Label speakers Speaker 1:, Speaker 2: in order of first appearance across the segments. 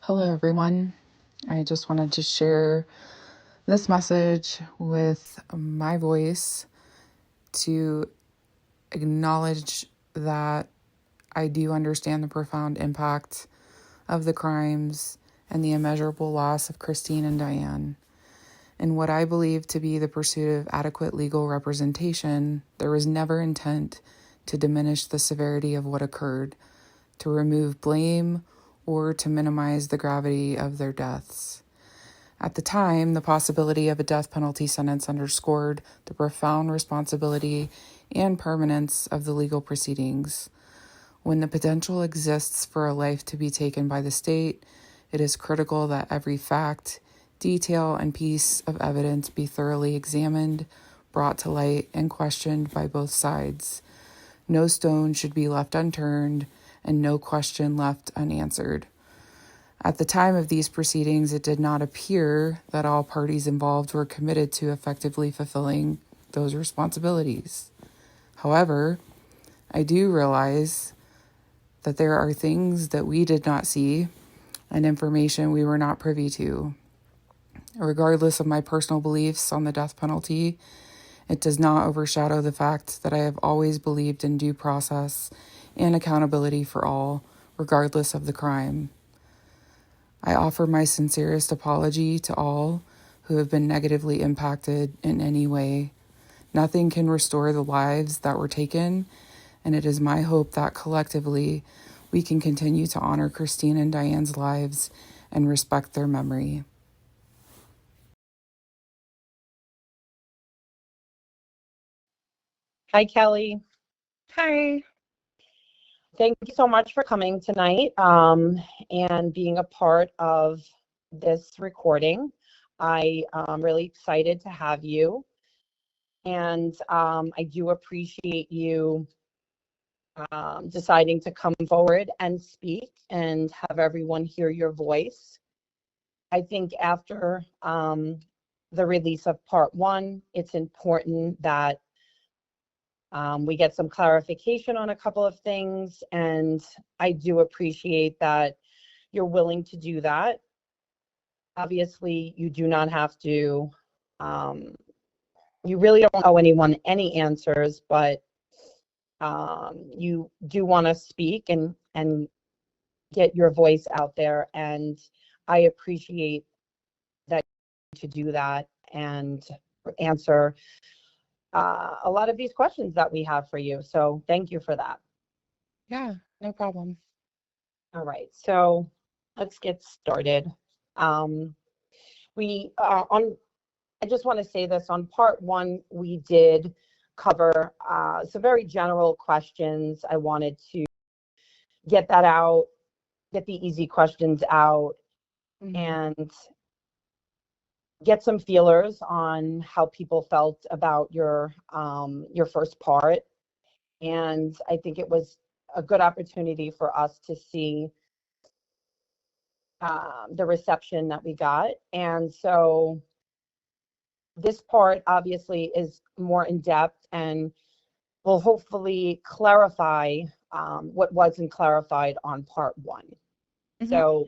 Speaker 1: Hello, everyone. I just wanted to share this message with my voice to acknowledge that I do understand the profound impact of the crimes and the immeasurable loss of Christine and Diane. In what I believe to be the pursuit of adequate legal representation, there was never intent to diminish the severity of what occurred, to remove blame, or to minimize the gravity of their deaths. At the time, the possibility of a death penalty sentence underscored the profound responsibility and permanence of the legal proceedings. When the potential exists for a life to be taken by the state, it is critical that every fact, detail, and piece of evidence be thoroughly examined, brought to light, and questioned by both sides. No stone should be left unturned, and no question left unanswered. At the time of these proceedings, it did not appear that all parties involved were committed to effectively fulfilling those responsibilities. However, I do realize that there are things that we did not see and information we were not privy to. Regardless of my personal beliefs on the death penalty, it does not overshadow the fact that I have always believed in due process and accountability for all, regardless of the crime. I offer my sincerest apology to all who have been negatively impacted in any way. Nothing can restore the lives that were taken, and it is my hope that collectively we can continue to honor Christine and Diane's lives and respect their memory.
Speaker 2: Hi, Kelly.
Speaker 3: Hi.
Speaker 2: Thank you so much for coming tonight and being a part of this recording. I am really excited to have you, and I do appreciate you deciding to come forward and speak and have everyone hear your voice. I think after the release of part one, it's important that we get some clarification on a couple of things, and I do appreciate that you're willing to do that. Obviously, you do not have to, you really don't owe anyone any answers, but you do want to speak and get your voice out there, and I appreciate that to do that and answer a lot of these questions that we have for you. So thank you for that.
Speaker 3: Yeah, no problem.
Speaker 2: All right, so let's get started. We I just want to say this, on part one, we did cover some very general questions. I wanted to get that out, get the easy questions out, and get some feelers on how people felt about your first part. And I think it was a good opportunity for us to see the reception that we got. And so this part obviously is more in depth and will hopefully clarify what wasn't clarified on part one. So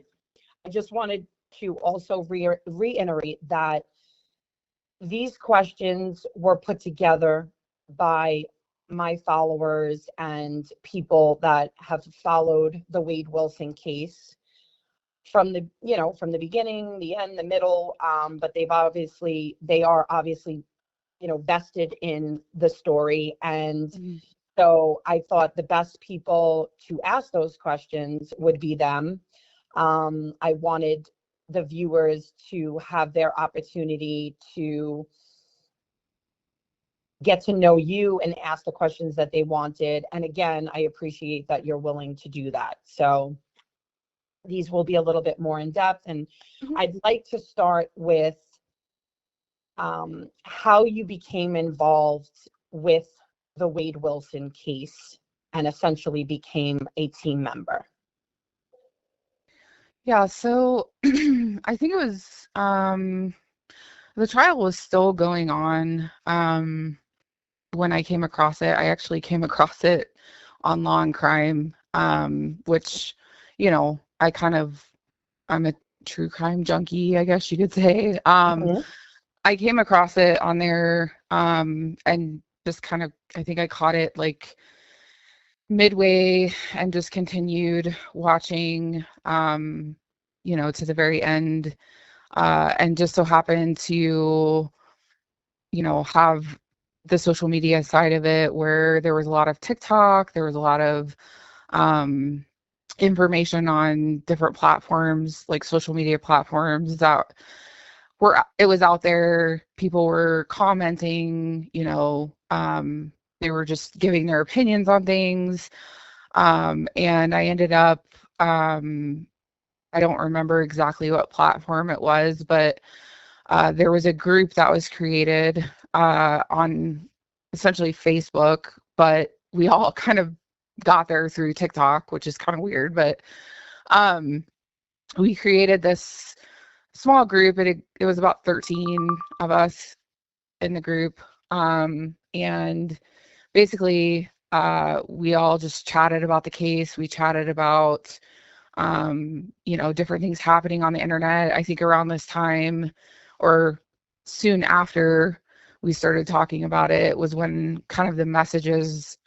Speaker 2: I just wanted to also reiterate that these questions were put together by my followers and people that have followed the Wade Wilson case from the beginning, the end, the middle, but they are obviously vested in the story. And so I thought the best people to ask those questions would be them. I wanted the viewers to have their opportunity to get to know you and ask the questions that they wanted. And again, I appreciate that you're willing to do that. So these will be a little bit more in depth. And I'd like to start with how you became involved with the Wade Wilson case and essentially became a team member.
Speaker 3: Yeah, so I think it was the trial was still going on when I came across it. I actually came across it on Law and Crime, which, I kind of I'm a true crime junkie, I guess you could say.
Speaker 2: Mhm.
Speaker 3: I came across it on there, and just kind of, I think I caught it like midway and just continued watching, to the very end, and just so happened to, have the social media side of it where there was a lot of TikTok, there was a lot of um, information on different platforms, like social media platforms that it was out there. People were commenting, they were just giving their opinions on things. And I ended up, I don't remember exactly what platform it was, but there was a group that was created on essentially Facebook, but we all kind of got there through TikTok, which is kind of weird. But um, we created this small group. It was about 13 of us in the group. And basically, we all just chatted about the case. We chatted about, different things happening on the internet. I think around this time or soon after we started talking about it was when kind of the messages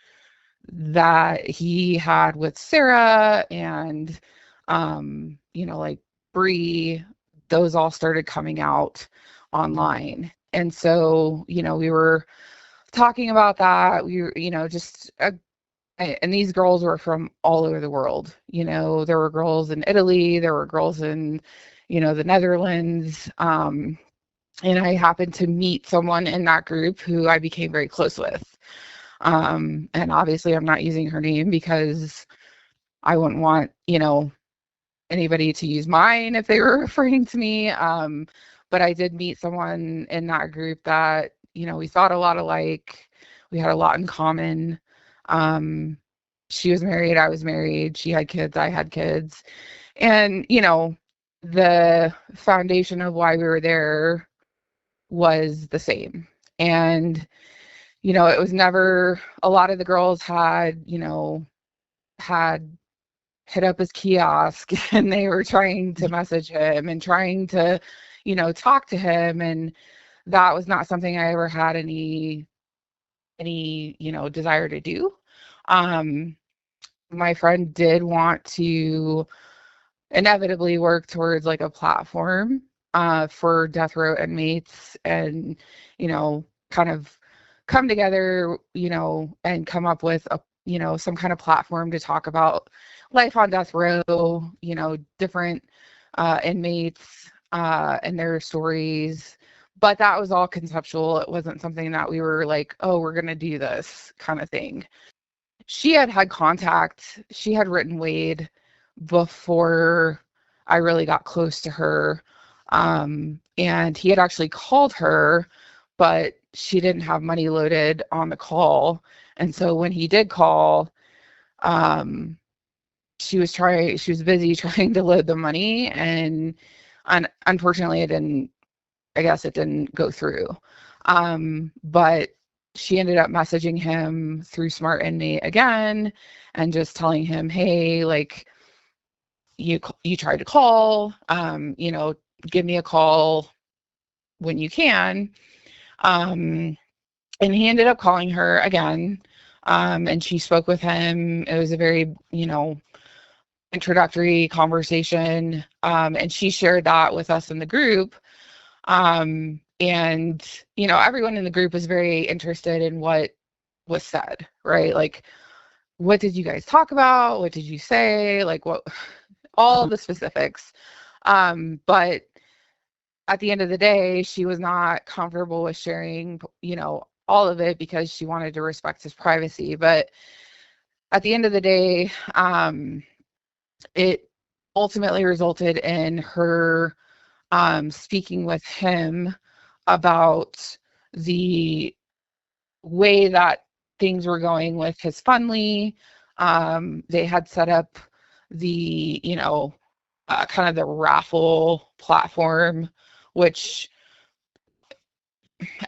Speaker 3: that he had with Sarah and, like Bree, those all started coming out online. And so, we were talking about that. We were, just and these girls were from all over the world. There were girls in Italy, there were girls in, the Netherlands. And I happened to meet someone in that group who I became very close with. And obviously, I'm not using her name because I wouldn't want, anybody to use mine if they were referring to me. But I did meet someone in that group that, we thought a lot alike. We had a lot in common. Um, she was married, I was married. She had kids, I had kids. And, the foundation of why we were there was the same. And, it was never, a lot of the girls had hit up his kiosk and they were trying to message him and trying to, talk to him. And that was not something I ever had any, desire to do. Um, my friend did want to inevitably work towards like a platform for death row inmates and, kind of come together, and come up with a, some kind of platform to talk about life on death row, different inmates and their stories. But that was all conceptual. It wasn't something that we were like, oh, we're going to do this kind of thing. She had contact. She had written Wade before I really got close to her. And he had actually called her, but she didn't have money loaded on the call. And so when he did call, she was busy trying to load the money, and unfortunately I guess it didn't go through. But she ended up messaging him through Smart Inmate again and just telling him, hey, like, you tried to call, give me a call when you can. And he ended up calling her again, and she spoke with him. It was a very, introductory conversation, and she shared that with us in the group. And, everyone in the group was very interested in what was said, right? Like, what did you guys talk about? What did you say? Like, what, all the specifics. But at the end of the day, she was not comfortable with sharing, all of it because she wanted to respect his privacy. But at the end of the day, it ultimately resulted in her speaking with him about the way that things were going with his fundly. They had set up the, kind of the raffle platform, which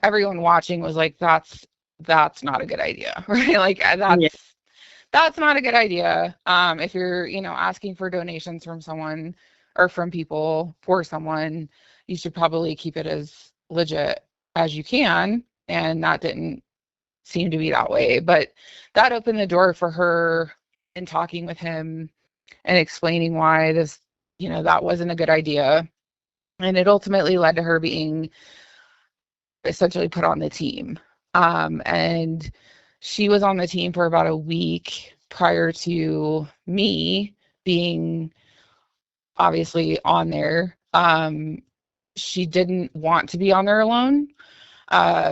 Speaker 3: everyone watching was like, that's not a good idea, right? Like
Speaker 2: Yeah.
Speaker 3: that's not a good idea. If you're, asking for donations from someone, or from people for someone, you should probably keep it as legit as you can. And that didn't seem to be that way. But that opened the door for her in talking with him and explaining why this, that wasn't a good idea. And it ultimately led to her being essentially put on the team. And she was on the team for about a week prior to me being obviously on there. She didn't want to be on there alone.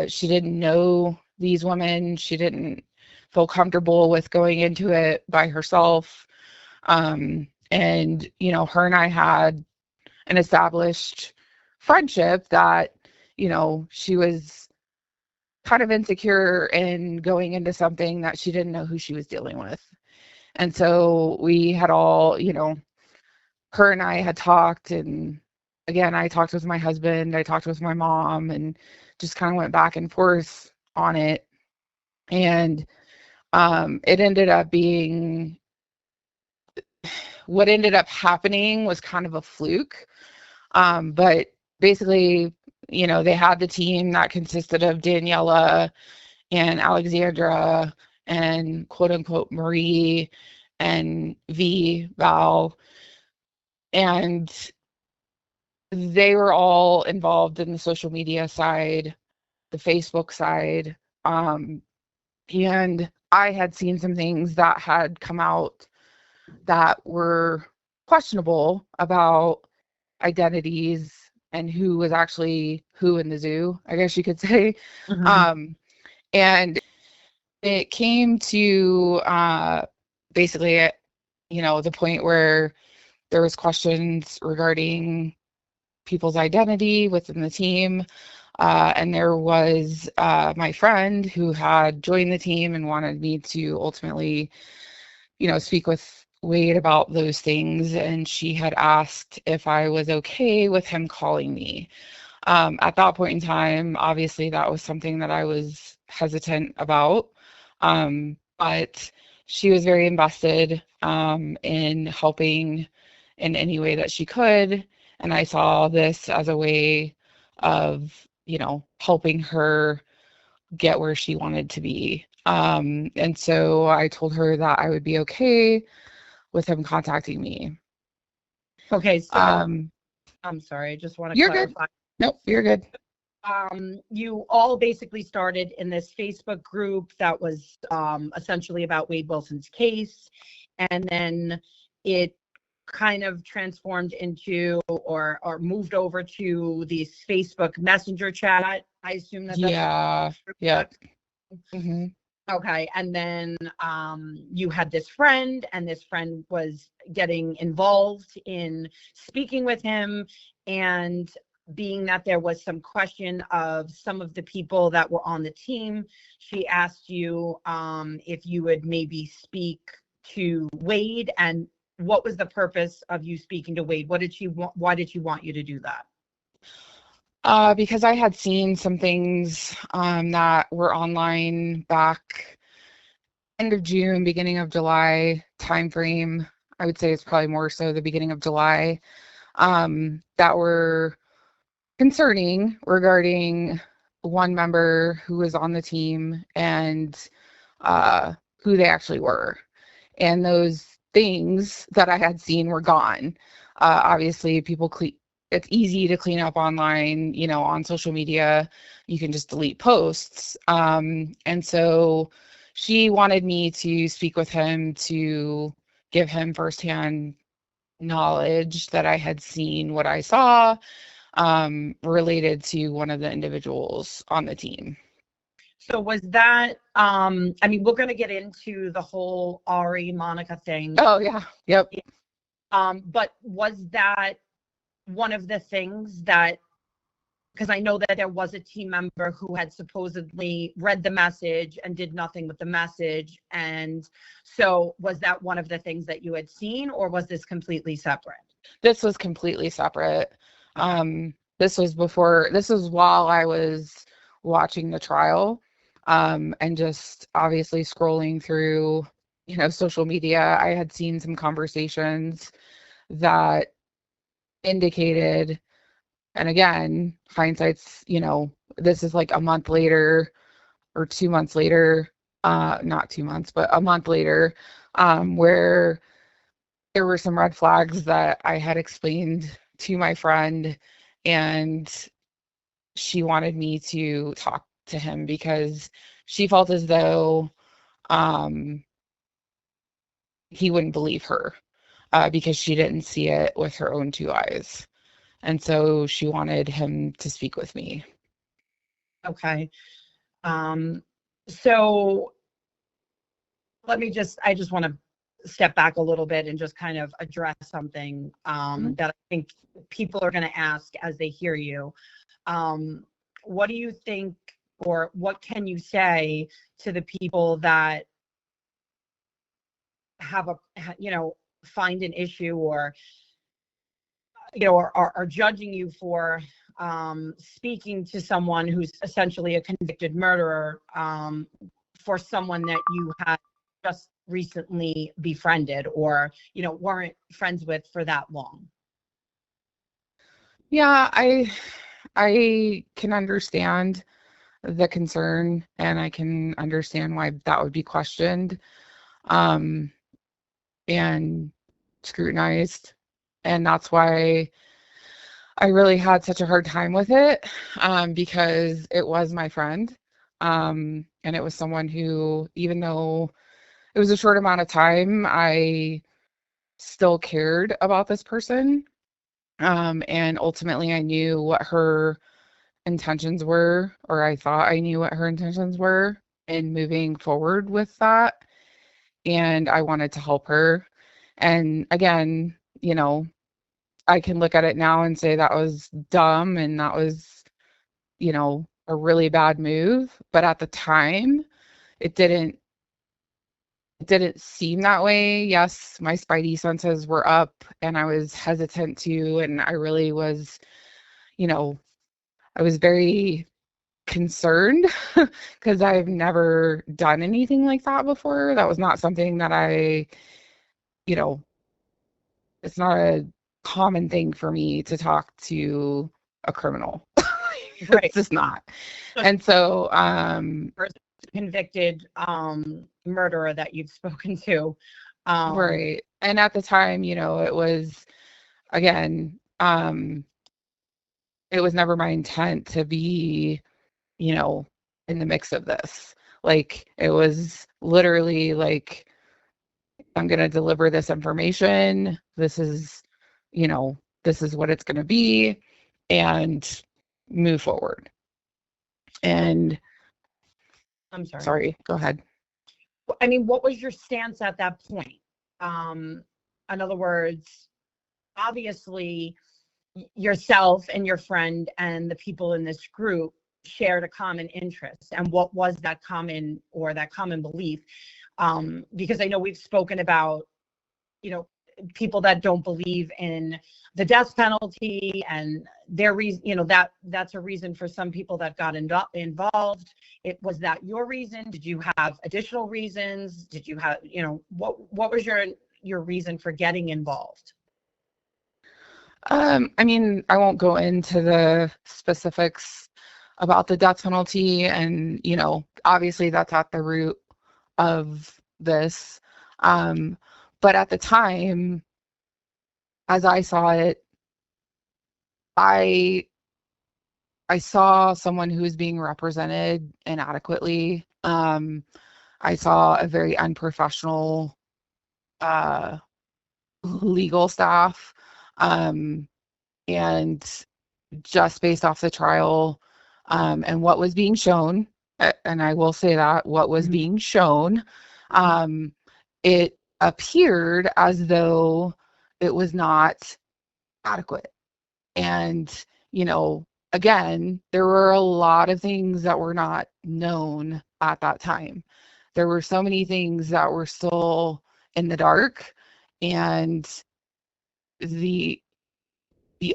Speaker 3: She didn't know these women. She didn't feel comfortable with going into it by herself. And, her and I had an established friendship that, she was kind of insecure in going into something that she didn't know who she was dealing with. And so we had all, her and I had talked, and again, I talked with my husband, I talked with my mom, and just kind of went back and forth on it. And it ended up being, what ended up happening was kind of a fluke. But basically, they had the team that consisted of Daniela and Alexandra and quote unquote Marie and Val, and they were all involved in the social media side, the Facebook side. And I had seen some things that had come out that were questionable about identities and who was actually who in the zoo, I guess you could say. And it came to basically, the point where there was questions regarding people's identity within the team. And there was my friend who had joined the team and wanted me to ultimately, speak with Wade about those things. And she had asked if I was okay with him calling me. At that point in time, obviously that was something that I was hesitant about. But she was very invested in helping in any way that she could. And I saw this as a way of, helping her get where she wanted to be. And so I told her that I would be okay with him contacting me.
Speaker 2: Okay, so I'm sorry, I just want to
Speaker 3: You're
Speaker 2: clarify.
Speaker 3: good. Nope, you're good.
Speaker 2: You all basically started in this Facebook group that was essentially about Wade Wilson's case, and then it kind of transformed into or moved over to this Facebook Messenger chat. I assume that
Speaker 3: Yeah. Yep. Mm-hmm.
Speaker 2: Okay, and then you had this friend, and this friend was getting involved in speaking with him, and being that there was some question of some of the people that were on the team, she asked you if you would maybe speak to Wade, and what was the purpose of you speaking to Wade? What did she want? Why did she want you to do that?
Speaker 3: Because I had seen some things that were online back end of June, beginning of July timeframe. I would say it's probably more so the beginning of July, that were concerning regarding one member who was on the team and who they actually were. And those things that I had seen were gone. Obviously, it's easy to clean up online, on social media. You can just delete posts. And so she wanted me to speak with him to give him firsthand knowledge that I had seen what I saw related to one of the individuals on the team.
Speaker 2: So was that, I mean, we're going to get into the whole Ari Monica thing.
Speaker 3: Oh, yeah. Yep.
Speaker 2: But was that one of the things that, because I know that there was a team member who had supposedly read the message and did nothing with the message. And so was that one of the things that you had seen, or was this completely separate?
Speaker 3: This was completely separate. This was while I was watching the trial, and just obviously scrolling through, social media. I had seen some conversations that indicated, and again, hindsight's, this is like a month later or 2 months later, not 2 months, but a month later, where there were some red flags that I had explained to my friend, and she wanted me to talk to him because she felt as though um, he wouldn't believe her because she didn't see it with her own two eyes. And so she wanted him to speak with me.
Speaker 2: Okay. So I just want to step back a little bit and just kind of address something that I think people are going to ask as they hear you. What do you think, or what can you say to the people that have find an issue, or are judging you for speaking to someone who's essentially a convicted murderer, for someone that you had just recently befriended, or weren't friends with for that long?
Speaker 3: Yeah, I can understand the concern, and I can understand why that would be questioned and scrutinized. And that's why I really had such a hard time with it, because it was my friend. And it was someone who, even though it was a short amount of time, I still cared about this person. And ultimately, I knew what her intentions were, or I thought I knew what her intentions were in moving forward with that. And I wanted to help her. And again, I can look at it now and say that was dumb and that was, a really bad move. But at the time, it didn't seem that way. Yes, my spidey senses were up and I was hesitant to, and I really was, I was very concerned because I've never done anything like that before. That was not something that you know, it's not a common thing for me to talk to a criminal.
Speaker 2: Right.
Speaker 3: It's just not. And so,
Speaker 2: convicted murderer that you've spoken to.
Speaker 3: Right. And at the time, it was, again, it was never my intent to be, in the mix of this. Like, it was literally like, I'm going to deliver this information. You know, this is what it's going to be, and move forward. And
Speaker 2: I'm sorry.
Speaker 3: sorry, go ahead.
Speaker 2: I mean, what was your stance at that point? In other words, obviously, yourself and your friend and the people in this group shared a common interest. And what was that common belief? Because I know we've spoken about, people that don't believe in the death penalty, and their reason, that's a reason for some people that got involved. Was that your reason? Did you have additional reasons? Did you have, what was your reason for getting involved?
Speaker 3: I mean, I won't go into the specifics about the death penalty, and obviously that's at the root of this. But at the time, as I saw it, I saw someone who was being represented inadequately. I saw a very unprofessional legal staff, and just based off the trial, and what was being shown, and I will say that what was being shown, it appeared as though it was not adequate. And, again, there were a lot of things that were not known at that time. There were so many things that were still in the dark. And the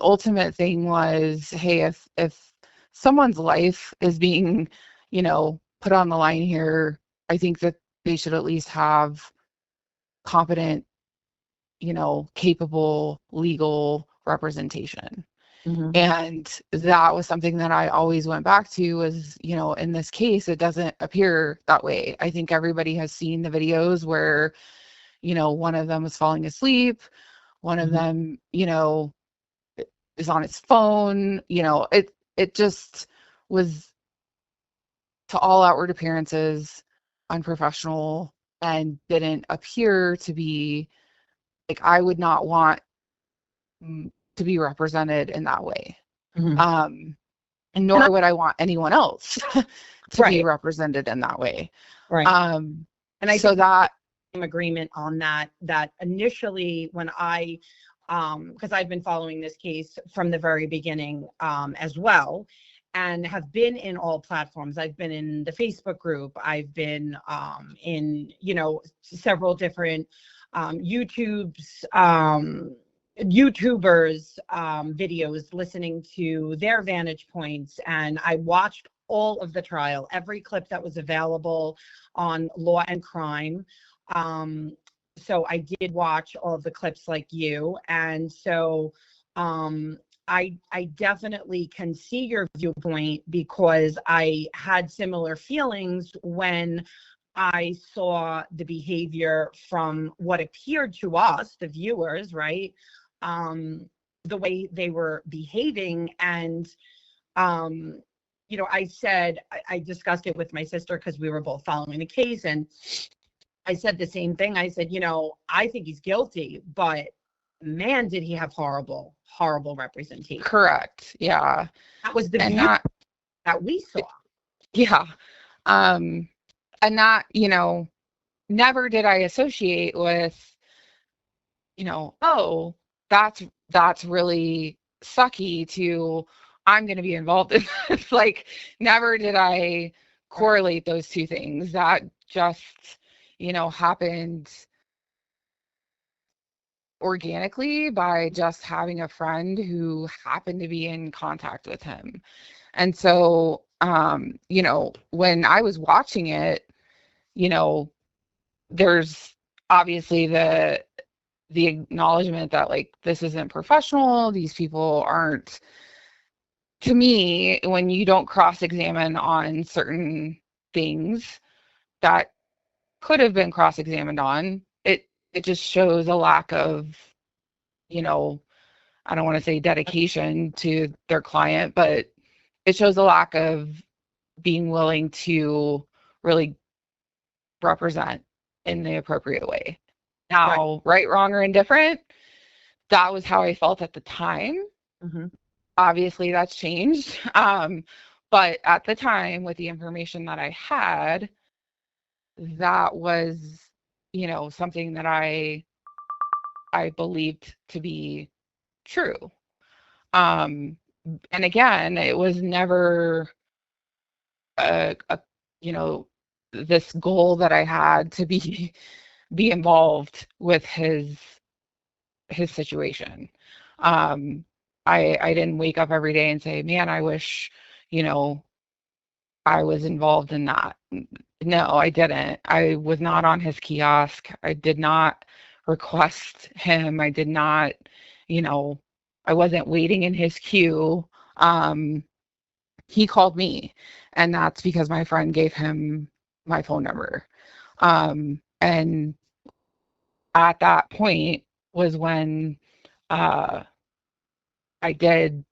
Speaker 3: ultimate thing was, hey, if someone's life is being, put on the line here, I think that they should at least have competent, capable legal representation.
Speaker 2: Mhm.
Speaker 3: And that was something that I always went back to was, in this case, it doesn't appear that way. I think everybody has seen the videos where, one of them was falling asleep, one of
Speaker 2: Mhm.
Speaker 3: them, is on his phone, it just was to all outward appearances unprofessional and didn't appear to be like I would not want to be represented in that way.
Speaker 2: Mhm.
Speaker 3: And
Speaker 2: And
Speaker 3: nor would I want anyone else to be
Speaker 2: right,
Speaker 3: represented in that way.
Speaker 2: right.
Speaker 3: Um,
Speaker 2: And I
Speaker 3: so
Speaker 2: think
Speaker 3: that,
Speaker 2: I'm agreement on that initially when I because I've been following this case from the very beginning as well, and have been in all platforms. I've been in the Facebook group. I've been in several different YouTube's YouTubers videos, listening to their vantage points, and I watched all of the trial, every clip that was available on Law and Crime. So I did watch all of the clips like you, and so I definitely can see your viewpoint because I had similar feelings when I saw the behavior from what appeared to us, the viewers, right? The way they were behaving. And, I said, I discussed it with my sister because we were both following the case. And I said the same thing. I said, I think he's guilty, but man, did he have horrible, horrible representation.
Speaker 3: correct. Yeah.
Speaker 2: That was the
Speaker 3: And
Speaker 2: view
Speaker 3: that,
Speaker 2: that we saw.
Speaker 3: yeah. Um, and that, never did I associate with, oh, that's really sucky to I'm going to be involved in this. Like, never did I correlate those two things. That just, happened organically by just having a friend who happened to be in contact with him. And so, when I was watching it, there's obviously the acknowledgement that like this isn't professional, these people aren't, to me, when you don't cross-examine on certain things that could have been cross-examined on, it just shows a lack of, I don't want to say dedication to their client, but it shows a lack of being willing to really represent in the appropriate way.
Speaker 2: Right.
Speaker 3: Now, right, wrong, or indifferent, that was how I felt at the time.
Speaker 2: Mm-hmm.
Speaker 3: Obviously, that's changed. But at the time, with the information that I had, that was, something that I believed to be true. Um, and again, it was never a this goal that I had to be involved with his situation. Um, I didn't wake up every day and say, man, I wish, you know, I was involved in that. No, I didn't. I was not on his kiosk. I did not request him. I did not, you know, I wasn't waiting in his queue. He called me, and that's because my friend gave him my phone number. And at that point was when uh, I did,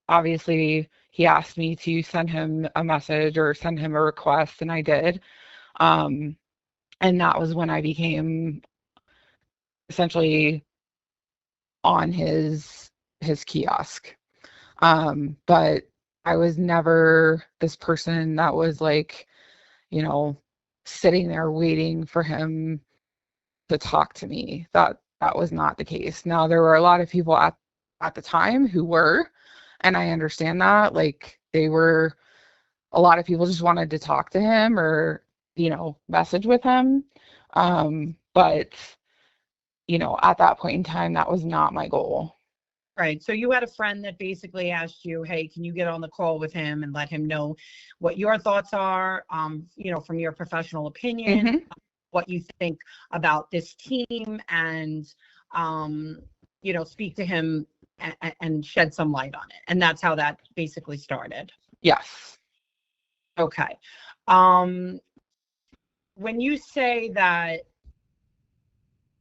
Speaker 3: obviously, he asked me to send him a message or send him a request, and I did. Um, and that was when I became essentially on his kiosk. But I was never this person that was like, you know, sitting there waiting for him to talk to me. That was not the case. Now there were a lot of people at the time who were, and I understand that. Like they were, a lot of people just wanted to talk to him or, message with him. But at that point in time, that was not my goal.
Speaker 2: Right. So you had a friend that basically asked you, hey, can you get on the call with him and let him know what your thoughts are, from your professional opinion,
Speaker 3: Hmm.
Speaker 2: what you think about this team, and, speak to him and shed some light on it. And that's how that basically started.
Speaker 3: Yes.
Speaker 2: Okay. When you say that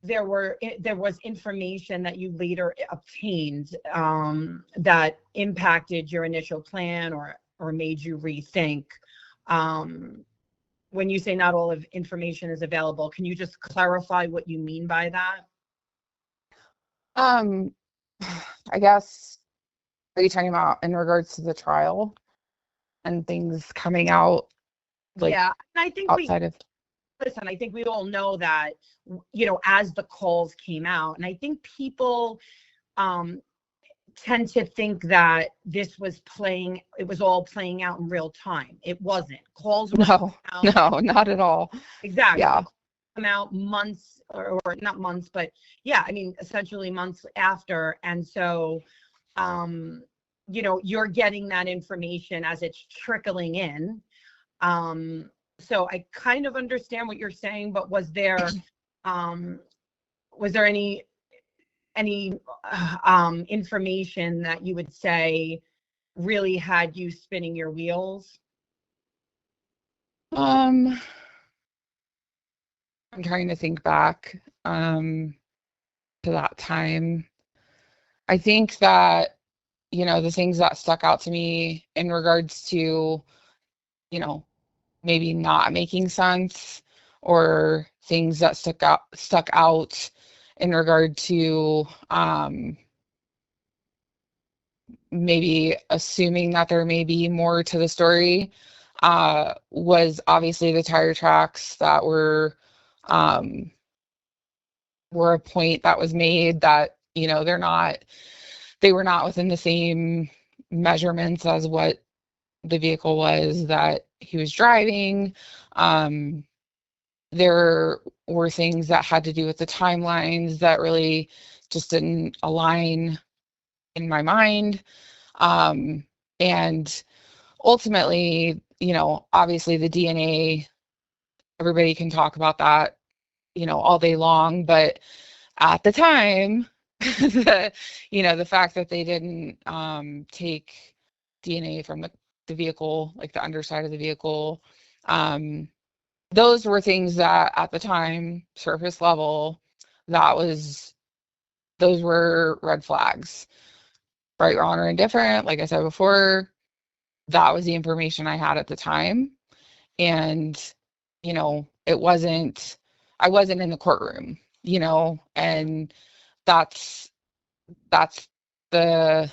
Speaker 2: there was information that you later obtained that impacted your initial plan or made you rethink, when you say not all of information is available, can you just clarify what you mean by that?
Speaker 3: I guess, are you talking about in regards to the trial and things coming out, like,
Speaker 2: Yeah, and I think
Speaker 3: outside of?
Speaker 2: listen, I think we all know that, as the calls came out, and I think people tend to think that it was all playing out in real time. It wasn't. Calls were
Speaker 3: No,
Speaker 2: out.
Speaker 3: not at all.
Speaker 2: Exactly.
Speaker 3: Yeah.
Speaker 2: Come out months or not months, but yeah, I mean, essentially months after. And so, you're getting that information as it's trickling in. So I kind of understand what you're saying, but was there any information that you would say really had you spinning your wheels?
Speaker 3: I'm trying to think back to that time. I think that, the things that stuck out to me in regards to, maybe not making sense, or things that stuck out in regard to maybe assuming that there may be more to the story, was obviously the tire tracks that were a point that was made that, they were not within the same measurements as what the vehicle was that he was driving. There were things that had to do with the timelines that really just didn't align in my mind. And ultimately, obviously the DNA, everybody can talk about that, all day long, but at the time, the fact that they didn't take DNA from the vehicle, like the underside of the vehicle, those were things that at the time, surface level, those were red flags. Right, wrong, or indifferent, like I said before, that was the information I had at the time. And, I wasn't in the courtroom, and that's a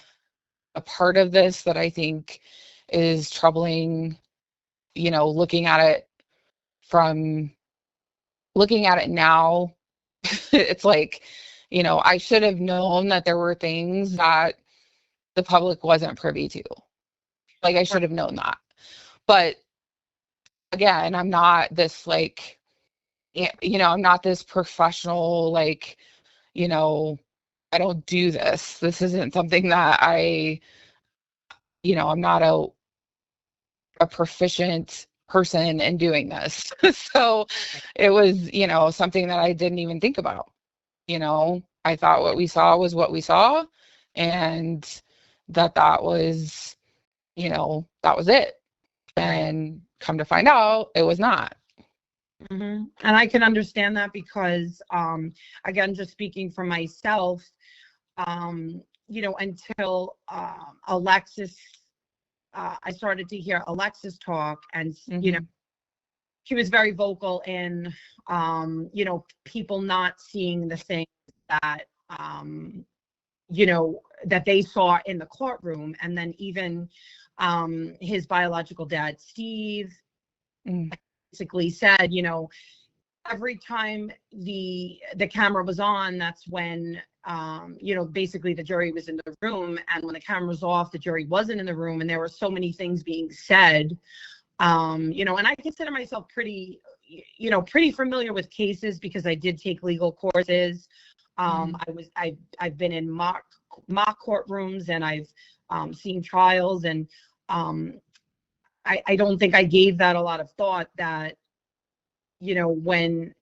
Speaker 3: part of this that I think is troubling, looking at it now. It's like, I should have known that there were things that the public wasn't privy to. Like, I should have known that. But again, I'm not this, like, I'm not this professional, like, I don't do this. This isn't something that I'm not a proficient person in doing this. So it was, something that I didn't even think about. I thought what we saw was what we saw, and that was, that was it. And come to find out, it was not.
Speaker 2: Mm-hmm. And I can understand that because, again, just speaking for myself, until Alexis, I started to hear Alexis talk, and she was very vocal in, people not seeing the things that, that they saw in the courtroom, and then even his biological dad, Steve, basically said, every time the camera was on, that's when, basically the jury was in the room, and when the camera was off, the jury wasn't in the room, and there were so many things being said, and I consider myself pretty familiar with cases because I did take legal courses. I've been in mock courtrooms, and I've seen trials, and I don't think I gave that a lot of thought, that when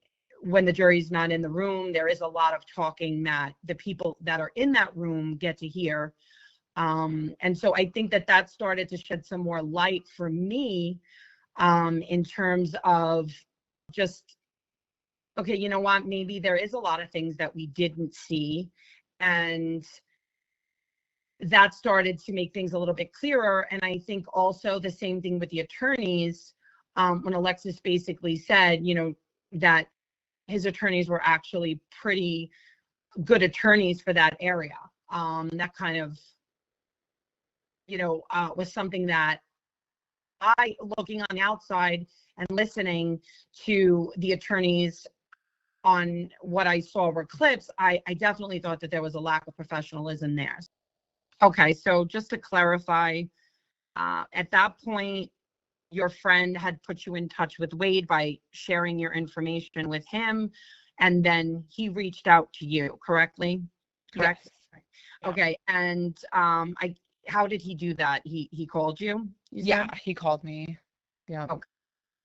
Speaker 2: when the jury's not in the room, there is a lot of talking that the people that are in that room get to hear. And so I think that started to shed some more light for me, in terms of just, okay, you know what, maybe there is a lot of things that we didn't see. And that started to make things a little bit clearer. And I think also the same thing with the attorneys, when Alexis basically said, that his attorneys were actually pretty good attorneys for that area. That kind of, was something that I, looking on the outside and listening to the attorneys on what I saw were clips, I definitely thought that there was a lack of professionalism there. Okay, so just to clarify, at that point, your friend had put you in touch with Wade by sharing your information with him, and then he reached out to you, correctly? Correct. Okay, and how did he do that? He called you?
Speaker 3: Yeah, he called me. Yeah.
Speaker 2: Okay.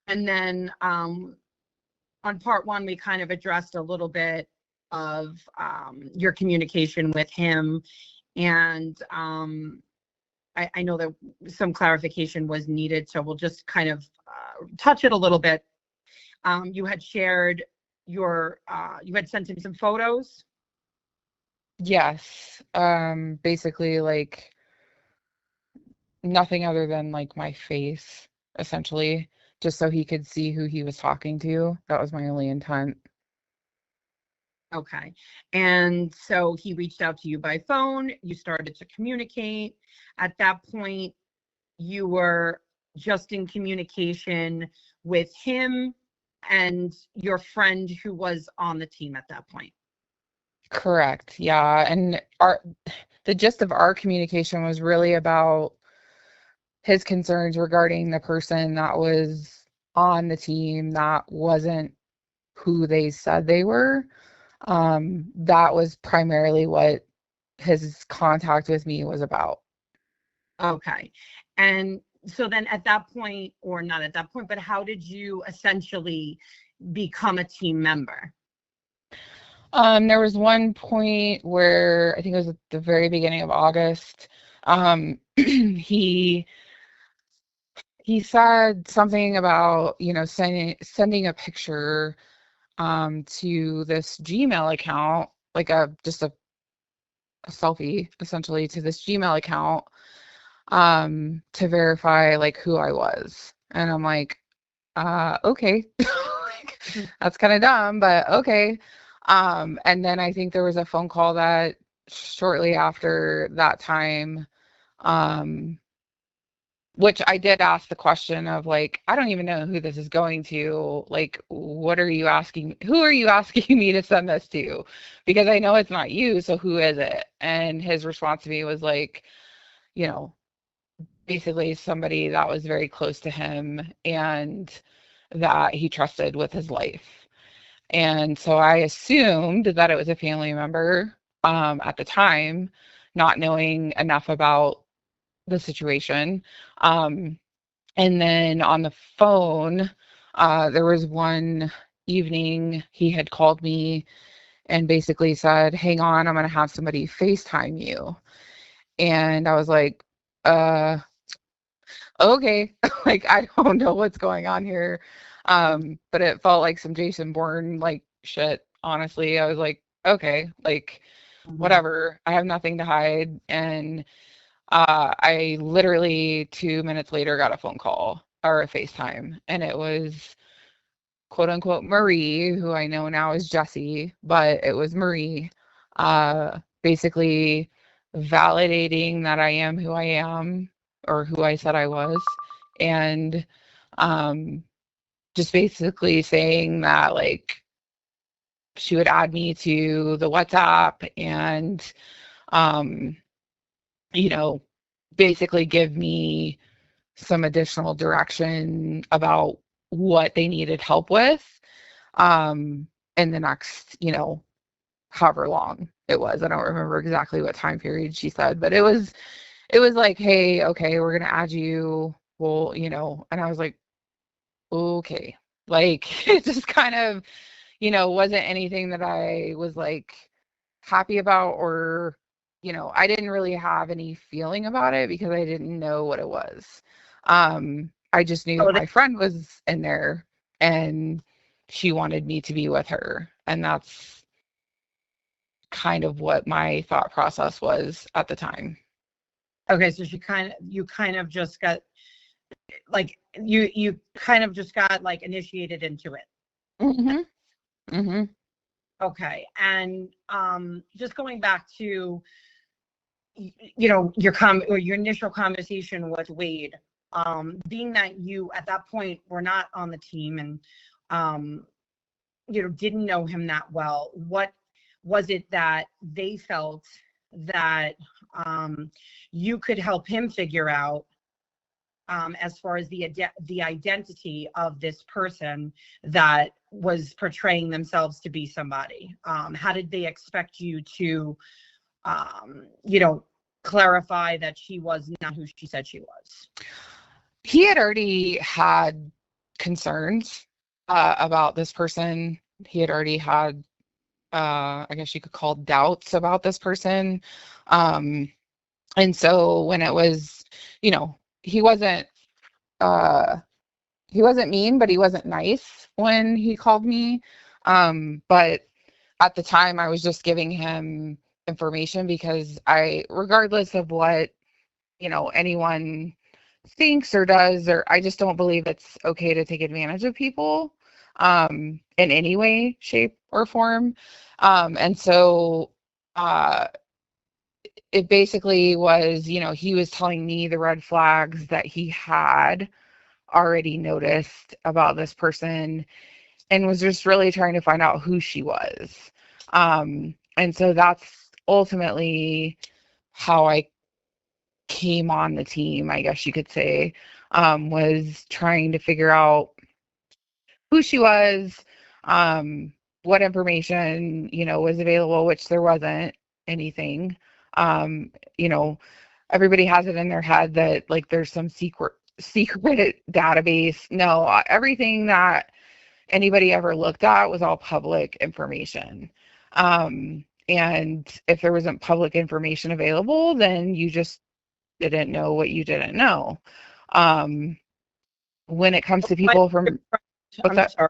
Speaker 2: And then on part one, we kind of addressed a little bit of your communication with him, and I know that some clarification was needed, so we'll just kind of touch it a little bit. You had shared you had sent him some photos.
Speaker 3: Yes. Basically, like, nothing other than like my face, essentially, just so he could see who he was talking to. That was my only intent.
Speaker 2: Okay. And so he reached out to you by phone. You started to communicate. At that point, you were just in communication with him and your friend who was on the team at that point.
Speaker 3: Correct. Yeah. And the gist of our communication was really about his concerns regarding the person that was on the team that wasn't who they said they were. That was primarily what his contact with me was about.
Speaker 2: Okay. And so then at that point, or not at that point, but how did you essentially become a team member?
Speaker 3: There was one point where I think it was at the very beginning of August. He said something about, sending a picture to this Gmail account, like just a selfie essentially to this Gmail account, to verify like who I was. And I'm like, okay. Like, that's kind of dumb, but okay. And then I think there was a phone call that shortly after that time, which I did ask the question of like, I don't even know who this is going to. Like, what are you asking? Who are you asking me to send this to? Because I know it's not you, so who is it? And his response to me was like, you know, basically somebody that was very close to him and that he trusted with his life. And so I assumed that it was a family member at the time, not knowing enough about the situation. And then on the phone, there was one evening he had called me and basically said, hang on, I'm going to have somebody FaceTime you. And I was like, okay, like, I don't know what's going on here. But it felt like some Jason Bourne like shit, honestly. I was like, okay, like, whatever. I have nothing to hide. And I literally 2 minutes later got a phone call or a FaceTime, and it was quote unquote Marie, who I know now is Jessie, but it was Marie, basically validating that I am who I am or who I said I was, and just basically saying that like she would add me to the WhatsApp and you know, basically give me some additional direction about what they needed help with in the next, however long it was. I don't remember exactly what time period she said, but it was like, hey, okay, we're gonna add you. Well, and I was like, okay. Like, it just kind of, wasn't anything that I was like happy about, or, I didn't really have any feeling about it because I didn't know what it was. I just knew
Speaker 2: Oh,
Speaker 3: my friend was in there and she wanted me to be with her. And that's kind of what my thought process was at the time.
Speaker 2: okay. So you kind of just got like, you kind of just got like initiated into it.
Speaker 3: Mm-hmm. Mm-hmm.
Speaker 2: Okay. And just going back to, or your initial conversation with Wade, being that you at that point were not on the team and, didn't know him that well, what was it that they felt that you could help him figure out, as far as the identity of this person that was portraying themselves to be somebody? How did they expect you to, clarify that she was not who she said she was?
Speaker 3: He had already had concerns about this person. He had already had, I guess you could call, doubts about this person. And so when it was, he wasn't, uh, he wasn't mean, but he wasn't nice when he called me. But at the time, I was just giving him information because regardless of what, anyone thinks or does, or I just don't believe it's okay to take advantage of people in any way, shape, or form. And so it basically was, he was telling me the red flags that he had already noticed about this person and was just really trying to find out who she was. And so that's ultimately how I came on the team, I guess you could say, was trying to figure out who she was, what information, was available, which there wasn't anything. Um, you know, Everybody has it in their head that like there's some secret database. No, everything that anybody ever looked at was all public information. And if there wasn't public information available, then you just didn't know what you didn't know. Um, when it comes to
Speaker 2: Why
Speaker 3: people
Speaker 2: did your
Speaker 3: from,
Speaker 2: friend,
Speaker 3: what's
Speaker 2: I'm
Speaker 3: that?
Speaker 2: sorry.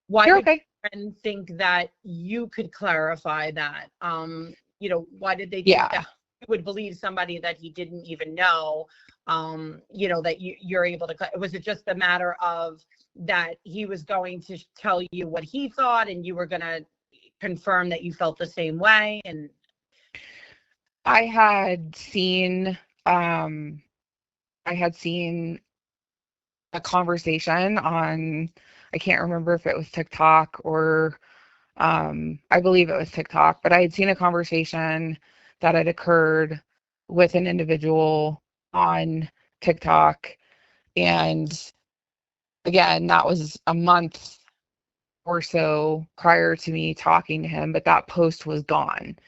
Speaker 2: Why
Speaker 3: You're
Speaker 2: did
Speaker 3: okay.
Speaker 2: your friend think that you could clarify that? Why did they think
Speaker 3: Yeah.
Speaker 2: that you would believe somebody that he didn't even know? That you're able to. Was it just a matter of that he was going to tell you what he thought, and you were going to confirm that you felt the same way? And
Speaker 3: I had seen, um, I had seen a conversation on, I can't remember if it was TikTok or, I believe it was TikTok, but I had seen a conversation that had occurred with an individual on TikTok. And again, that was a month or so prior to me talking to him, but that post was gone.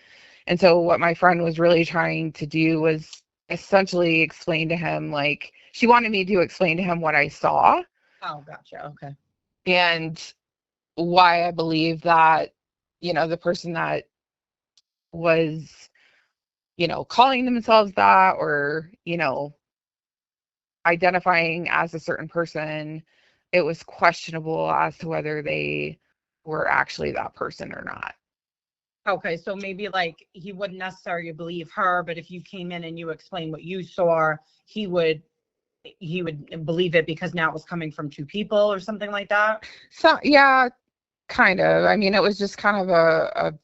Speaker 3: And so what my friend was really trying to do was essentially explain to him, like, she wanted me to explain to him what I saw
Speaker 2: oh, gotcha. Okay.
Speaker 3: and why I believe that, the person that was, calling themselves that, or, identifying as a certain person, it was questionable as to whether they were actually that person or not.
Speaker 2: Okay, so maybe like he wouldn't necessarily believe her, but if you came in and you explained what you saw, he would believe it because now it was coming from two people or something like that.
Speaker 3: So yeah, kind of. I mean, it was just kind of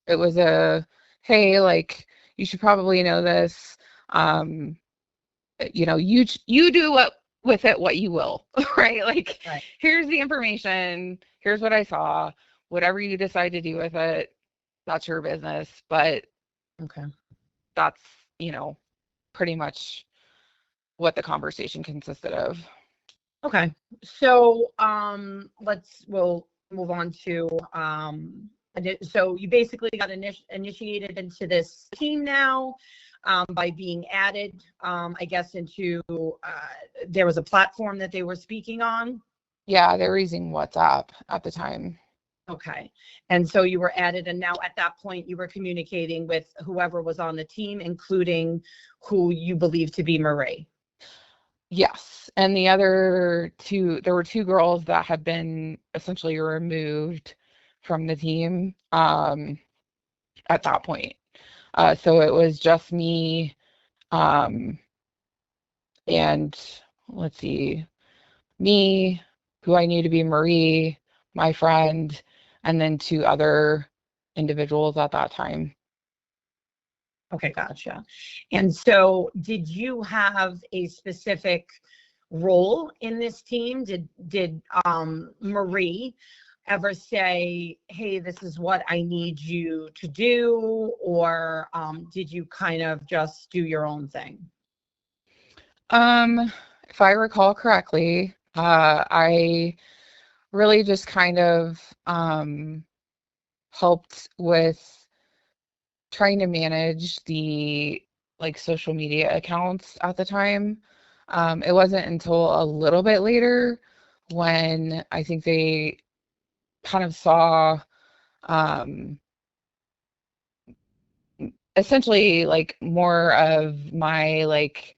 Speaker 3: it was a, hey, like, you should probably know this. Um, you do what with it what you will, right? Like,
Speaker 2: Right.
Speaker 3: here's the information, here's what I saw. Whatever you decide to do with it, that's your business. But
Speaker 2: Okay.
Speaker 3: that's, you know, pretty much what the conversation consisted of.
Speaker 2: Okay. So we'll move on to so you basically got initiated into this team now, by being added, I guess, into there was a platform that they were speaking on.
Speaker 3: Yeah, they were using WhatsApp at the time.
Speaker 2: Okay. And so you were added, and now at that point you were communicating with whoever was on the team, including who you believe to be Marie.
Speaker 3: Yes. And the other two, there were two girls that had been essentially removed from the team at that point. So it was just me um, and let's see, me, who I knew to be Marie, my friend, and then two other individuals at that time.
Speaker 2: Okay, gotcha. And so did you have a specific role in this team? Did Marie ever say, hey, this is what I need you to do? Or did you kind of just do your own thing?
Speaker 3: If I recall correctly, I really just kind of helped with trying to manage the like social media accounts at the time. It wasn't until a little bit later when I think they kind of saw um, essentially like more of my like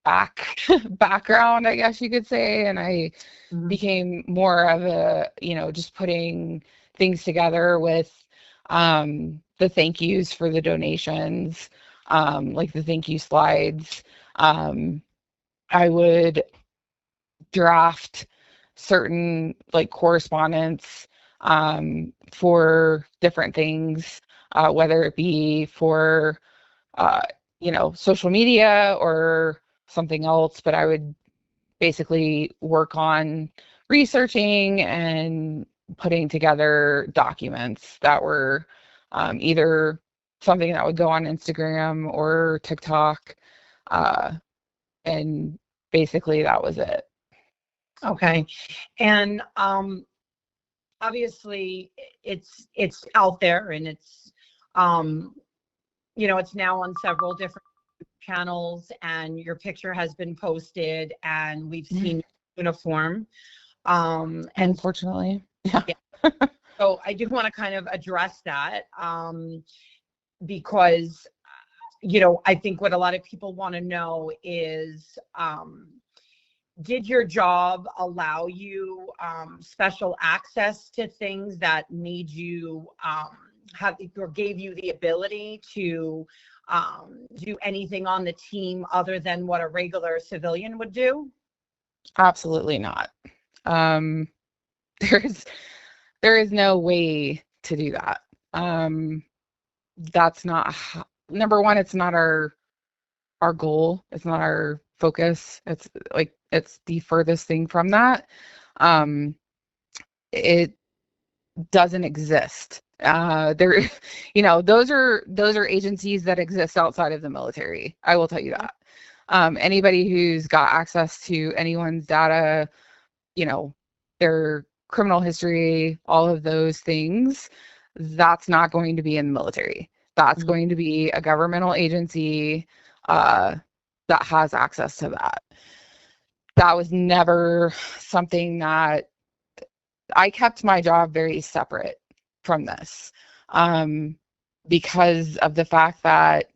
Speaker 3: background, I guess you could say, and I
Speaker 2: Mhm.
Speaker 3: became more of a, just putting things together with the thank yous for the donations, like the thank you slides. I would draft certain like correspondence for different things, whether it be for uh, social media or something else, but I would basically work on researching and putting together documents that were either something that would go on Instagram or TikTok. Uh, and basically that was it.
Speaker 2: Okay. And obviously it's out there, and um it's now on several different channels, and your picture has been posted, and we've seen uniform. And
Speaker 3: Unfortunately. Yeah.
Speaker 2: yeah, so I do want to kind of address that, because I think what a lot of people want to know is, did your job allow you special access to things that made you have or gave you the ability to do anything on the team other than what a regular civilian would do?
Speaker 3: Absolutely not. Um, there's there is no way to do that. Um, that's not number one, it's not our goal. It's not our focus. It's like it's the furthest thing from that. Um, it doesn't exist. There, those are agencies that exist outside of the military. I will tell you that. Anybody who's got access to anyone's data, you know, their criminal history, all of those things, that's not going to be in the military. That's
Speaker 2: Mhm.
Speaker 3: going to be a governmental agency uh, that has access to that. That was never something that I kept my job very separate from this um, because of the fact that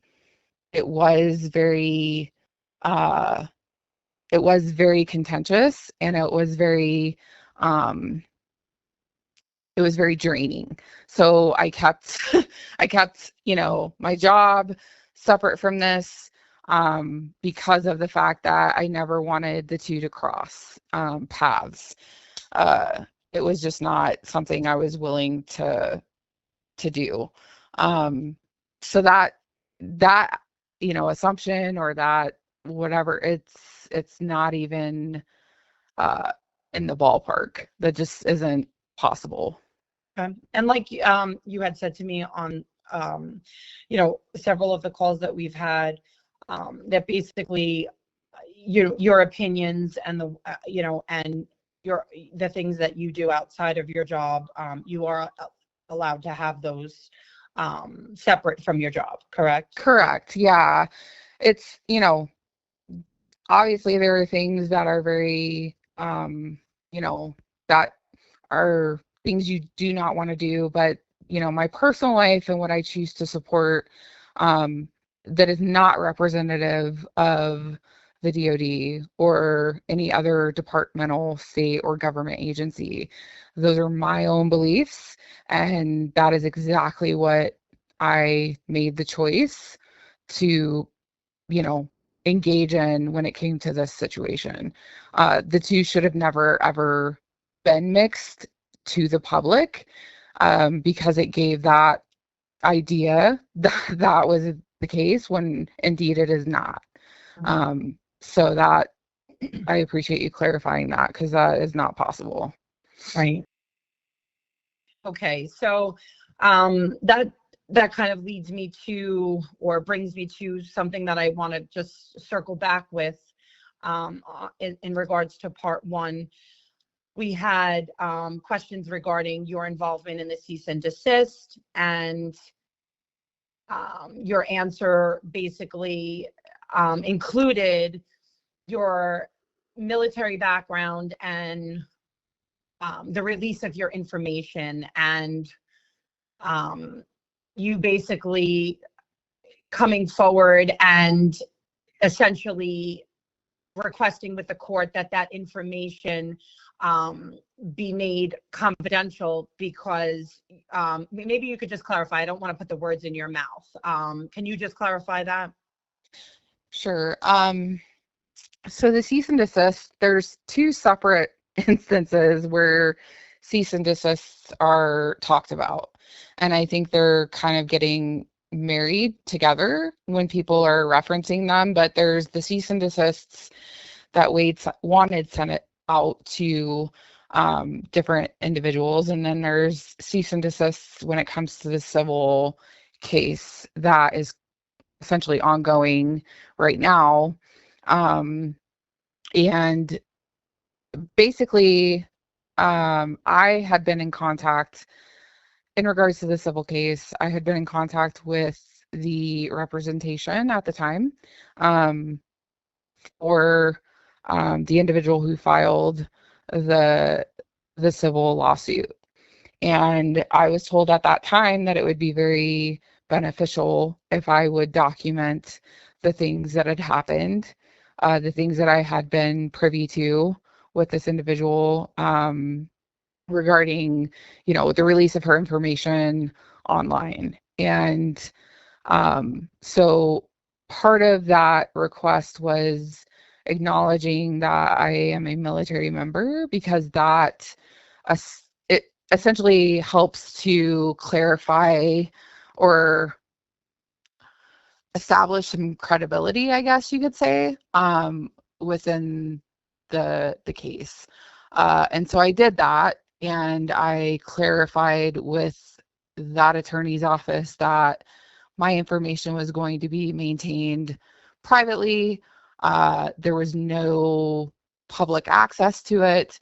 Speaker 3: it was very uh, it was very contentious and um, it was very draining. So I kept I kept, my job separate from this because of the fact that I never wanted the two to cross paths. Uh, it was just not something I was willing to do. Um, so that assumption or that whatever, it's not even uh, in the ballpark. That just isn't possible.
Speaker 2: Okay. And like you had said to me on several of the calls that we've had, that basically your opinions and and the things that you do outside of your job, you are allowed to have those separate from your job, correct?
Speaker 3: Correct. Yeah. It's, obviously there are things that are very, that are things you do not want to do, but my personal life and what I choose to support, that is not representative of the DoD or any other departmental, state, or government agency. Those are my own beliefs, and that is exactly what I made the choice to, engage in when it came to this situation. The two should have never, ever been mixed to the public, because it gave that idea that that was the case when indeed it is not. So that I appreciate you clarifying that, because that is not possible.
Speaker 2: Right. Okay. So that kind of leads me to, or brings me to something that I want to just circle back with in regards to part one. We had questions regarding your involvement in the cease and desist, and your answer basically included your military background and the release of your information, and you basically coming forward and essentially requesting with the court that that information be made confidential, because maybe you could just clarify. I don't want to put the words in your mouth. Can you just clarify that?
Speaker 3: Sure. So the cease and desist, there's two separate instances where cease and desists are talked about. And I think they're kind of getting married together when people are referencing them. But there's the cease and desists that Wade wanted sent out to different individuals. And then there's cease and desists when it comes to the civil case that is essentially ongoing right now. And basically, I had been in contact in regards to the civil case. I had been in contact with the representation at the time for the individual who filed the civil lawsuit. And I was told at that time that it would be very beneficial if I would document the things that had happened, the things that I had been privy to with this individual regarding, the release of her information online. And so part of that request was acknowledging that I am a military member, because that it essentially helps to clarify or establish some credibility, I guess you could say, within the case. And so I did that, and I clarified with that attorney's office that my information was going to be maintained privately. There was no public access to it.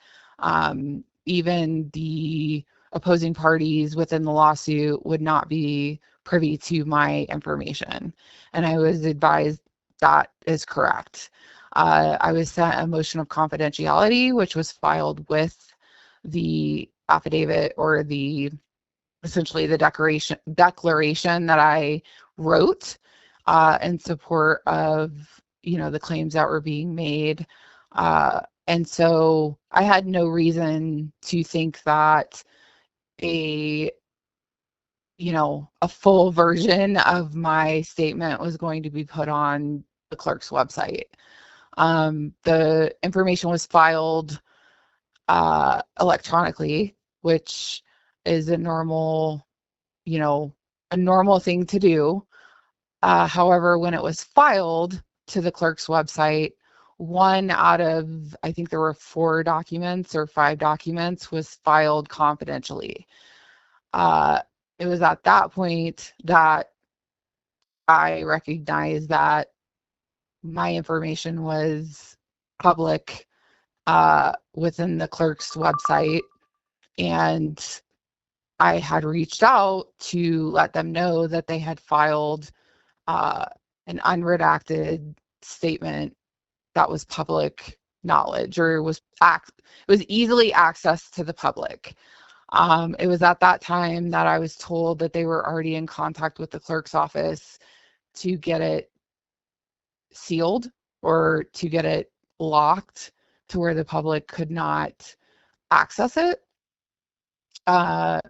Speaker 3: Even the opposing parties within the lawsuit would not be privy to my information. And I was advised that is correct. I was sent a motion of confidentiality, which was filed with the affidavit, or essentially the declaration that I wrote in support of the claims that were being made. And so I had no reason to think that a full version of my statement was going to be put on the clerk's website. The information was filed electronically, which is a normal thing to do. However, when it was filed to the clerk's website, one out of, I think there were 4 documents or 5 documents, was filed confidentially. It was at that point that I recognized that my information was public within the clerk's website, and I had reached out to let them know that they had filed an unredacted statement that was public knowledge, or was easily accessed to the public. It was at that time that I was told that they were already in contact with the clerk's office to get it sealed or to get it locked to where the public could not access it. The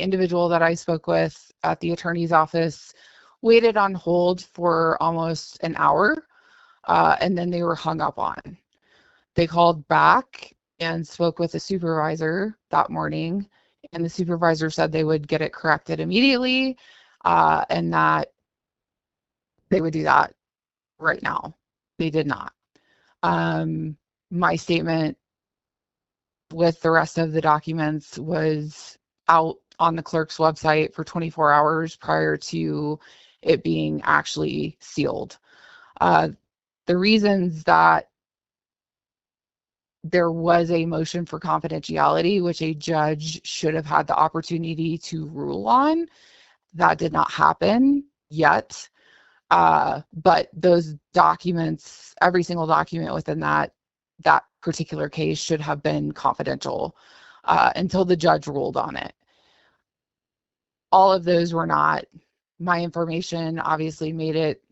Speaker 3: individual that I spoke with at the attorney's office waited on hold for almost an hour, and then they were hung up on. They called back and spoke with the supervisor that morning, and the supervisor said they would get it corrected immediately, and that they would do that right now. They did not. My statement with the rest of the documents was out on the clerk's website for 24 hours prior to it being actually sealed. The reasons that there was a motion for confidentiality, which a judge should have had the opportunity to rule on, that did not happen yet. But those documents, every single document within that particular case should have been confidential until the judge ruled on it. All of those were not. My information obviously made it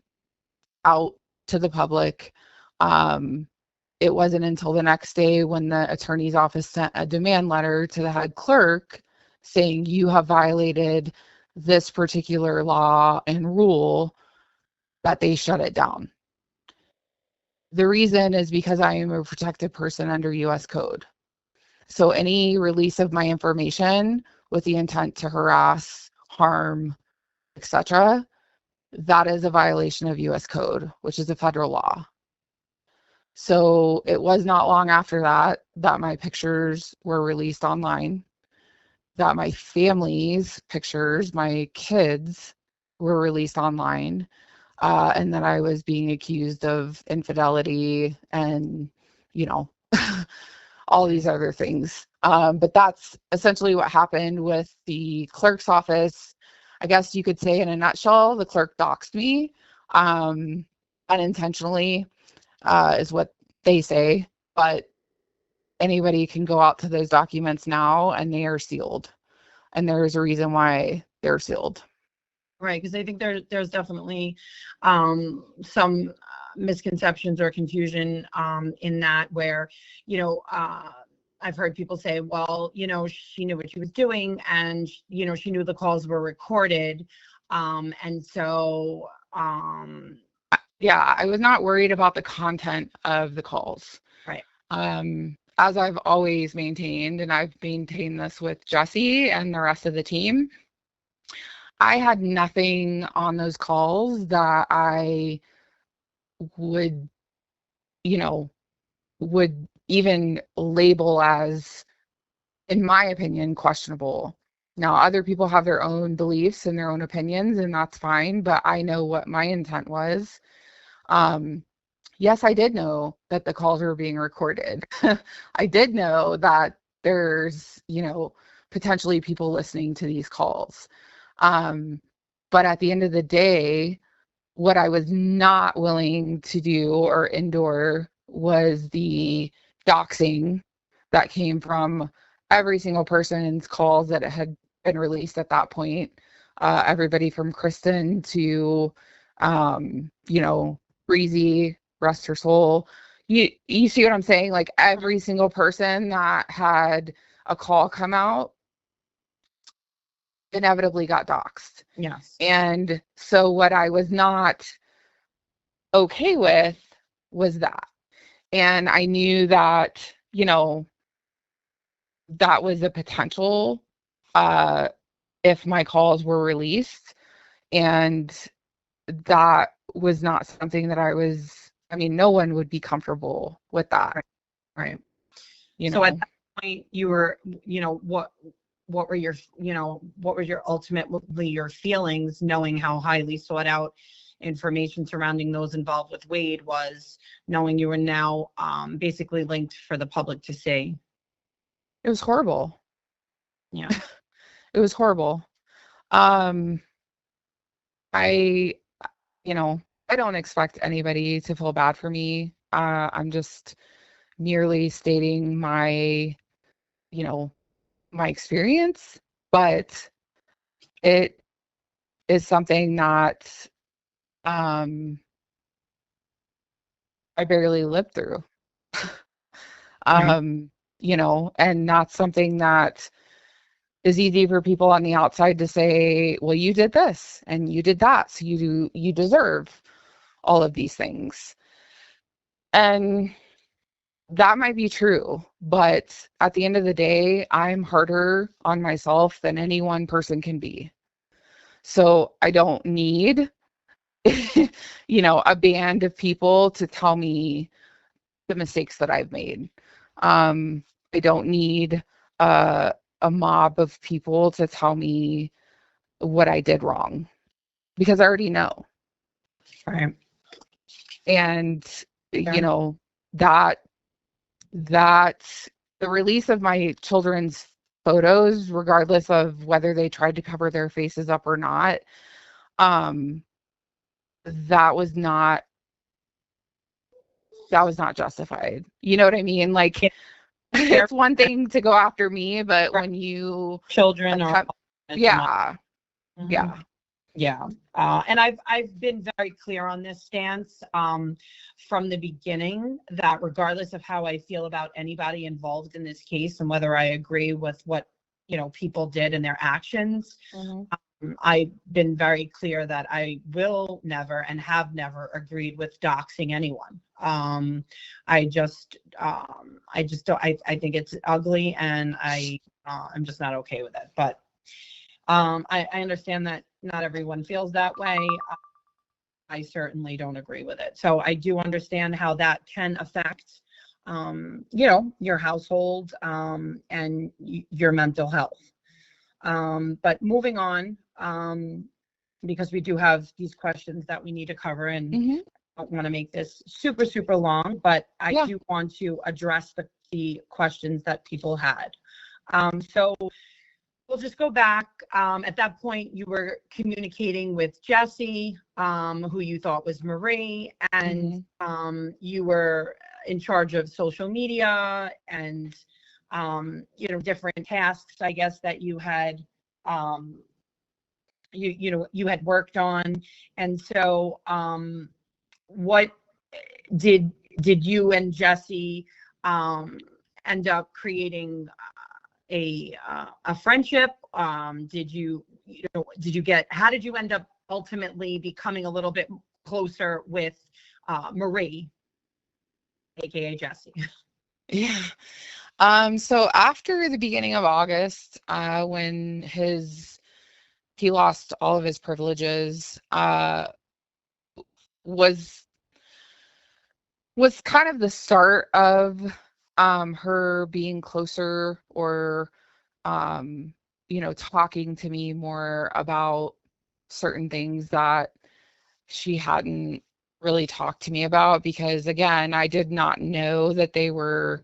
Speaker 3: out to the public. It wasn't until the next day when the attorney's office sent a demand letter to the head clerk saying you have violated this particular law and rule that they shut it down. The reason is because I am a protected person under U.S. code. So any release of my information with the intent to harass, harm, etc., that is a violation of U.S. code, which is a federal law. So it was not long after that my pictures were released online, that my family's pictures, my kids, were released online, and that I was being accused of infidelity and, all these other things. But that's essentially what happened with the clerk's office. I guess you could say in a nutshell, the clerk doxed me unintentionally, is what they say. But anybody can go out to those documents now and they are sealed. And there's a reason why they're sealed.
Speaker 2: Right, because I think there's definitely some misconceptions or confusion in that where, I've heard people say, well, she knew what she was doing and, she knew the calls were recorded. And so,
Speaker 3: yeah, I was not worried about the content of the calls.
Speaker 2: Right.
Speaker 3: As I've always maintained, and I've maintained this with Jesse and the rest of the team, I had nothing on those calls that I would, would even label as, in my opinion, questionable. Now, other people have their own beliefs and their own opinions, and that's fine, but I know what my intent was. Yes, I did know that the calls were being recorded. I did know that there's, potentially people listening to these calls. But at the end of the day, what I was not willing to do or endure was the doxing that came from every single person's calls that had been released at that point. Everybody from Kristen to, Breezy, rest her soul. You see what I'm saying? Like every single person that had a call come out inevitably got doxed.
Speaker 2: yes.
Speaker 3: And so what I was not okay with was that. And I knew that, that was a potential if my calls were released. And that was not something that no one would be comfortable with that.
Speaker 2: Right. So at that point you were, what were your, what was ultimately your feelings knowing how highly sought out information surrounding those involved with Wade was, knowing you were now basically linked for the public to see?
Speaker 3: It was horrible.
Speaker 2: Yeah.
Speaker 3: It was horrible. I don't expect anybody to feel bad for me. I'm just merely stating my, my experience, but it is something that I barely lived through.
Speaker 2: Right.
Speaker 3: And not something that is easy for people on the outside to say, well, you did this and you did that, so you deserve all of these things. And that might be true, but at the end of the day, I'm harder on myself than any one person can be. So I don't need, a band of people to tell me the mistakes that I've made. I don't need a, a mob of people to tell me what I did wrong because I already know.
Speaker 2: Right.
Speaker 3: And,
Speaker 2: Yeah.
Speaker 3: that that the release of my children's photos, regardless of whether they tried to cover their faces up or not, um, that was not justified. You know what I mean? Like,
Speaker 2: Yeah. Their
Speaker 3: it's one thing to go after me, but when you
Speaker 2: children are
Speaker 3: attempt, yeah,
Speaker 2: Mhm.
Speaker 3: yeah,
Speaker 2: Yeah. And I've been very clear on this stance from the beginning that regardless of how I feel about anybody involved in this case and whether I agree with what, people did and their actions,
Speaker 3: hmm
Speaker 2: I've been very clear that I will never and have never agreed with doxing anyone. I just don't, I think it's ugly and I'm just not okay with it. But I understand that not everyone feels that way. I certainly don't agree with it. So I do understand how that can affect, your household and your mental health. But moving on, because we do have these questions that we need to cover, and
Speaker 3: hmm
Speaker 2: I don't want to make this super, super long, but I
Speaker 3: yeah,
Speaker 2: do want to address the questions that people had. So we'll just go back. At that point, you were communicating with Jesse, who you thought was Marie, and
Speaker 3: hmm
Speaker 2: you were in charge of social media and different tasks, I guess, that you had um, you had worked on. And so, what did you and Jesse um, end up creating a friendship? Did you get, how did you end up ultimately becoming a little bit closer with Marie, aka Jesse?
Speaker 3: yeah. So after the beginning of August, when he lost all of his privileges, was kind of the start of her being closer, or talking to me more about certain things that she hadn't really talked to me about, because again, I did not know that they were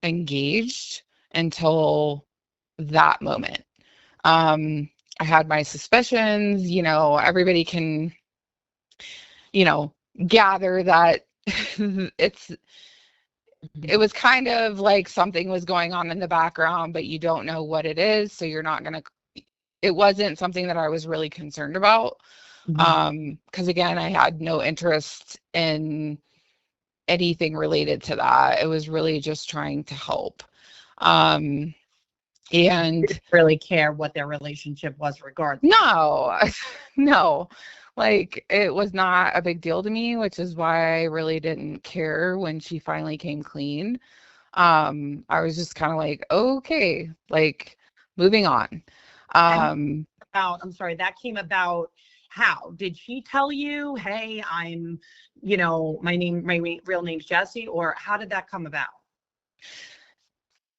Speaker 3: engaged until that moment. I had my suspicions, everybody can, you know, gather that it's it was kind of like something was going on in the background, but you don't know what it is, so you're not gonna. It wasn't something that I was really concerned about,
Speaker 2: Mhm.
Speaker 3: because again, I had no interest in anything related to that. It was really just trying to help. Um, and
Speaker 2: Really care what their relationship was regardless.
Speaker 3: no, no, like it was not a big deal to me, which is why I really didn't care when she finally came clean. I was just kind of like, okay, like moving on.
Speaker 2: And
Speaker 3: Um,
Speaker 2: I'm sorry, that came about how? Did she tell you, hey, my real name's Jesse, or how did that come about?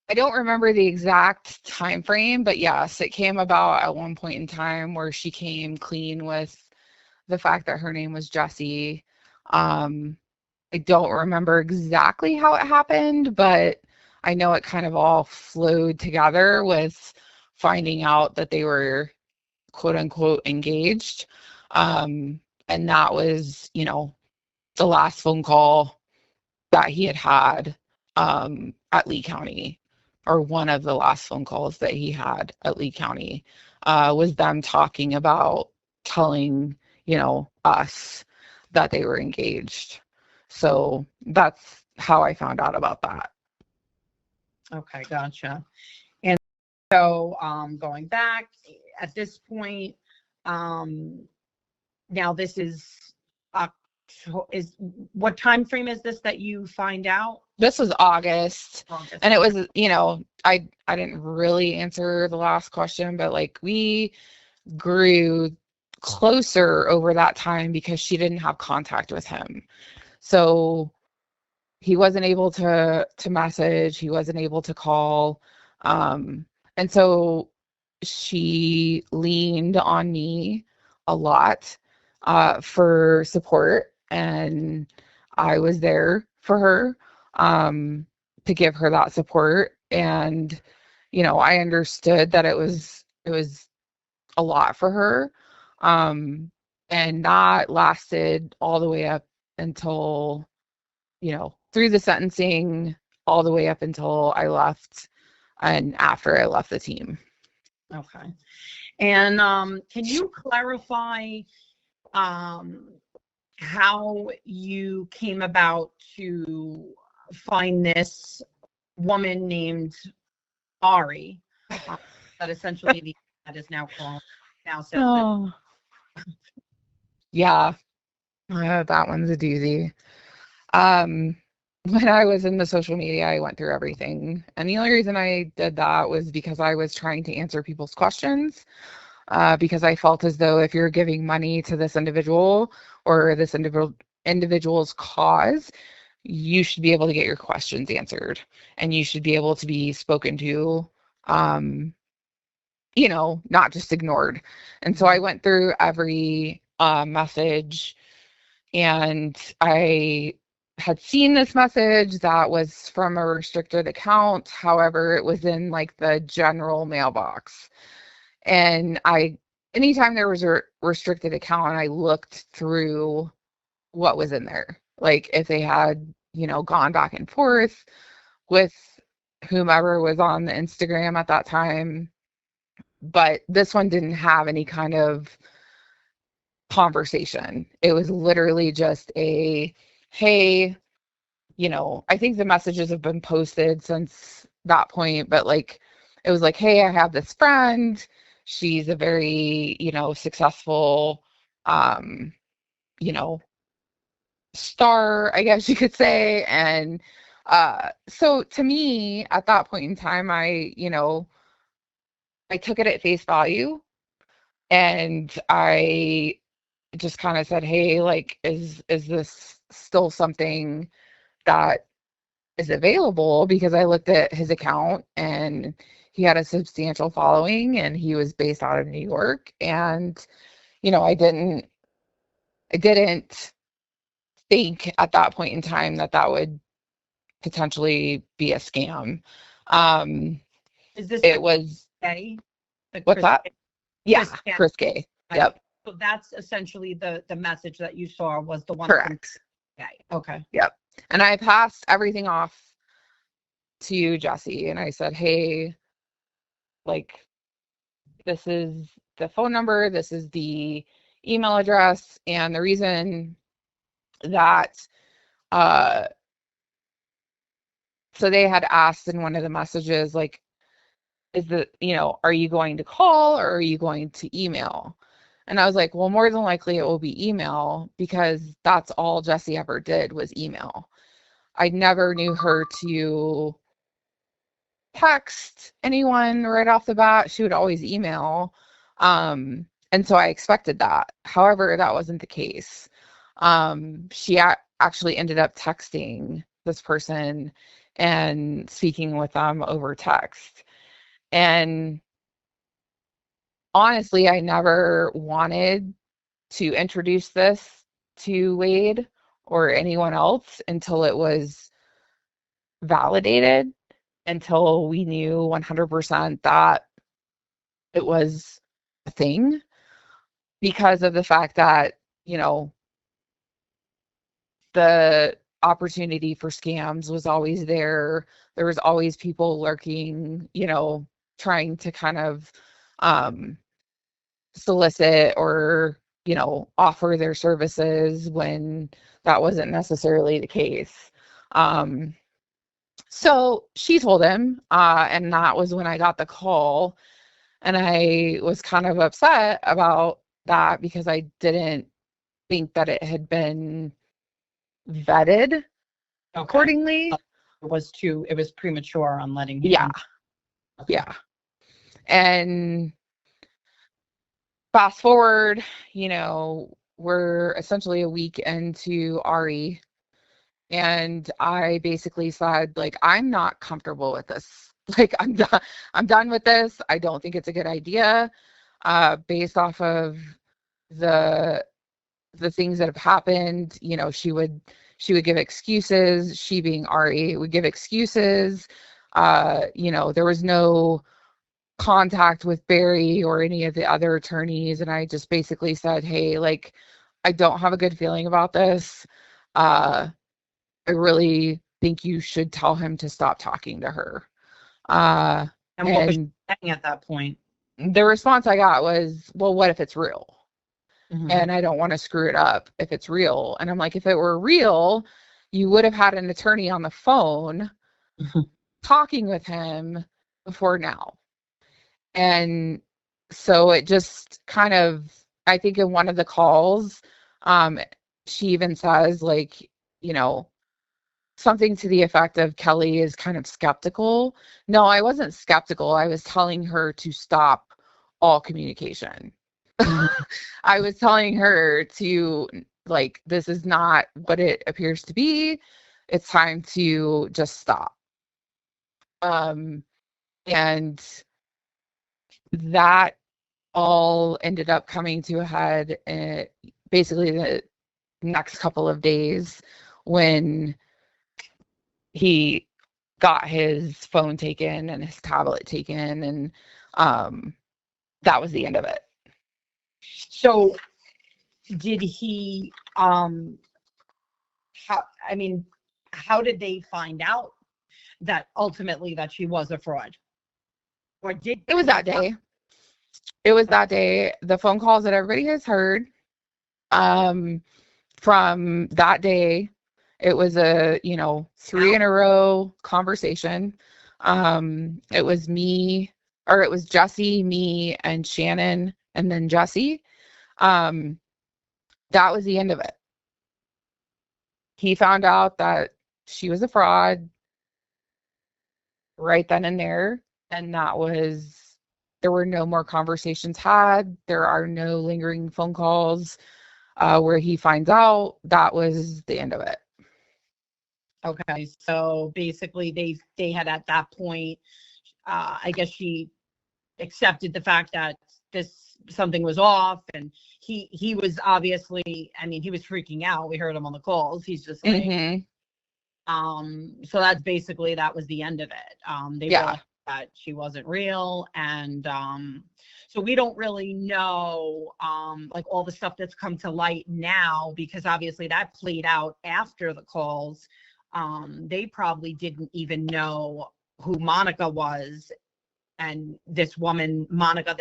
Speaker 3: I don't remember the exact time frame, but yes, it came about at one point in time where she came clean with the fact that her name was Jessie. Um, I don't remember exactly how it happened, but I know it kind of all flowed together with finding out that they were quote unquote engaged. And that was, the last phone call that he had had at Lee County. or one of the last phone calls that he had at Lee County, was them talking about telling, us that they were engaged. So that's how I found out about that.
Speaker 2: Okay, gotcha. And so going back at this point, now this is what time frame is this that you find out?
Speaker 3: This was August.
Speaker 2: August.
Speaker 3: And it was, I didn't really answer the last question, but like we grew closer over that time because she didn't have contact with him. So he wasn't able to message, he wasn't able to call. And so she leaned on me a lot for support, and I was there for her to give her that support. And I understood that it was a lot for her, and that lasted all the way up until through the sentencing, all the way up until I left and after I left the team.
Speaker 2: Okay. And can you clarify how you came about to find this woman named Ari, that essentially that is now called says
Speaker 3: Oh, yeah, that one's a doozy. When I was in the social media, I went through everything. And the only reason I did that was because I was trying to answer people's questions. Because I felt as though if you're giving money to this individual or this individual's cause, you should be able to get your questions answered, and you should be able to be spoken to, not just ignored. And so I went through every message, and I had seen this message that was from a restricted account. However, it was in like the general mailbox. And anytime there was a restricted account, I looked through what was in there. Like if they had, gone back and forth with whomever was on the Instagram at that time. But this one didn't have any kind of conversation. It was literally just a, hey, I think the messages have been posted since that point, but like, it was like, hey, I have this friend. She's a very, successful, you know, star, I guess you could say. And so to me, at that point in time, I took it at face value, and I just kind of said, hey, like, is this still something that is available? Because I looked at his account and he had a substantial following and he was based out of New York. And, I didn't think at that point in time that would potentially be a scam.
Speaker 2: Is this
Speaker 3: It was,
Speaker 2: Gay?
Speaker 3: what's that? Yeah,
Speaker 2: Gay.
Speaker 3: Chris Gay. Yep.
Speaker 2: So that's essentially the message that you saw was the one.
Speaker 3: Correct.
Speaker 2: Gay. Okay.
Speaker 3: Yep. And I passed everything off to you, Jesse, and I said, hey, like, this is the phone number, this is the email address, and the reason that so they had asked in one of the messages, like, are you going to call or are you going to email? And I was like, well, more than likely it will be email, because that's all Jesse ever did was email. I never knew her to text anyone right off the bat. She would always email. And so I expected that. However, that wasn't the case. She actually ended up texting this person and speaking with them over text. And honestly, I never wanted to introduce this to Wade or anyone else until it was validated, until we knew 100% that it was a thing, because of the fact that, the opportunity for scams was always there. There was always people lurking, trying to kind of solicit or, offer their services when that wasn't necessarily the case. So she told him, and that was when I got the call. And I was kind of upset about that because I didn't think that it had been vetted accordingly.
Speaker 2: It was premature on letting him.
Speaker 3: Yeah.
Speaker 2: Okay.
Speaker 3: Yeah. And fast forward, we're essentially a week into Ari, and I basically said, like, I'm not comfortable with this. Like, I'm done with this. I don't think it's a good idea. Based off of the things that have happened, she would give excuses. She, being Ari, would give excuses. There was no contact with Barry or any of the other attorneys, and I just basically said, hey, like, I don't have a good feeling about this. I really think you should tell him to stop talking to her.
Speaker 2: And what was she saying at that point?
Speaker 3: The response I got was, well, what if it's real?
Speaker 2: Mm-hmm.
Speaker 3: And I don't want to screw it up if it's real. And I'm like, if it were real, you would have had an attorney on the phone talking with him before now. And so it just kind of, I think in one of the calls, she even says, like, something to the effect of, Kelli is kind of skeptical. No, I wasn't skeptical. I was telling her to stop all communication. I was telling her to, like, this is not what it appears to be. It's time to just stop. And that all ended up coming to a head basically the next couple of days when he got his phone taken and his tablet taken, and that was the end of it.
Speaker 2: So did he how did they find out that ultimately that she was a fraud? Or it
Speaker 3: was that day. It was that day. The phone calls that everybody has heard from that day, it was a 3 in a row conversation. It was Jesse, me, and Shannon, and then Jesse. That was the end of it. He found out that she was a fraud right then and there, and there were no more conversations had. There are no lingering phone calls where he finds out. That was the end of it.
Speaker 2: Okay, so basically they had at that point, I guess she accepted the fact that something was off, and he was obviously, he was freaking out. We heard him on the calls. He's just like, so that's basically, that was the end of it. They realized that she wasn't real, and so we don't really know like all the stuff that's come to light now, because obviously that played out after the calls. They probably didn't even know who Monica was, and this woman Monica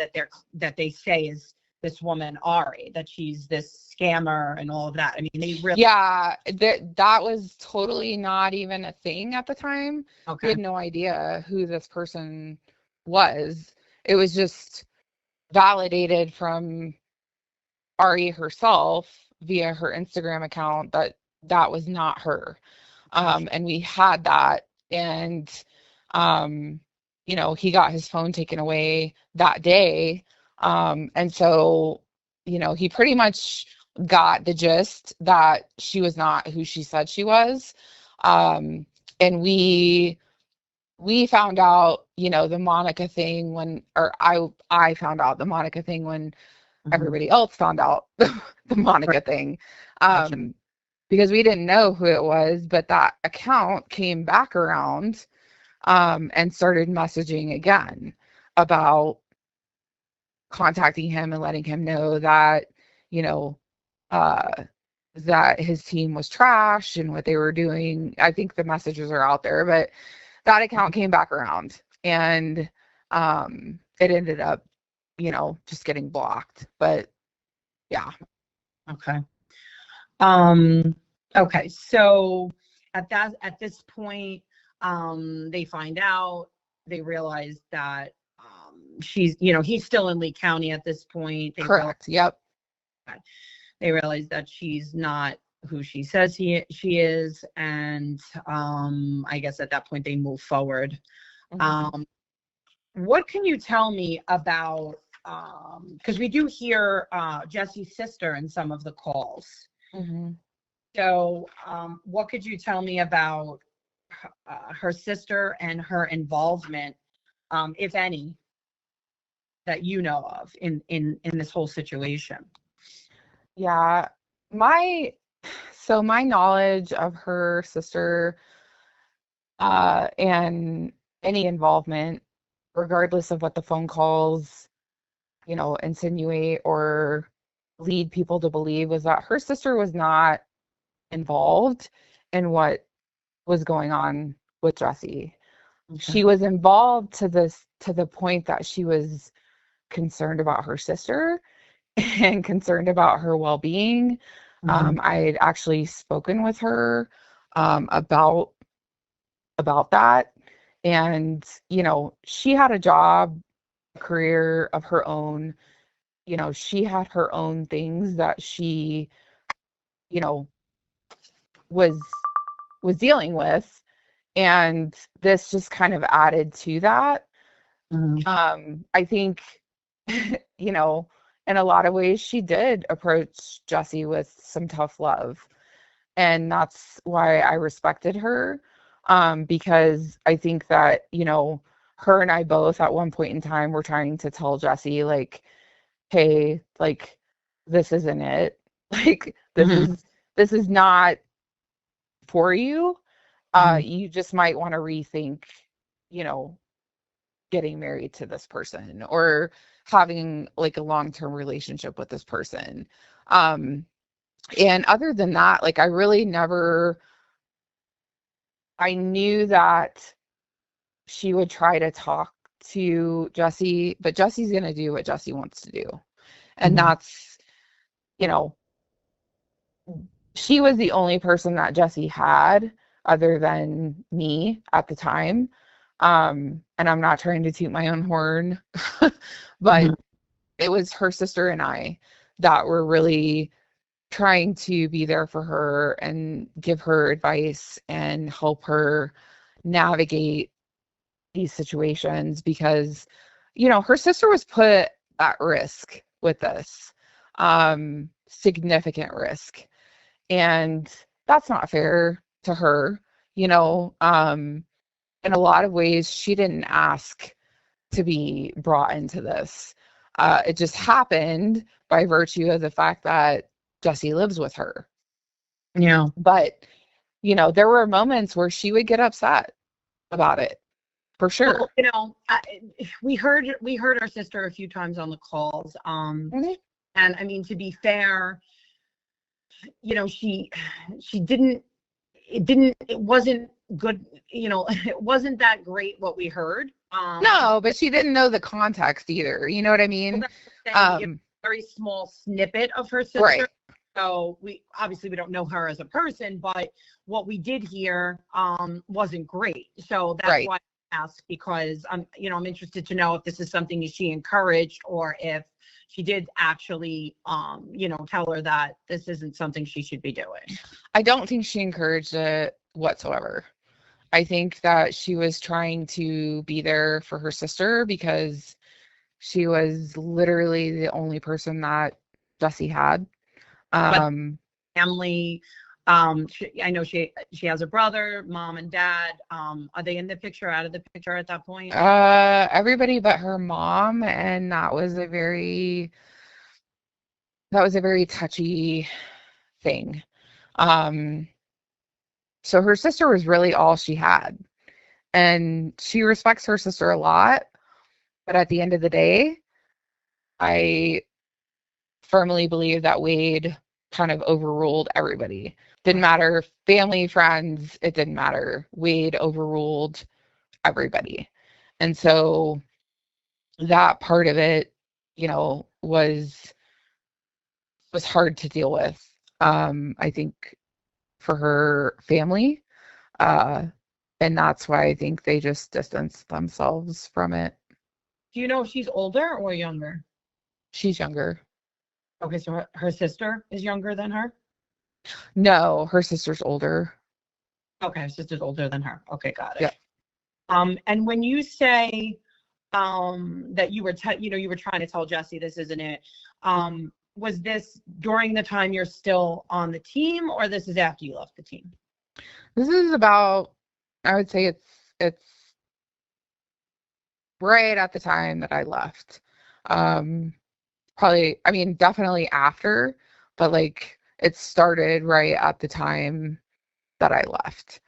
Speaker 2: that they say is this woman Ari, that she's this scammer and all of that. They really
Speaker 3: that was totally not even a thing at the time.
Speaker 2: Okay.
Speaker 3: We had no idea who this person was. It was just validated from Ari herself via her Instagram account that was not her. And we had that, and he got his phone taken away that day. And so, he pretty much got the gist that she was not who she said she was. And we found out, the Monica thing I found out the Monica thing when everybody else found out the Monica thing. Because we didn't know who it was, but that account came back around and started messaging again about contacting him and letting him know that, that his team was trash and what they were doing. I think the messages are out there, but that account came back around, and it ended up, just getting blocked. But yeah.
Speaker 2: Okay. Okay. So at this point, they find out, they realize that he's still in Lee County at this point.
Speaker 3: Correct. Yep.
Speaker 2: They realize that she's not who she says she is, and I guess at that point they move forward.
Speaker 3: Mm-hmm.
Speaker 2: What can you tell me about, because we do hear Jesse's sister in some of the calls.
Speaker 3: Mm-hmm.
Speaker 2: So what could you tell me about her sister and her involvement, if any, that you know of in this whole situation?
Speaker 3: Yeah, my knowledge of her sister, and any involvement, regardless of what the phone calls, insinuate or lead people to believe, was that her sister was not involved in what was going on with Jesse.
Speaker 2: Okay.
Speaker 3: She was involved to the point that she was concerned about her sister and concerned about her well-being.
Speaker 2: Mm-hmm.
Speaker 3: I had actually spoken with her about that, and she had a job, a career of her own. She had her own things that she was dealing with, and this just kind of added to that.
Speaker 2: Mm-hmm.
Speaker 3: I think in a lot of ways she did approach Jesse with some tough love, and that's why I respected her, because I think that her and I both at one point in time were trying to tell Jesse, like, hey, like, this isn't it. Like,
Speaker 2: Mm-hmm.
Speaker 3: this is not for you.
Speaker 2: Mm-hmm.
Speaker 3: You just might want to rethink, you know, getting married to this person or having like a long-term relationship with this person. And other than that, like, I knew that she would try to talk to Jesse, but Jesse's going to do what Jesse wants to do. And
Speaker 2: Mm-hmm.
Speaker 3: that's, you know, she was the only person that Jesse had other than me at the time. And I'm not trying to toot my own horn, but
Speaker 2: Mm-hmm.
Speaker 3: it was her sister and I that were really trying to be there for her and give her advice and help her navigate these situations, because her sister was put at risk with this, significant risk, and that's not fair to her. In a lot of ways she didn't ask to be brought into this. It just happened by virtue of the fact that Jesse lives with her.
Speaker 2: Yeah.
Speaker 3: But there were moments where she would get upset about it, for sure.
Speaker 2: Well, we heard our sister a few times on the calls.
Speaker 3: Mhm.
Speaker 2: And I mean, to be fair, she didn't, it wasn't good, it wasn't that great what we heard.
Speaker 3: No, but she didn't know the context either. You know what I mean?
Speaker 2: Very small snippet of her sister.
Speaker 3: Right.
Speaker 2: So we don't know her as a person, but what we did hear wasn't great. So that's
Speaker 3: Right.
Speaker 2: why I asked, because I'm interested to know if this is something that she encouraged, or if she did actually tell her that this isn't something she should be doing.
Speaker 3: I don't think she encouraged it whatsoever. I think that she was trying to be there for her sister because she was literally the only person that Jesse had.
Speaker 2: Family, I know she has a brother, mom and dad. Are they in the picture, out of the picture at that point?
Speaker 3: Everybody but her mom, and that was a very touchy thing. So her sister was really all she had, and she respects her sister a lot, but at the end of the day, I firmly believe that Wade kind of overruled everybody. Didn't matter, family, friends, it didn't matter. Wade overruled everybody. And so that part of it, was hard to deal with. I think for her family. Uh, and that's why I think they just distanced themselves from it.
Speaker 2: Do you know if she's older or younger?
Speaker 3: She's younger.
Speaker 2: Okay, so her sister is younger than her?
Speaker 3: No, her sister's older.
Speaker 2: Okay, her sister's older than her. Okay, got it.
Speaker 3: Yeah.
Speaker 2: And when you say that you were you were trying to tell Jesse this isn't it, was this during the time you're still on the team, or this is after you left the team?
Speaker 3: This is about, I would say it's right at the time that I left. Probably, I mean, definitely after, but like it started right at the time that I left.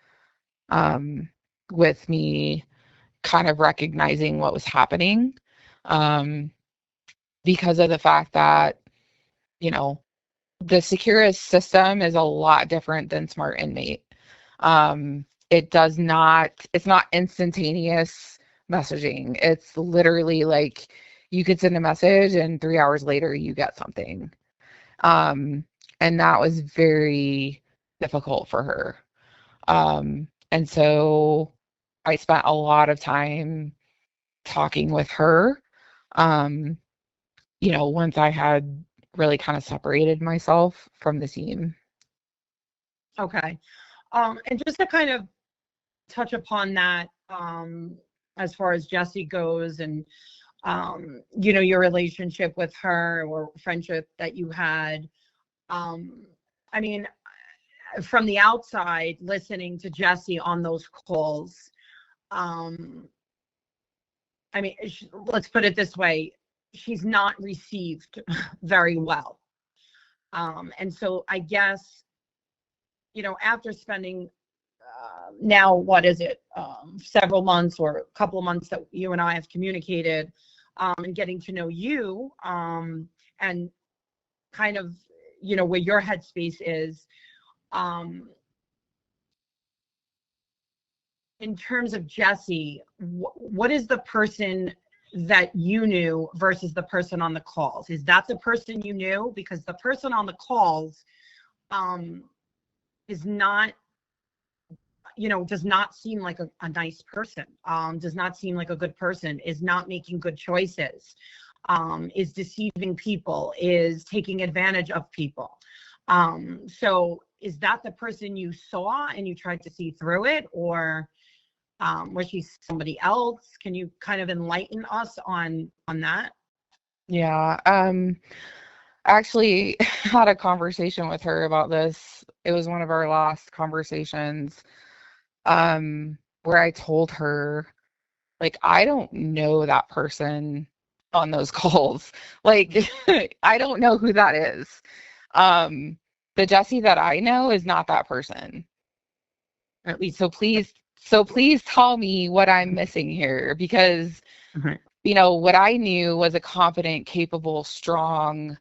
Speaker 3: With me kind of recognizing what was happening, because of the fact that, the Securus system is a lot different than Smart Inmate. It's not instantaneous messaging. It's literally like you could send a message and 3 hours later you get something. And that was very difficult for her. And so I spent a lot of time talking with her, once I had really kind of separated myself from the team.
Speaker 2: Okay. And just to kind of touch upon that, as far as Jesse goes and, your relationship with her or friendship that you had, I mean, from the outside, listening to Jesse on those calls, I mean, let's put it this way, she's not received very well. And so I guess, after spending now, what is it, several months or a couple of months that you and I have communicated, and getting to know you, and kind of, where your headspace is, in terms of Jesse, what is the person that you knew versus the person on the calls? Is that the person you knew? Because the person on the calls is not, does not seem like a nice person, does not seem like a good person, is not making good choices, is deceiving people, is taking advantage of people. So is that the person you saw and you tried to see through it, or was she somebody else? Can you kind of enlighten us on that?
Speaker 3: Yeah. I actually had a conversation with her about this. It was one of our last conversations, where I told her, like, I don't know that person on those calls. Like, I don't know who that is. The Jesse that I know is not that person. Or at least, so please tell me what I'm missing here, because what I knew was a confident, capable, strong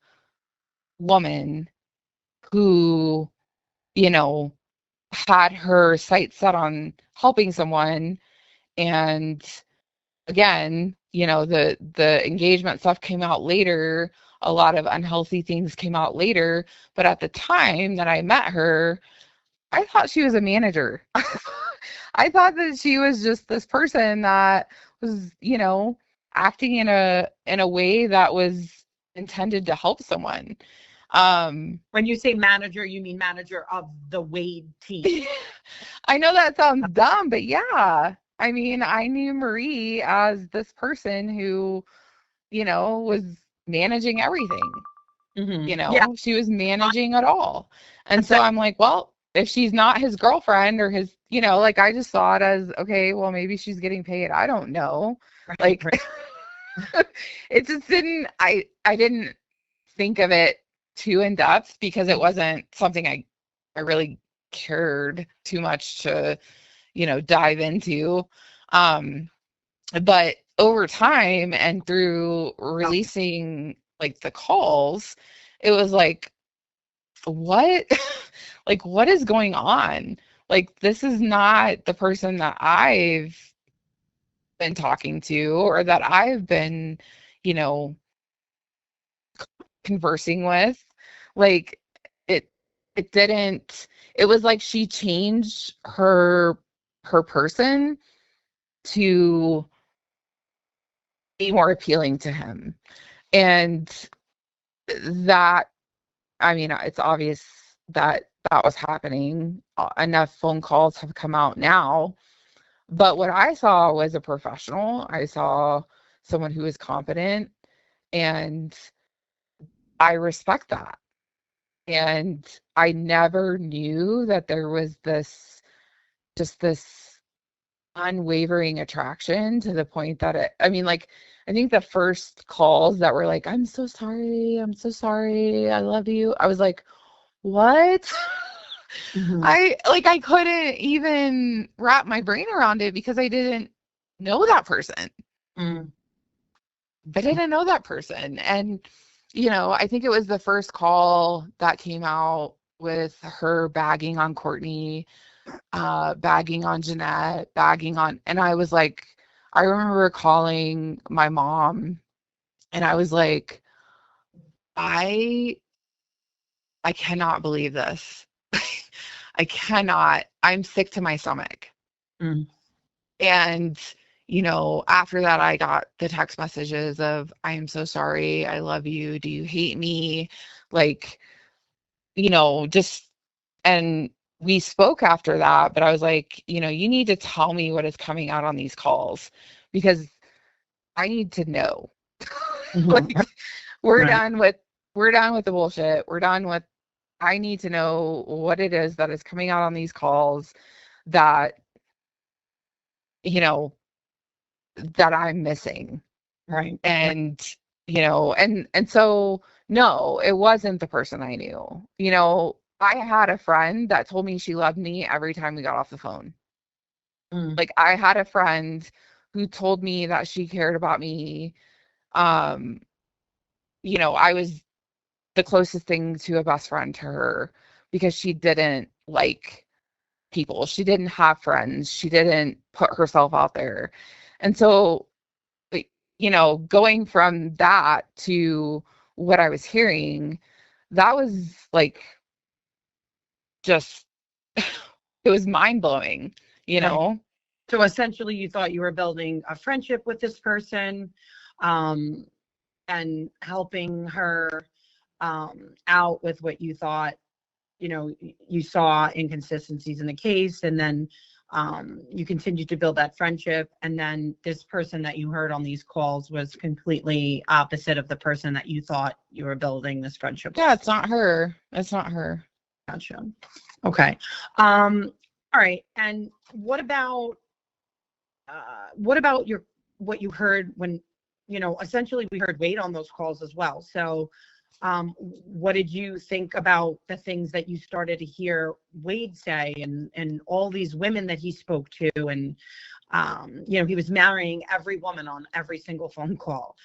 Speaker 3: woman who, had her sights set on helping someone. And again, the engagement stuff came out later. A lot of unhealthy things came out later. But at the time that I met her, I thought she was a manager. I thought that she was just this person that was, acting in a way that was intended to help someone.
Speaker 2: When you say manager, you mean manager of the Wade team?
Speaker 3: I know that sounds dumb, but yeah. I mean, I knew Marie as this person who, was managing everything.
Speaker 2: Yeah.
Speaker 3: She was managing it all. And so
Speaker 2: Exactly.
Speaker 3: I'm like, well, if she's not his girlfriend or his, like I just saw it as, okay, well, maybe she's getting paid. I don't know.
Speaker 2: Right.
Speaker 3: It just I didn't think of it too in depth because it wasn't something I really cared too much to, dive into. But over time and through releasing like the calls, it was like what? Like, what is going on? Like, this is not the person that I've been talking to or that I've been, you know, conversing with. Like, it it didn't, it was like she changed her person to be more appealing to him. And that, I mean, it's obvious that that was happening. Enough phone calls have come out now. But what I saw was a professional. I saw someone who was competent, and I respect that. And I never knew that there was this, just this unwavering attraction to the point that I mean, like, I think the first calls that were like, I'm so sorry, I love you. I was like, what?
Speaker 2: Mhm.
Speaker 3: I couldn't even wrap my brain around it because I didn't know that person.
Speaker 2: Mm.
Speaker 3: I didn't know that person. And, I think it was the first call that came out with her bagging on Courtney, bagging on Jeanette, and I was like, I remember calling my mom and I was like, I I cannot believe this. I cannot. I'm sick to my stomach.
Speaker 2: Mm.
Speaker 3: And, after that, I got the text messages of, I am so sorry. I love you. Do you hate me? Like, just, and we spoke after that, but I was like, you need to tell me what is coming out on these calls because I need to know.
Speaker 2: Mhm.
Speaker 3: Like, we're
Speaker 2: Right.
Speaker 3: done with, the bullshit. We're done with, I need to know what it is that is coming out on these calls that, you know, that I'm missing.
Speaker 2: Right. Right.
Speaker 3: And, and so no, it wasn't the person I knew. I had a friend that told me she loved me every time we got off the phone.
Speaker 2: Mm.
Speaker 3: Like, I had a friend who told me that she cared about me. Um, I was the closest thing to a best friend to her because she didn't like people. She didn't have friends. She didn't put herself out there. And so, like, going from that to what I was hearing, that was like just, it was mind blowing, you
Speaker 2: Right.
Speaker 3: know?
Speaker 2: So essentially, you thought you were building a friendship with this person, um, and helping her out with what you thought, you saw inconsistencies in the case, and then you continued to build that friendship. And then this person that you heard on these calls was completely opposite of the person that you thought you were building this friendship
Speaker 3: Yeah,
Speaker 2: with.
Speaker 3: it's not her. It's not her.
Speaker 2: Gotcha. Okay. All right. And what about what you heard when, essentially we heard Wade on those calls as well. So what did you think about the things that you started to hear Wade say, and all these women that he spoke to, and he was marrying every woman on every single phone call.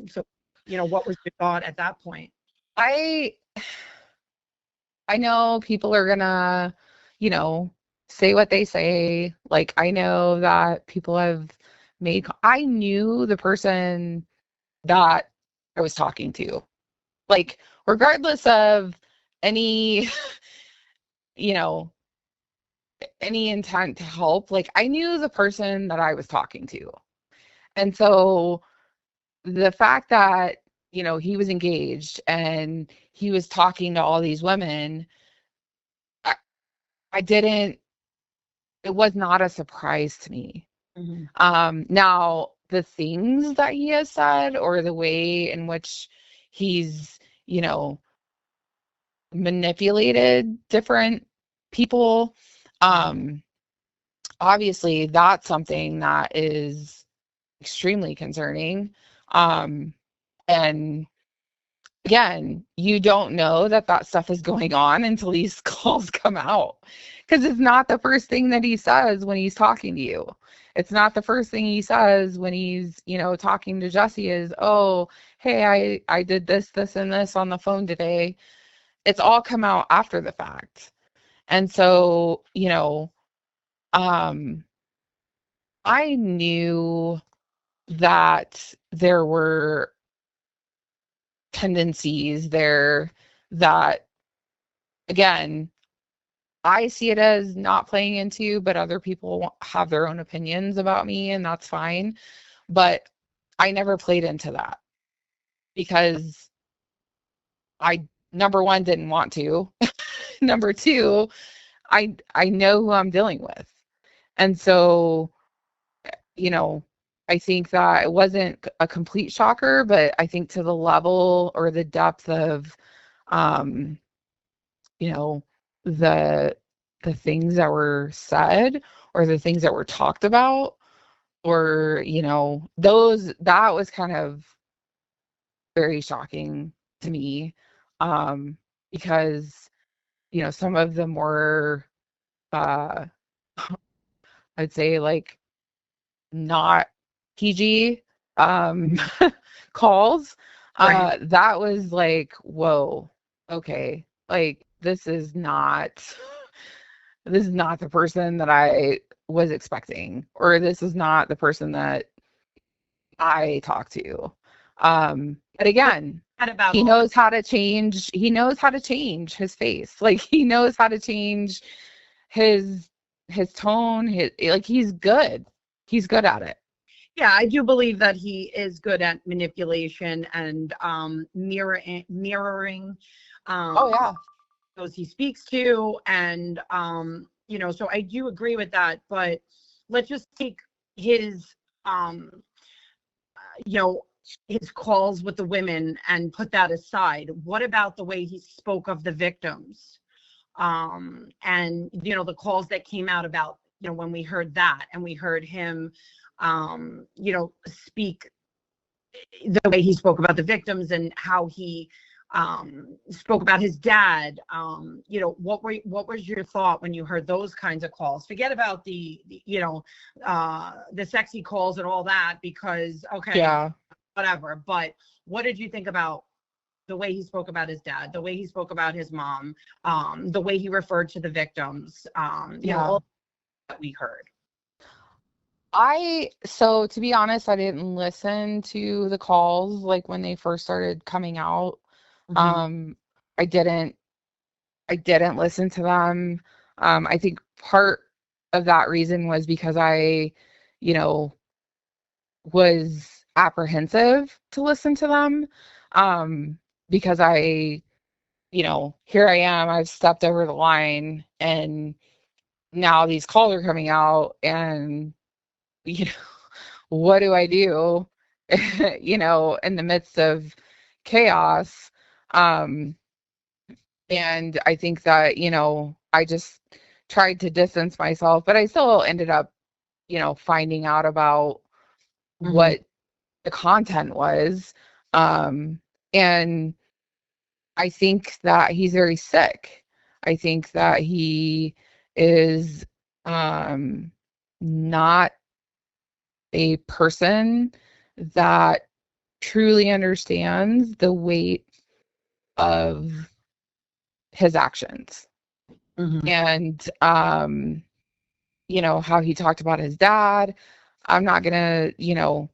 Speaker 2: So what was your thought at that point?
Speaker 3: I I know people are gonna, you know, say what they say. Like, I know that people have I knew the person that I was talking to. Like, regardless of any, you know, any intent to help, like, I knew the person that I was talking to. And so the fact that, he was engaged and he was talking to all these women, I, I didn't, it was not a surprise to me.
Speaker 2: Mm-hmm.
Speaker 3: Now the things that he has said or the way in which he's, you know, manipulated different people, um, obviously that's something that is extremely concerning. Um, and again, you don't know that that stuff is going on until these calls come out. Because it's not the first thing that he says when he's talking to you. It's not the first thing he says when he's, talking to Jesse is, oh, hey, I did this, this, and this on the phone today. it's all come out after the fact. And so, I knew that there were tendencies there that, again, I see it as not playing into, but other people have their own opinions about me, and that's fine. But I never played into that because I, number one, didn't want to. Number two, I know who I'm dealing with. And so, you know, I think that it wasn't a complete shocker, but I think to the level or the depth of, um, you know, the the things that were said or the things that were talked about, or, that was kind of very shocking to me. Um, because, some of the more, uh, I'd say, like, not PG, calls,
Speaker 2: Right.
Speaker 3: that was like, whoa, okay, like, this is not the person that I was expecting, or this is not the person that I talk to. But
Speaker 2: But
Speaker 3: again,
Speaker 2: what about
Speaker 3: he knows how to change his face. Like, he knows how to change his tone, like, he's good. He's good at it.
Speaker 2: Yeah, I do believe that he is good at manipulation and mirroring
Speaker 3: Oh
Speaker 2: um,
Speaker 3: yeah.
Speaker 2: those he speaks to. And, so I do agree with that. But let's just take his, um, you know, his calls with the women and put that aside. What about the way he spoke of the victims? And, the calls that came out about, when we heard that and we heard him, speak the way he spoke about the victims and how he spoke about his dad. What was your thought when you heard those kinds of calls? Forget about the sexy calls and all that, because okay,
Speaker 3: Yeah.
Speaker 2: whatever. But what did you think about the way he spoke about his dad, the way he spoke about his mom, the way he referred to the victims,
Speaker 3: Yeah.
Speaker 2: all that we heard?
Speaker 3: So to be honest, I didn't listen to the calls like when they first started coming out.
Speaker 2: Mm-hmm.
Speaker 3: Um, I didn't I didn't listen to them. I think part of that reason was because I, you know, was apprehensive to listen to them. Um, because here I am, I've stepped over the line, and now these calls are coming out, and, you know, what do I do? In the midst of chaos. Um, and I think that, I just tried to distance myself, but I still ended up, finding out about
Speaker 2: Mm-hmm.
Speaker 3: what the content was. Um, and I think that he's very sick. I think that he is, um, not a person that truly understands the weight of his actions.
Speaker 2: Mm-hmm.
Speaker 3: And, how he talked about his dad. I'm not going to,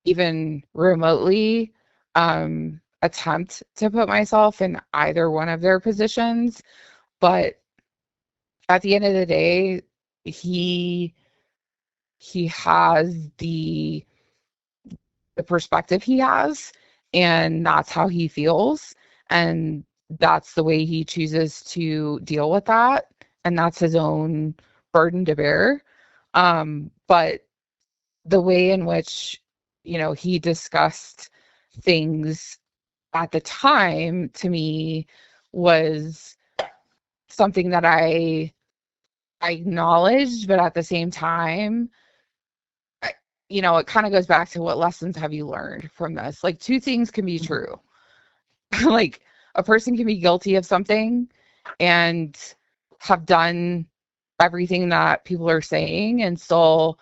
Speaker 3: even remotely attempt to put myself in either one of their positions. But at the end of the day, he has the perspective he has, and that's how he feels, and that's the way he chooses to deal with that, and that's his own burden to bear. But the way in which, he discussed things at the time, to me, was something that I acknowledged, but at the same time, it kind of goes back to, what lessons have you learned from this? Like, two things can be true. Like, a person can be guilty of something and have done everything that people are saying and still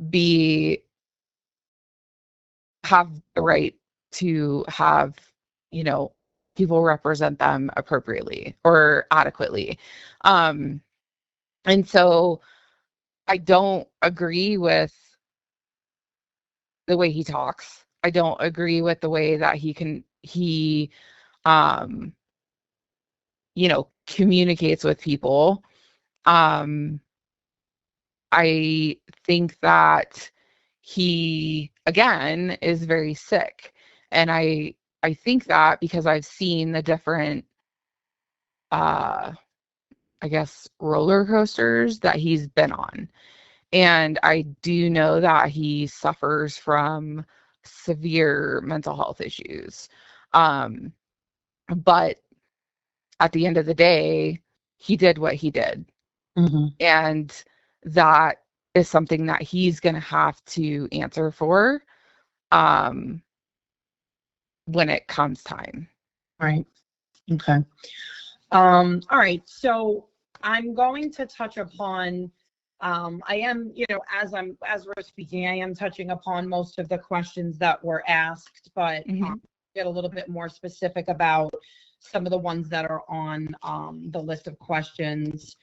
Speaker 3: be have the right to have, you know, people represent them appropriately or adequately. And so I don't agree with the way he talks. I don't agree with the way that he um communicates with people. Um I think that he again is very sick. And I think that because I've seen the different uh I guess roller coasters that he's been on. And I do know that he suffers from severe mental health issues. Um but at the end of the day, he did what he did.
Speaker 2: Mm-hmm.
Speaker 3: And that is something that he's going to have to answer for um, when it comes time.
Speaker 2: Right. Okay. All right. So I'm going to touch upon, I am, as we're speaking, I am touching upon most of the questions that were asked, but
Speaker 3: Mm-hmm.
Speaker 2: get a little bit more specific about some of the ones that are on the list of questions.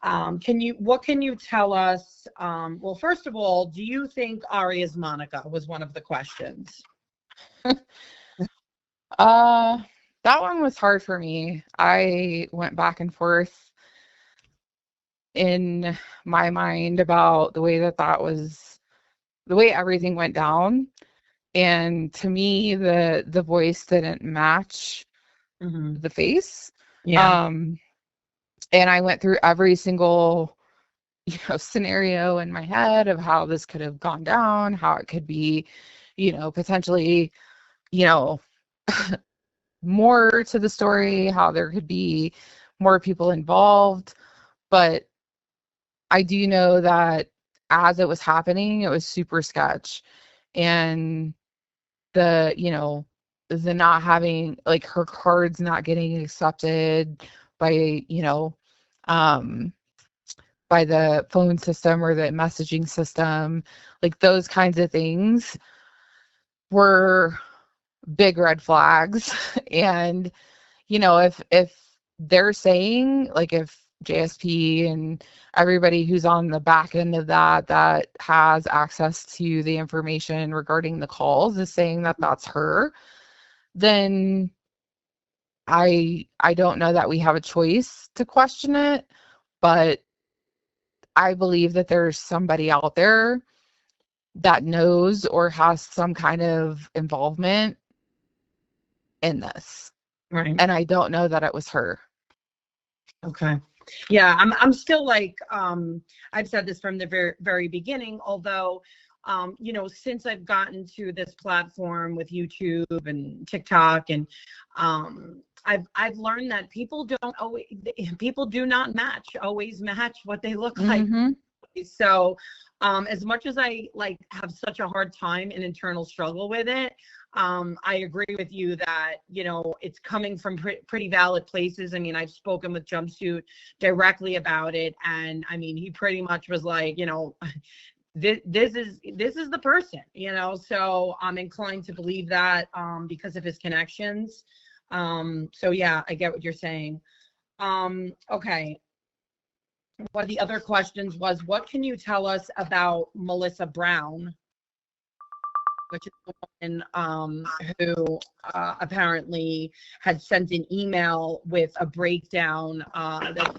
Speaker 2: What can you tell us? Well, first of all, do you think Ari is Monica was one of the questions?
Speaker 3: Uh, that one was hard for me. I went back and forth in my mind about the way that was the way everything went down. And to me, the voice didn't match
Speaker 2: Mm-hmm.
Speaker 3: the face.
Speaker 2: Yeah.
Speaker 3: Um, and I went through every single scenario in my head of how this could have gone down, how it could be, potentially, you know, more to the story, how there could be more people involved. But I do know that as it was happening, it was super sketch. And the not having, like, her cards not getting accepted by, um, by the phone system or the messaging system, like those kinds of things were big red flags. And if they're saying, like, if JSP and everybody who's on the back end of that has access to the information regarding the calls is saying that that's her, then I don't know that we have a choice to question it. But I believe that there's somebody out there that knows or has some kind of involvement in this.
Speaker 2: Right.
Speaker 3: And I don't know that it was her.
Speaker 2: Okay. Yeah, I'm still like, I've said this from the very, very beginning, although, since I've gotten to this platform with YouTube and TikTok, and I've learned that people do not always match what they look like.
Speaker 3: Mm-hmm.
Speaker 2: So, as much as I have such a hard time and internal struggle with it, I agree with you that, it's coming from pretty valid places. I mean, I've spoken with Jumpsuit directly about it, and I mean, he pretty much was like, this is the person, so I'm inclined to believe that, because of his connections. So yeah, I get what you're saying. Okay. One of the other questions was, what can you tell us about Melissa Brown, which is the woman who apparently had sent an email with a breakdown that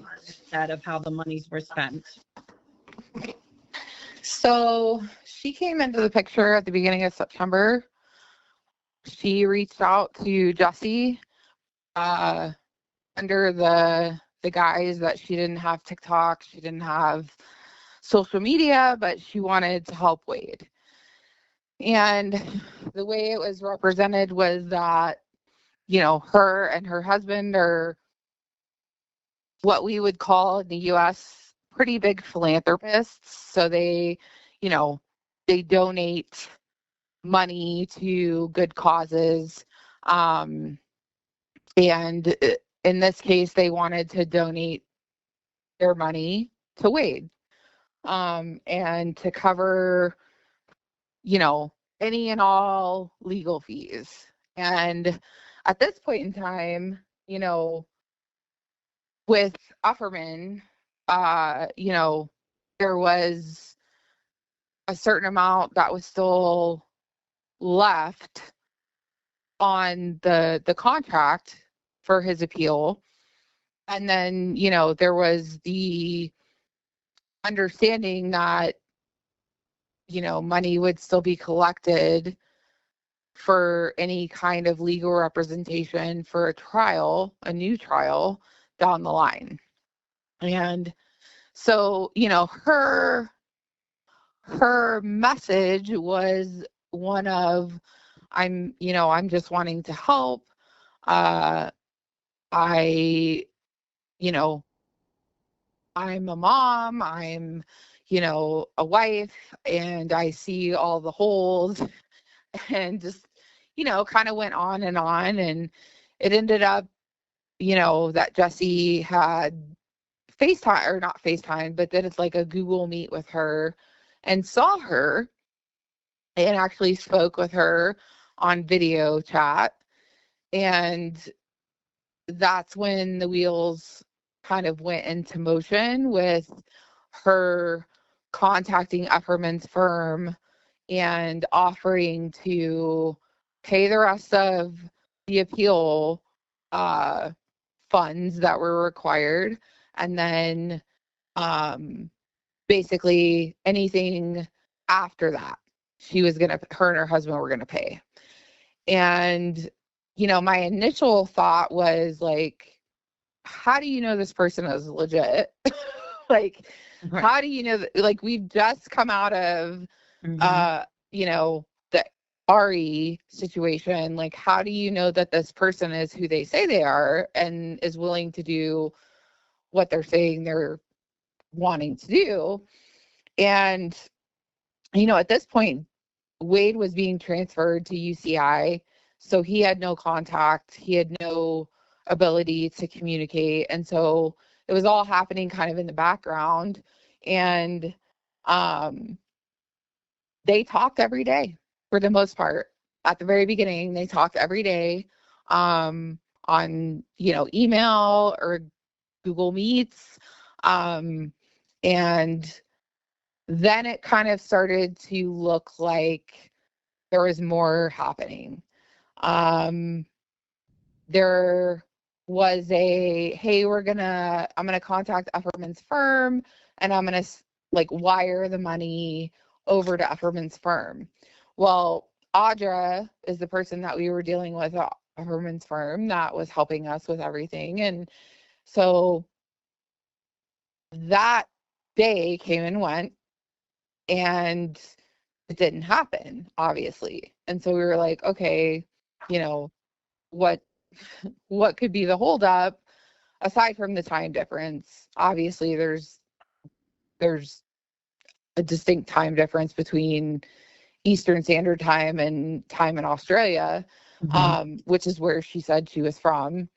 Speaker 2: said of how the monies were spent.
Speaker 3: So she came into the picture at the beginning of September. She reached out to Jesse under the guise that she didn't have TikTok, she didn't have social media, but she wanted to help Wade. And the way it was represented was that, her and her husband are what we would call in the US pretty big philanthropists. So they donate money to good causes. And in this case, they wanted to donate their money to Wade, and to cover, any and all legal fees. And at this point in time, with Ufferman, there was a certain amount that was still left on the contract for his appeal. And then, there was the understanding that, money would still be collected for any kind of legal representation for a new trial down the line. And so, her message was one of, I'm just wanting to help. I, you know, I'm a mom, I'm, a wife, and I see all the holes and just, kind of went on. And it ended up, that Jesse had FaceTime, or not FaceTime, but that it's like a Google Meet with her and saw her and actually spoke with her on video chat. And that's when the wheels kind of went into motion with her contacting Ufferman's firm and offering to pay the rest of the appeal funds that were required. And then basically anything after that, her and her husband were going to pay. And, my initial thought was like, how do you know this person is legit? Like,
Speaker 2: Right.
Speaker 3: how do you know that, like, we've just come out of, the Ari situation. Like, how do you know that this person is who they say they are and is willing to do what they're saying they're wanting to do? And, at this point, Wade was being transferred to UCI, so he had no contact. He had no ability to communicate. And so it was all happening kind of in the background. And they talked every day for the most part. At the very beginning, they talked every day on, email or Google Meets. And then it kind of started to look like there was more happening. There was hey, I'm gonna contact Ufferman's firm and I'm gonna wire the money over to Ufferman's firm. Well, Audra is the person that we were dealing with at Ufferman's firm that was helping us with everything. And so that day came and went, and it didn't happen, obviously. And so we were like, okay, what could be the holdup aside from the time difference? Obviously, there's a distinct time difference between Eastern Standard Time and time in Australia, which is where she said she was from.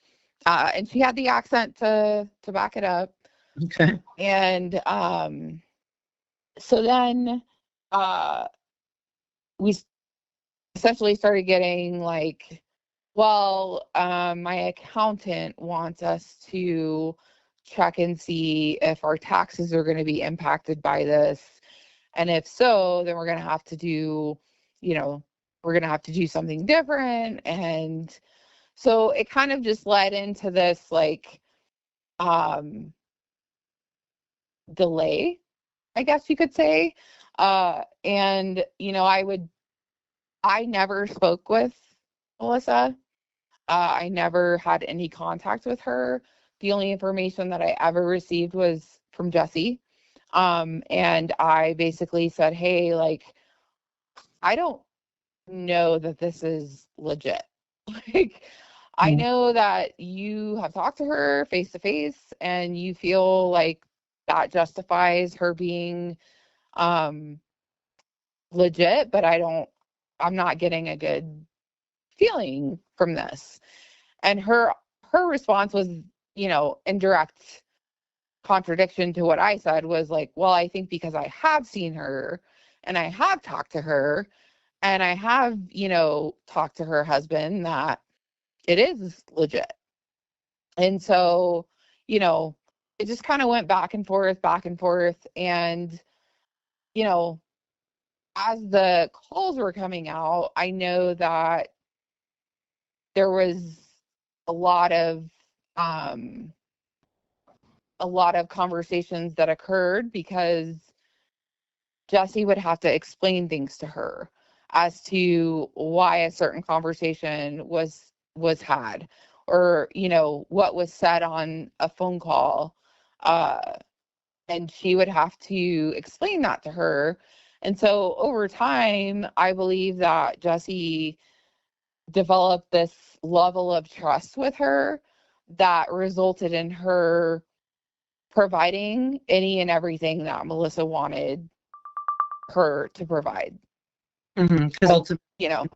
Speaker 3: And she had the accent to back it up.
Speaker 2: Okay.
Speaker 3: And so then we essentially started getting like, well, my accountant wants us to check and see if our taxes are going to be impacted by this. And if so, then we're going to have to do, something different. And so it kind of just led into this delay, I guess you could say. And, I never spoke with Melissa. I never had any contact with her. The only information that I ever received was from Jesse. And I basically said, hey, I don't know that this is legit. I know that you have talked to her face to face and you feel like that justifies her being legit, but I'm not getting a good feeling from this. And her response was, in direct contradiction to what I said, was like, well, I think because I have seen her and I have talked to her and I have, talked to her husband, that it is legit. And so, you know, it just kind of went back and forth, back and forth. And, you know, as the calls were coming out, I know that there was a lot of conversations that occurred because Jesse would have to explain things to her as to why a certain conversation was had, or, you know, what was said on a phone call. And she would have to explain that to her. And so over time, I believe that Jesse developed this level of trust with her that resulted in her providing any and everything that Melissa wanted her to provide.
Speaker 4: Because ultimately,
Speaker 3: You know,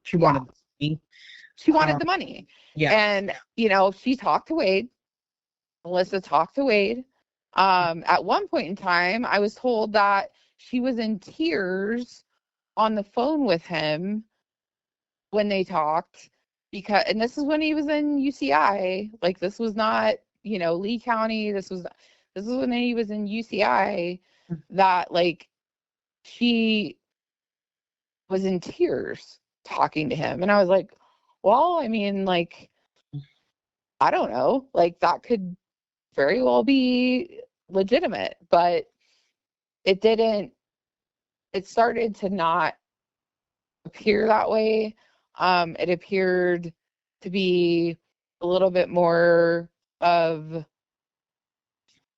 Speaker 4: she wanted the money.
Speaker 3: she wanted the money.
Speaker 4: Yeah.
Speaker 3: And, you know, she talked to Wade. Melissa talked to Wade. At one point in time, I was told that she was in tears on the phone with him when they talked, and this is when he was in UCI. Like, this was not, you know, Lee County. This was when he was in UCI, that, like, she was in tears talking to him. And I was like, well, I mean, like, I don't know, like, that could very well be legitimate, but it didn't, it started to not appear that way. It appeared to be a little bit more of,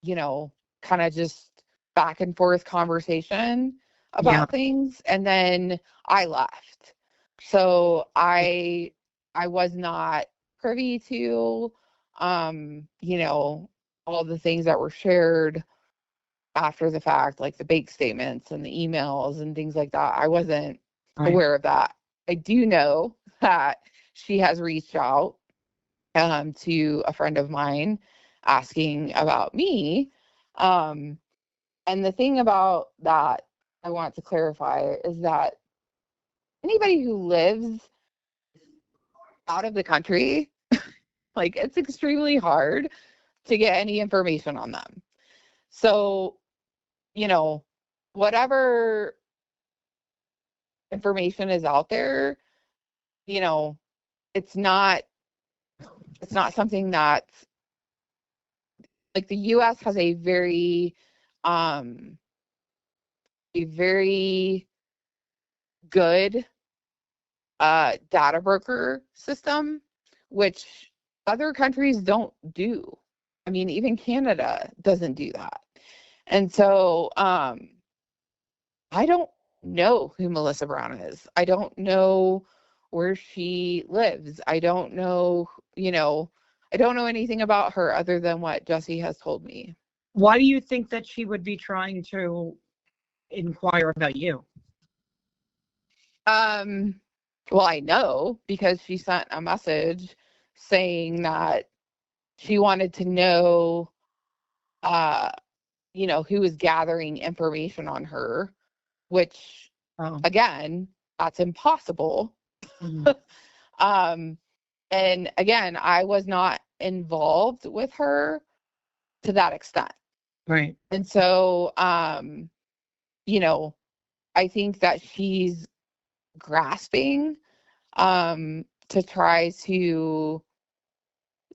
Speaker 3: you know, kind of just back and forth conversation about things. And then I left. So I was not privy to, you know, all the things that were shared after the fact, like the bank statements and the emails and things like that. I wasn't aware of that. I do know that she has reached out to a friend of mine asking about me. And the thing about that I want to clarify is that anybody who lives out of the country, like, it's extremely hard to get any information on them. So, you know, whatever information is out there, you know, it's not something that's, like, the US has a very good data broker system, which other countries don't do. I mean, even Canada doesn't do that. And so I don't know who Melissa Brown is. I don't know where she lives. I don't know, you know, I don't know anything about her other than what Jesse has told me.
Speaker 4: Why do you think that she would be trying to inquire about you?
Speaker 3: Well, I know because she sent a message saying that she wanted to know, you know, who was gathering information on her, which, again, that's impossible. And again, I was not involved with her to that extent.
Speaker 4: Right.
Speaker 3: And so, you know, I think that she's grasping to try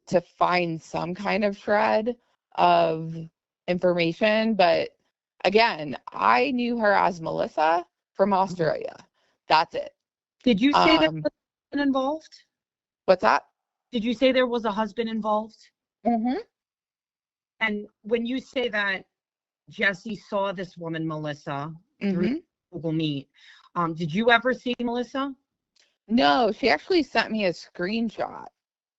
Speaker 3: to find some kind of shred of information. But again, I knew her as Melissa from Australia. That's it.
Speaker 4: Did you say there was a husband involved?
Speaker 3: What's that?
Speaker 4: Did you say there was a husband involved?
Speaker 3: Mm-hmm.
Speaker 4: And when you say that Jesse saw this woman, Melissa, through Google Meet, did you ever see Melissa?
Speaker 3: No, she actually sent me a screenshot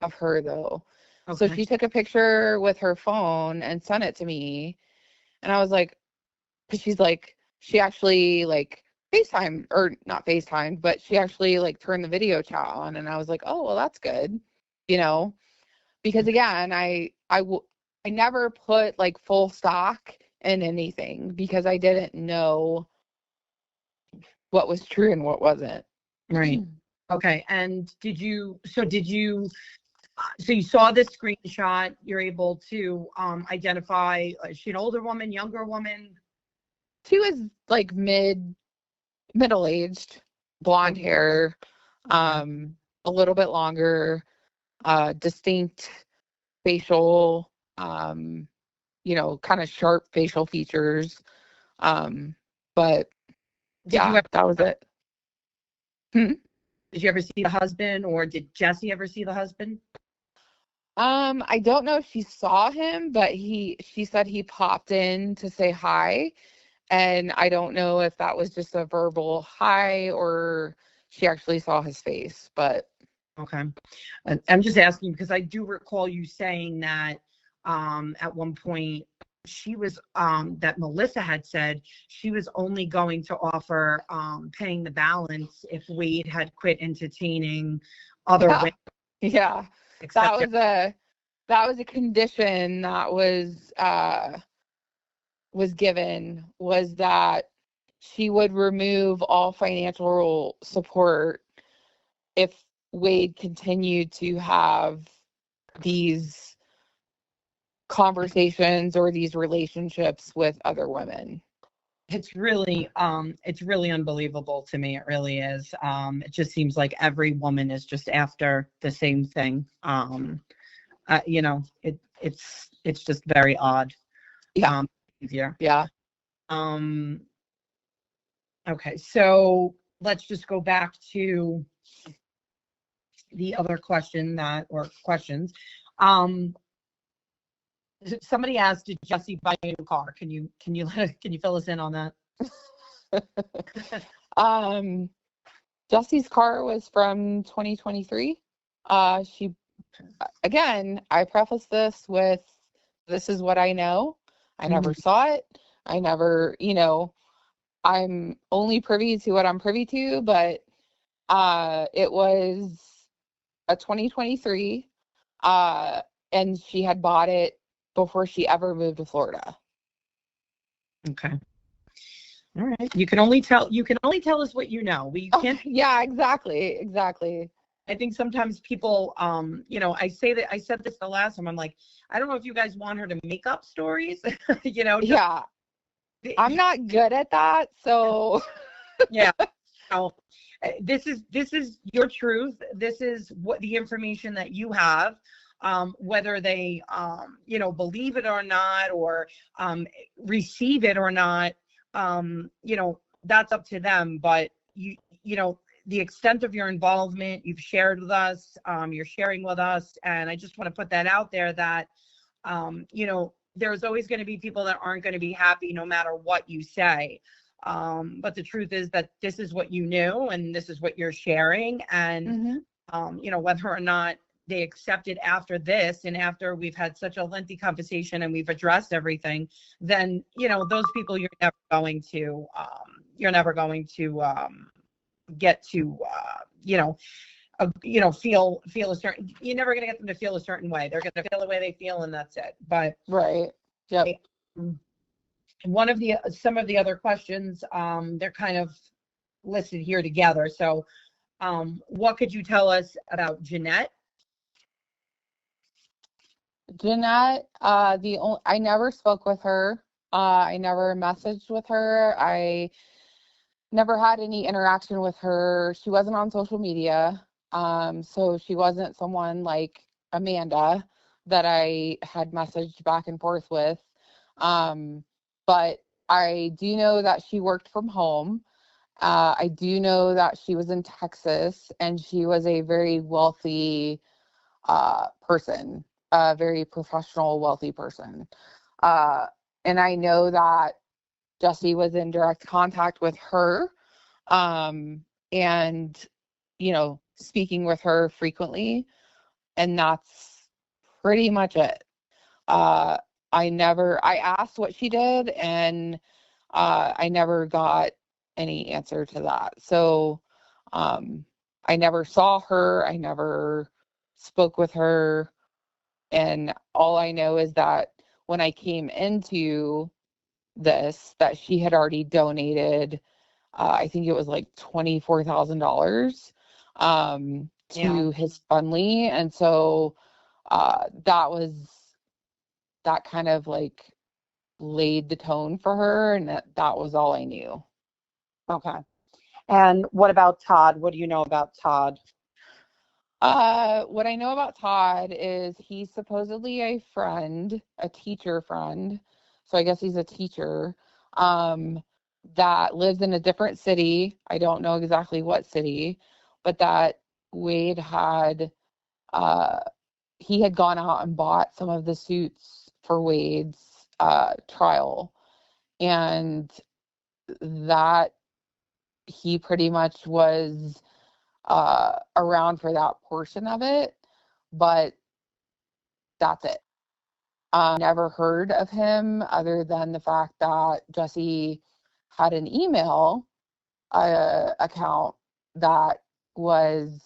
Speaker 3: of her, though.
Speaker 4: Okay.
Speaker 3: So she took a picture with her phone and sent it to me. And I was like, because she's like, she actually, like, FaceTime, or not FaceTime, but she actually, like, turned the video chat on. And I was like, oh, well, that's good, you know, because again, I never put, like, full stock in anything because I didn't know what was true and what wasn't.
Speaker 4: Right. Okay. And so you saw this screenshot, you're able to identify, is she an older woman, younger woman?
Speaker 3: She was like middle-aged, blonde hair, a little bit longer, distinct facial, kind of sharp facial features. But yeah, that was it.
Speaker 4: Did you ever see the husband, or did Jesse ever see the husband?
Speaker 3: I don't know if she saw him, but she said he popped in to say hi. And I don't know if that was just a verbal hi or she actually saw his face, but.
Speaker 4: Okay. I'm just asking because I do recall you saying that at one point she was that Melissa had said she was only going to offer paying the balance if Wade had quit entertaining other women.
Speaker 3: Yeah. That was a condition that was given, was that she would remove all financial support if Wade continued to have these conversations or these relationships with other women.
Speaker 4: It's really unbelievable to me. It really is. It just seems like every woman is just after the same thing. It's just very odd.
Speaker 3: Yeah.
Speaker 4: Yeah. Okay, so let's just go back to the other questions. Somebody asked, did Jesse buy a new car? Can you fill us in on that?
Speaker 3: Jesse's car was from 2023. I preface this with, this is what I know. I never saw it. I never, I'm only privy to what I'm privy to, but it was a 2023, and she had bought it before she ever moved to Florida.
Speaker 4: Okay. All right. You can only tell us what you know. We can't.
Speaker 3: Yeah, exactly.
Speaker 4: I think sometimes people, I said this the last time. I'm like, I don't know if you guys want her to make up stories,
Speaker 3: Yeah. I'm not good at that, so.
Speaker 4: Yeah. This is your truth. This is what the information that you have. Whether they, believe it or not, or receive it or not, that's up to them. But the extent of your involvement, you've shared with us, you're sharing with us, and I just want to put that out there that, there's always going to be people that aren't going to be happy no matter what you say. But the truth is that this is what you knew and this is what you're sharing. And, whether or not they accept it after this and after we've had such a lengthy conversation and we've addressed everything, then, those people you're never going to get to, feel a certain, you're never going to get them to feel a certain way. They're going to feel the way they feel, and that's it. But
Speaker 3: right. Yep.
Speaker 4: Some of the other questions, they're kind of listed here together. So, what could you tell us about Jeanette?
Speaker 3: Jeanette, I never spoke with her. I never messaged with her. I never had any interaction with her. She wasn't on social media. So she wasn't someone like Amanda that I had messaged back and forth with. But I do know that she worked from home. I do know that she was in Texas, and she was a very wealthy person, a very professional, wealthy person. And I know that Jesse was in direct contact with her, and, speaking with her frequently. And that's pretty much it. I asked what she did, and I never got any answer to that. So I never saw her. I never spoke with her. And all I know is that when I came into this, that she had already donated, I think it was like $24,000 to his family. And so that kind of like laid the tone for her, and that was all I knew.
Speaker 2: Okay. And what about Todd? What do you know about Todd?
Speaker 3: What I know about Todd is he's supposedly a teacher friend. So I guess he's a teacher, that lives in a different city. I don't know exactly what city, but that Wade had, he had gone out and bought some of the suits for Wade's, trial, and that he pretty much was around for that portion of it, but that's it. Never heard of him other than the fact that Jesse had an email account that was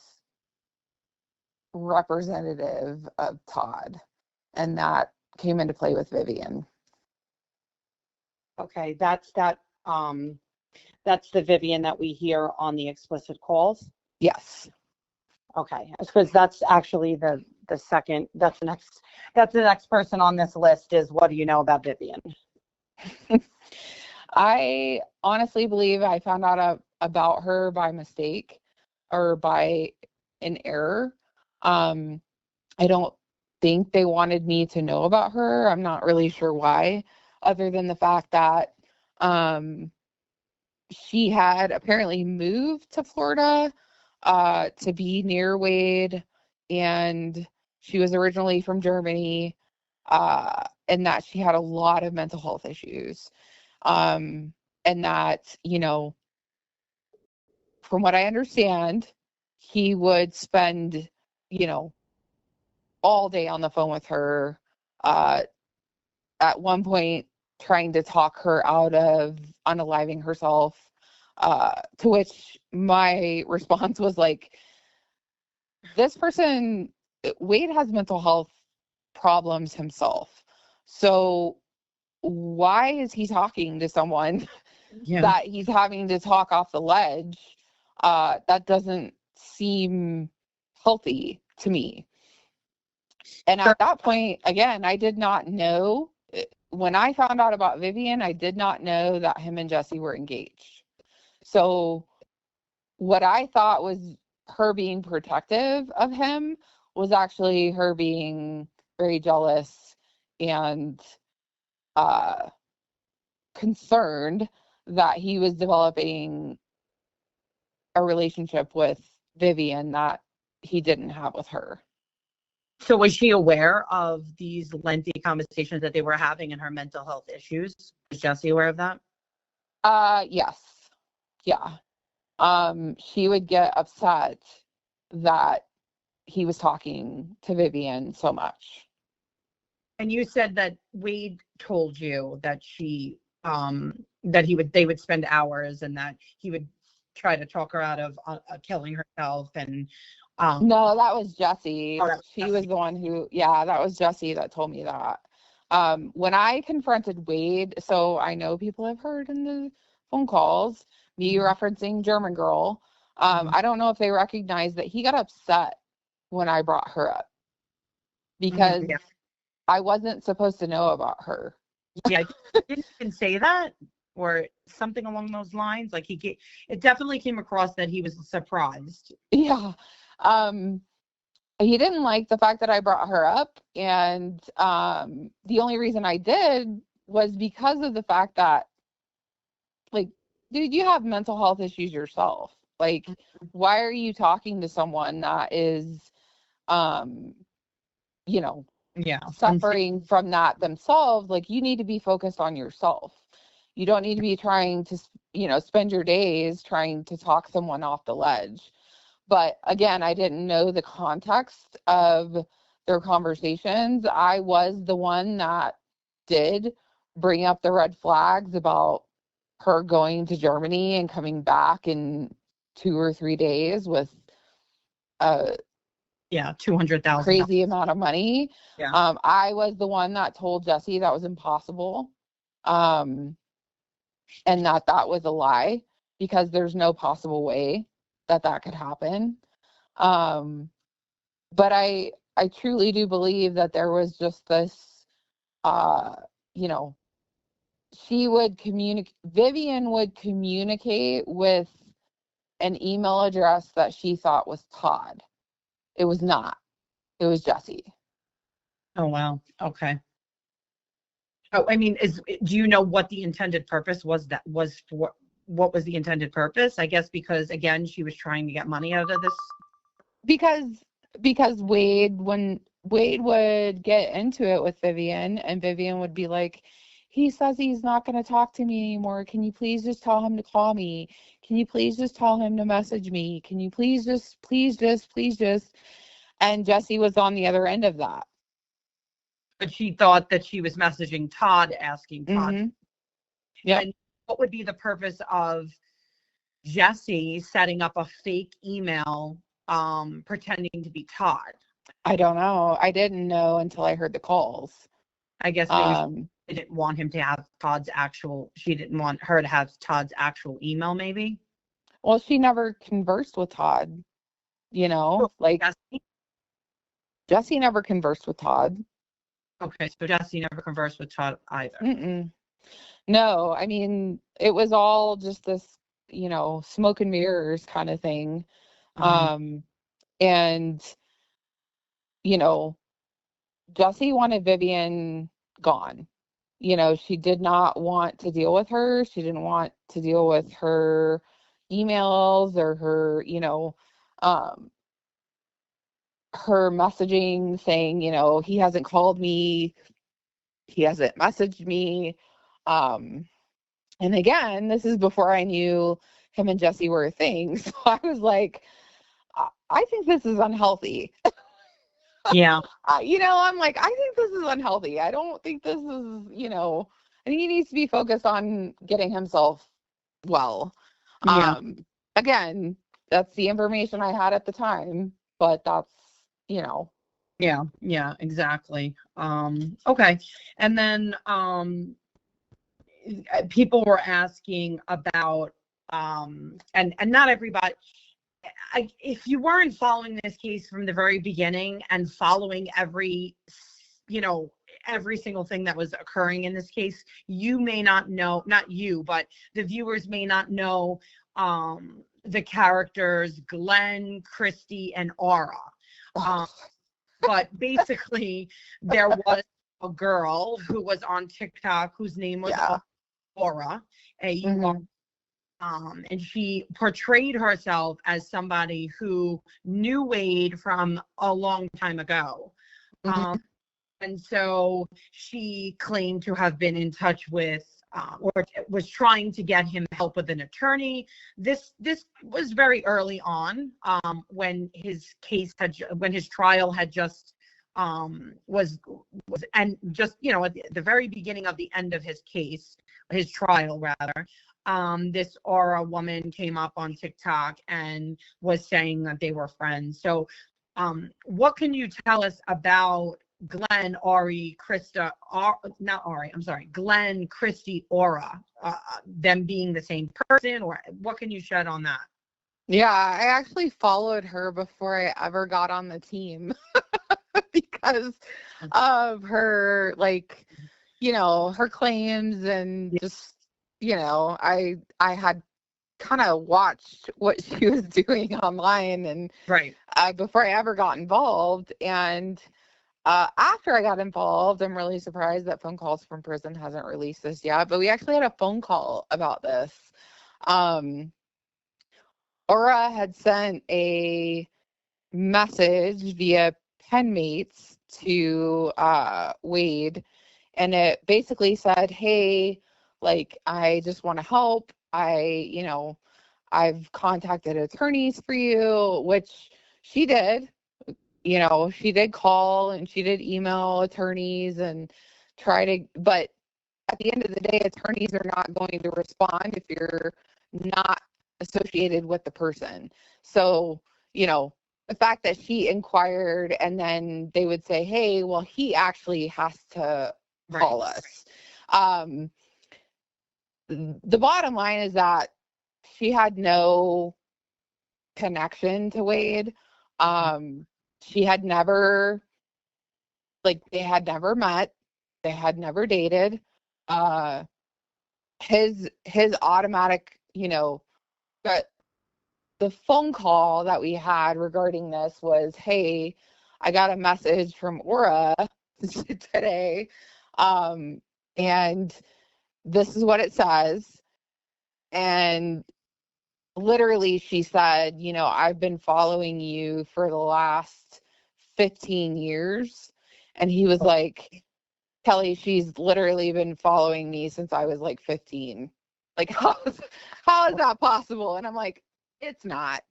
Speaker 3: representative of Todd, and that came into play with Vivian.
Speaker 2: Okay, that's the Vivian that we hear on the explicit calls.
Speaker 3: Yes.
Speaker 2: Okay, because that's actually the second. That's the next person on this list is, what do you know about Vivian?
Speaker 3: I honestly believe I found out about her by mistake or by an error. I don't think they wanted me to know about her. I'm not really sure why, other than the fact that she had apparently moved to Florida to be near Wade, and she was originally from Germany, and that she had a lot of mental health issues. And that, from what I understand, he would spend, all day on the phone with her, at one point trying to talk her out of unaliving herself, to which my response was like, this person, Wade, has mental health problems himself. So why is he talking to someone that he's having to talk off the ledge? That doesn't seem healthy to me. And at that point, again, I did not know. When I found out about Vivian, I did not know that him and Jesse were engaged. So what I thought was her being protective of him was actually her being very jealous and concerned that he was developing a relationship with Vivian that he didn't have with her.
Speaker 4: So was she aware of these lengthy conversations that they were having and her mental health issues? Was Jesse aware of that?
Speaker 3: Yes. Yeah. She would get upset that he was talking to Vivian so much.
Speaker 4: And you said that Wade told you that they would spend hours and that he would try to talk her out of killing herself. And
Speaker 3: no, that was Jesse. She
Speaker 4: Jesse.
Speaker 3: was the one who, that was Jesse that told me that. When I confronted Wade, so I know people have heard in the phone calls me referencing German girl. I don't know if they recognize that he got upset when I brought her up because I wasn't supposed to know about her.
Speaker 4: Yeah, I didn't even say that or something along those lines. Like it definitely came across that he was surprised.
Speaker 3: Yeah. He didn't like the fact that I brought her up, and the only reason I did was because of the fact that, like, dude, you have mental health issues yourself. Like, why are you talking to someone that is, suffering from that themselves? Like, you need to be focused on yourself. You don't need to be trying to, spend your days trying to talk someone off the ledge. But again, I didn't know the context of their conversations. I was the one that did bring up the red flags about her going to Germany and coming back in 2 or 3 days with a
Speaker 4: $200,000
Speaker 3: crazy amount of money.
Speaker 4: Yeah.
Speaker 3: I was the one that told Jesse that was impossible, and that was a lie, because there's no possible way that could happen. But I truly do believe that there was just this, uh, you know, Vivian would communicate with an email address that she thought was Todd. It was not. It was Jesse.
Speaker 4: Oh, wow. Okay. Oh, I mean, do you know what the intended purpose was? What was the intended purpose? I guess because again, she was trying to get money out of this.
Speaker 3: Because when Wade would get into it with Vivian, and Vivian would be like, he says he's not going to talk to me anymore. Can you please just tell him to call me? Can you please just tell him to message me? Can you please just? And Jesse was on the other end of that.
Speaker 4: But she thought that she was messaging Todd, asking Todd.
Speaker 3: Mm-hmm. Yeah.
Speaker 4: And what would be the purpose of Jesse setting up a fake email, pretending to be Todd?
Speaker 3: I don't know. I didn't know until I heard the calls.
Speaker 4: I guess maybe she didn't want him to have she didn't want her to have Todd's actual email, maybe.
Speaker 3: Well, she never conversed with Todd, like Jesse never conversed with Todd.
Speaker 4: Okay, so Jesse never conversed with Todd either.
Speaker 3: Mm-mm. No, I mean, it was all just this, smoke and mirrors kind of thing. And, Jesse wanted Vivian gone. She did not want to deal with her. She didn't want to deal with her emails or her, her messaging saying, he hasn't called me, he hasn't messaged me. And again, this is before I knew him and Jesse were a thing. So I was like, I think this is unhealthy.
Speaker 4: Yeah.
Speaker 3: I'm like, I think this is unhealthy. I don't think this is, I think he needs to be focused on getting himself well.
Speaker 4: Yeah.
Speaker 3: Again, that's the information I had at the time, but that's,
Speaker 4: Yeah, exactly. Okay. And then people were asking about and not everybody, if you weren't following this case from the very beginning and following every single thing that was occurring in this case, you may not know, not you, but the viewers may not know the characters Glenn, Christy, and Aura. But basically, there was a girl who was on TikTok whose name was Aura, A-U-R. And she portrayed herself as somebody who knew Wade from a long time ago. And so she claimed to have been in touch with or was trying to get him help with an attorney. This was very early on, when his trial had just was and just at the very beginning of the end of his trial rather. This Aura woman came up on TikTok and was saying that they were friends. So what can you tell us about Glenn, Glenn, Christy, Aura, them being the same person, or what can you shed on that?
Speaker 3: Yeah, I actually followed her before I ever got on the team because of her, her claims and just, I had kind of watched what she was doing online and
Speaker 4: right
Speaker 3: before I ever got involved. And after I got involved, I'm really surprised that Phone Calls from Prison hasn't released this yet, but we actually had a phone call about this. Aura had sent a message via Penmates to Wade, and it basically said, hey, I just want to help. I've contacted attorneys for you, which she did. She did call and she did email attorneys and but at the end of the day, attorneys are not going to respond if you're not associated with the person. So, the fact that she inquired and then they would say, hey, well, he actually has to call us. The bottom line is that she had no connection to Wade. She had never, like, they had never met, they had never dated. Uh, his automatic, but the phone call that we had regarding this was, hey, I got a message from Aura today, and this is what it says. And literally she said, I've been following you for the last 15 years. And he was like, Kelli, she's literally been following me since I was like 15. Like, how is that possible? And I'm like, it's not.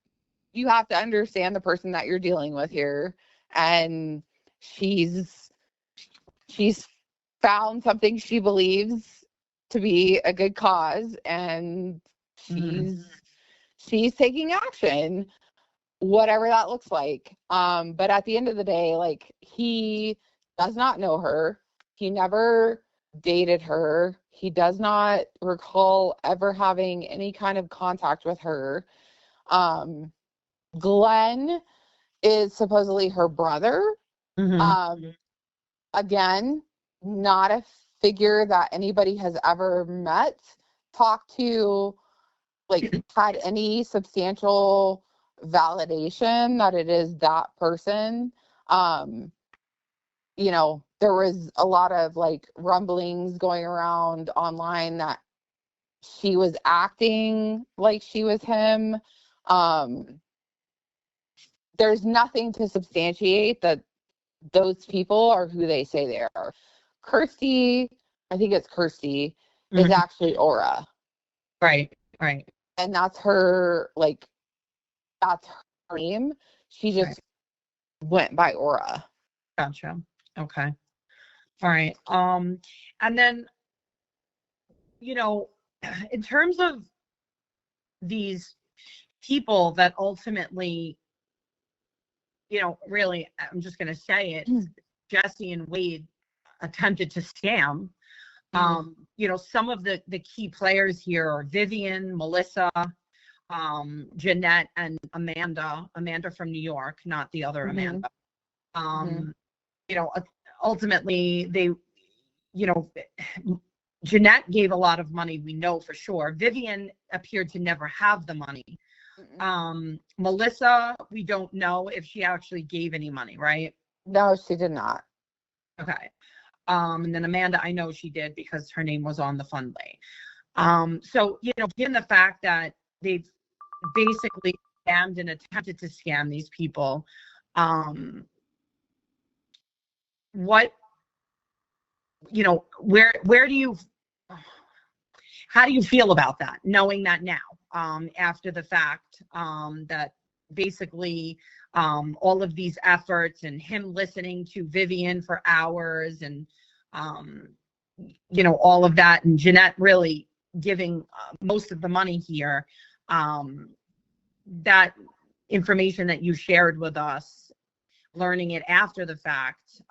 Speaker 3: You have to understand the person that you're dealing with here. And she's found something she believes to be a good cause, and she's taking action, whatever that looks like. But at the end of the day, like, he does not know her. He never dated her. He does not recall ever having any kind of contact with her. Glenn is supposedly her brother. Again, not a figure that anybody has ever met, talked to, like, had any substantial validation that it is that person. There was a lot of, like, rumblings going around online that she was acting like she was him. There's nothing to substantiate that those people are who they say they are. Kirsty, I think it's Kirsty, is actually Aura.
Speaker 4: Right.
Speaker 3: And that's her, like, that's her name. She just went by Aura.
Speaker 4: Gotcha. Okay. All right. And then, in terms of these people that ultimately, really, I'm just going to say it, Jesse and Wade attempted to scam. Some of the key players here are Vivian, Melissa, Jeanette, and Amanda from New York, not the other Amanda. Ultimately they, Jeanette gave a lot of money, we know for sure. Vivian appeared to never have the money. Melissa, we don't know if she actually gave any money, right?
Speaker 3: No, she did not.
Speaker 4: Okay. And then Amanda, I know she did because her name was on the fund lay. So, given the fact that they've basically scammed and attempted to scam these people, how do you feel about that, knowing that now, after the fact, that basically all of these efforts and him listening to Vivian for hours and, all of that, and Jeanette really giving most of the money here, that information that you shared with us, learning it after the fact,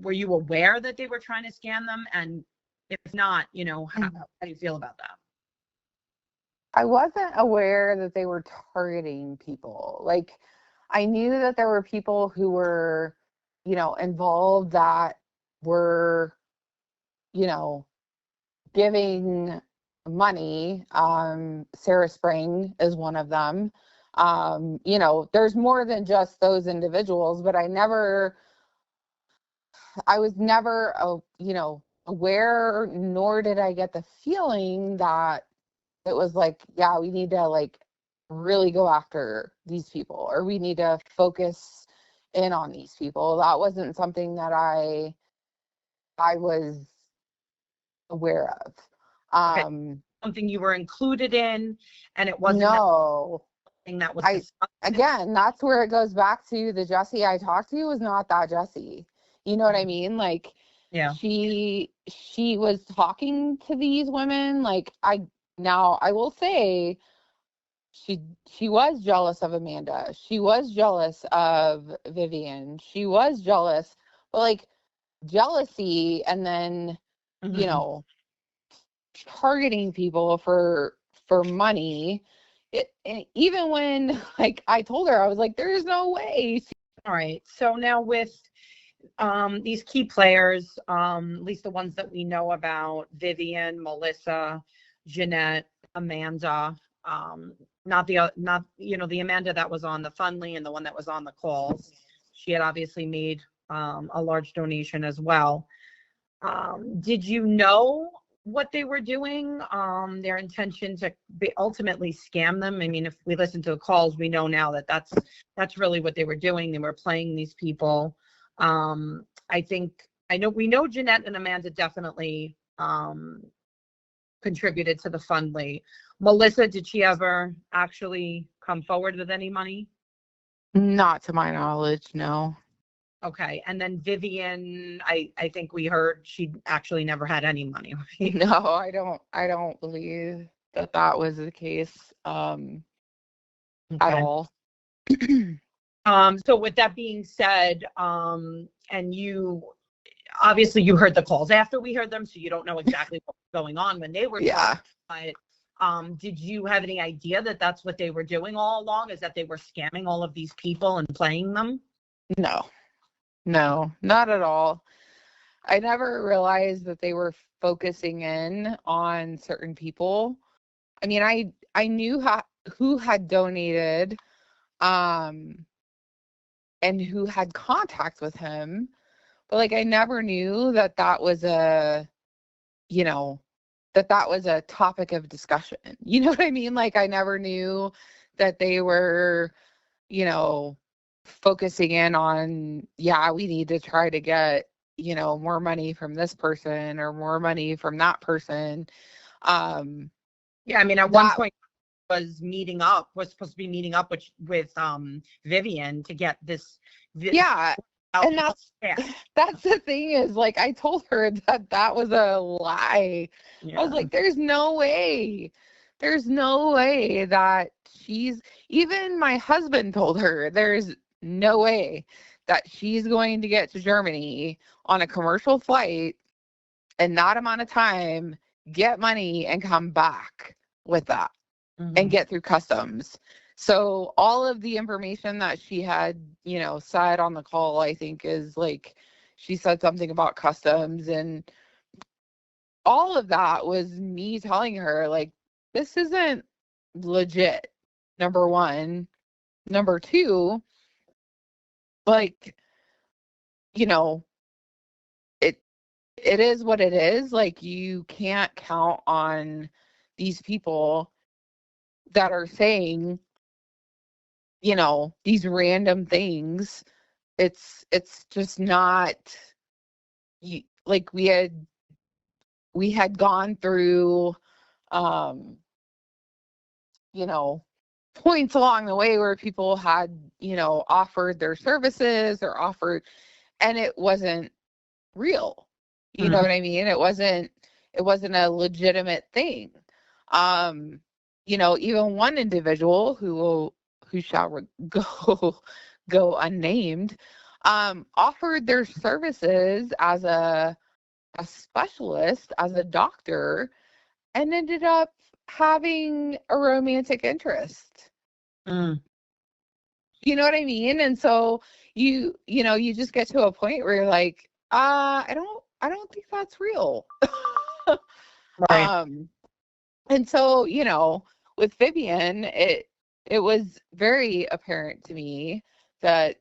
Speaker 4: were you aware that they were trying to scam them? And if not, how do you feel about that?
Speaker 3: I wasn't aware that they were targeting people. Like, I knew that there were people who were, involved that were, giving money. Sarah Spring is one of them. There's more than just those individuals, but I was never, aware, nor did I get the feeling that it was like, yeah, we need to, like, really go after these people, or we need to focus in on these people. That wasn't something that I was aware of.
Speaker 4: Something you were included in, and it wasn't something that was
Speaker 3: again, that's where it goes back to the Jesse I talked to was not that Jesse. You know what I mean? Like,
Speaker 4: yeah,
Speaker 3: she was talking to these women. Like, I will say she was jealous of Amanda. She was jealous of Vivian. She was jealous, but, like, jealousy and then, targeting people for money, And even when like I told her, I was like, there's no way.
Speaker 4: All right. So now with these key players, at least the ones that we know about, Vivian, Melissa, Jeanette, Amanda, not the Amanda that was on the Fundly and the one that was on the calls. She had obviously made a large donation as well. Did you know what they were doing? Their intention to ultimately scam them? I mean, if we listen to the calls, we know now that that's really what they were doing. They were playing these people. We know Jeanette and Amanda definitely contributed to the Fundly. Melissa, did she ever actually come forward with any money?
Speaker 3: Not to my knowledge, no.
Speaker 4: Okay. And then Vivian, I think we heard she actually never had any money. Right?
Speaker 3: No, I don't believe that was the case at all.
Speaker 4: So with that being said, and you obviously you heard the calls after we heard them, so you don't know exactly what was going on when they were talking, but did you have any idea that that's what they were doing all along, is that they were scamming all of these people and playing them?
Speaker 3: No, not at all. I never realized that they were focusing in on certain people. I mean, I knew who had donated and who had contact with him, but like I never knew that was a, that was a topic of discussion. You know what I mean? Like I never knew that they were, focusing in on, we need to try to get, more money from this person or more money from that person.
Speaker 4: I mean, at one point was supposed to be meeting up with Vivian to get this.
Speaker 3: And that's the thing is, like, I told her that was a lie. I was like, there's no way that even my husband told her there's no way that she's going to get to Germany on a commercial flight in that amount of time, get money and come back with that and get through customs. So all of the information that she had, said on the call, I think is like, she said something about customs, and all of that was me telling her, like, this isn't legit, number one. Number two, like, it is what it is. Like, you can't count on these people that are saying, these random things. It's just not, like, we had gone through points along the way where people had, offered their services or offered, and it wasn't real. You know what I mean? It wasn't a legitimate thing. Even one individual who shall go unnamed, offered their services as a specialist, as a doctor, and ended up having a romantic interest. You know what I mean? And so you just get to a point where you're like, I don't think that's real.
Speaker 4: Right.
Speaker 3: And so, with Vivian, it was very apparent to me that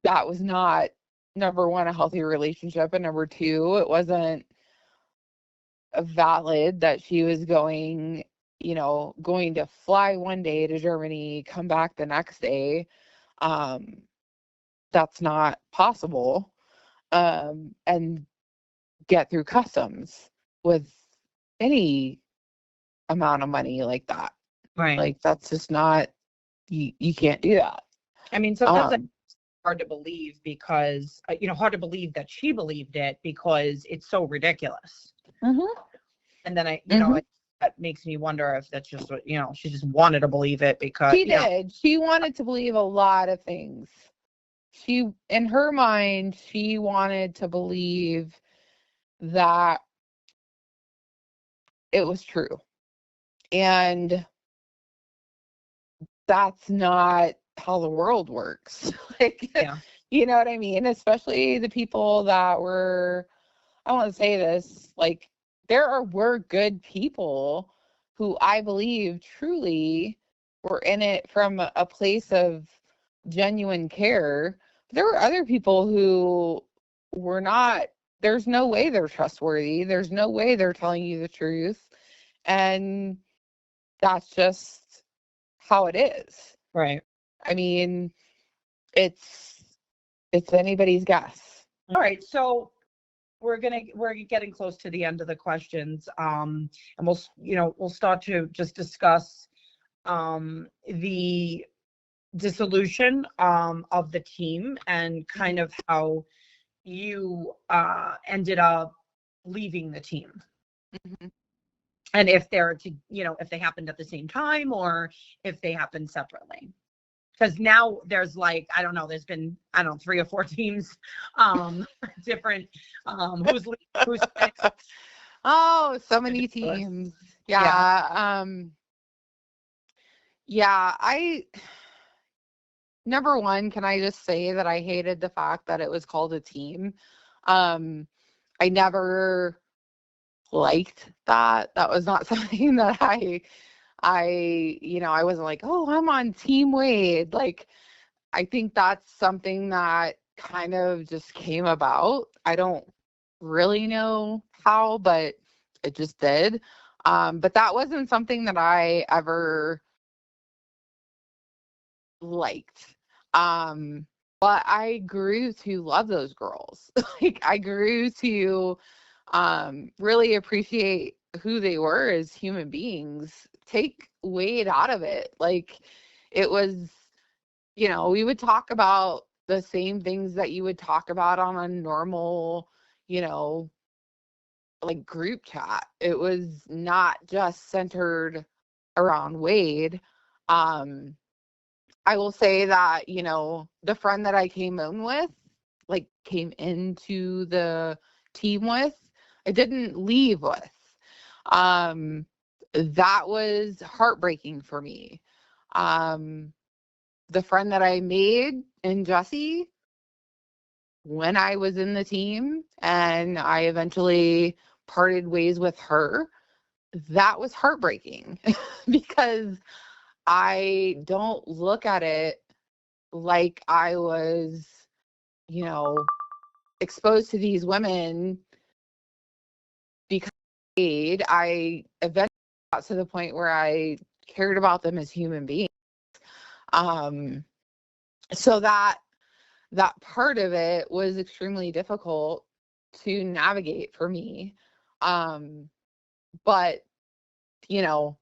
Speaker 3: was not, number one, a healthy relationship, and number two, it wasn't valid that she was going to fly one day to Germany, come back the next day. That's not possible. And get through customs with any amount of money like that.
Speaker 4: Right.
Speaker 3: Like, that's just not, you can't do that.
Speaker 4: I mean, sometimes it's hard to believe because, hard to believe that she believed it because it's so ridiculous. And then that makes me wonder if that's just what, she just wanted to believe it because
Speaker 3: she did. She wanted to believe a lot of things. In her mind, she wanted to believe that it was true. And that's not how the world works. Like,
Speaker 4: Yeah.
Speaker 3: you know what I mean? Especially the people that were, I want to say this, like, were good people who I believe truly were in it from a place of genuine care. There were other people who were not, there's no way they're trustworthy. There's no way they're telling you the truth. And that's just how it is.
Speaker 4: Right.
Speaker 3: I mean, it's anybody's guess.
Speaker 4: All right. So we're getting close to the end of the questions. And we'll start to just discuss the dissolution of the team and kind of how you ended up leaving the team.
Speaker 3: Mm-hmm.
Speaker 4: And if if they happened at the same time or if they happened separately. Because now there's there's been, 3 or 4 teams, different, who's next.
Speaker 3: Oh, so many teams. Yeah. Number one, can I just say that I hated the fact that it was called a team? I never liked that. That was not something that I wasn't like, oh, I'm on Team Wade. Like, I think that's something that kind of just came about. I don't really know how, but it just did. But that wasn't something that I ever liked. But I grew to love those girls. Like, I grew to really appreciate who they were as human beings. Take Wade out of it. Like, it was, we would talk about the same things that you would talk about on a normal, like, group chat. It was not just centered around Wade. I will say that, the friend that I came into the team with, I didn't leave with. That was heartbreaking for me. The friend that I made in Jessie, when I was in the team and I eventually parted ways with her, that was heartbreaking because I don't look at it like I was, exposed to these women because I eventually got to the point where I cared about them as human beings. So that part of it was extremely difficult to navigate for me. But,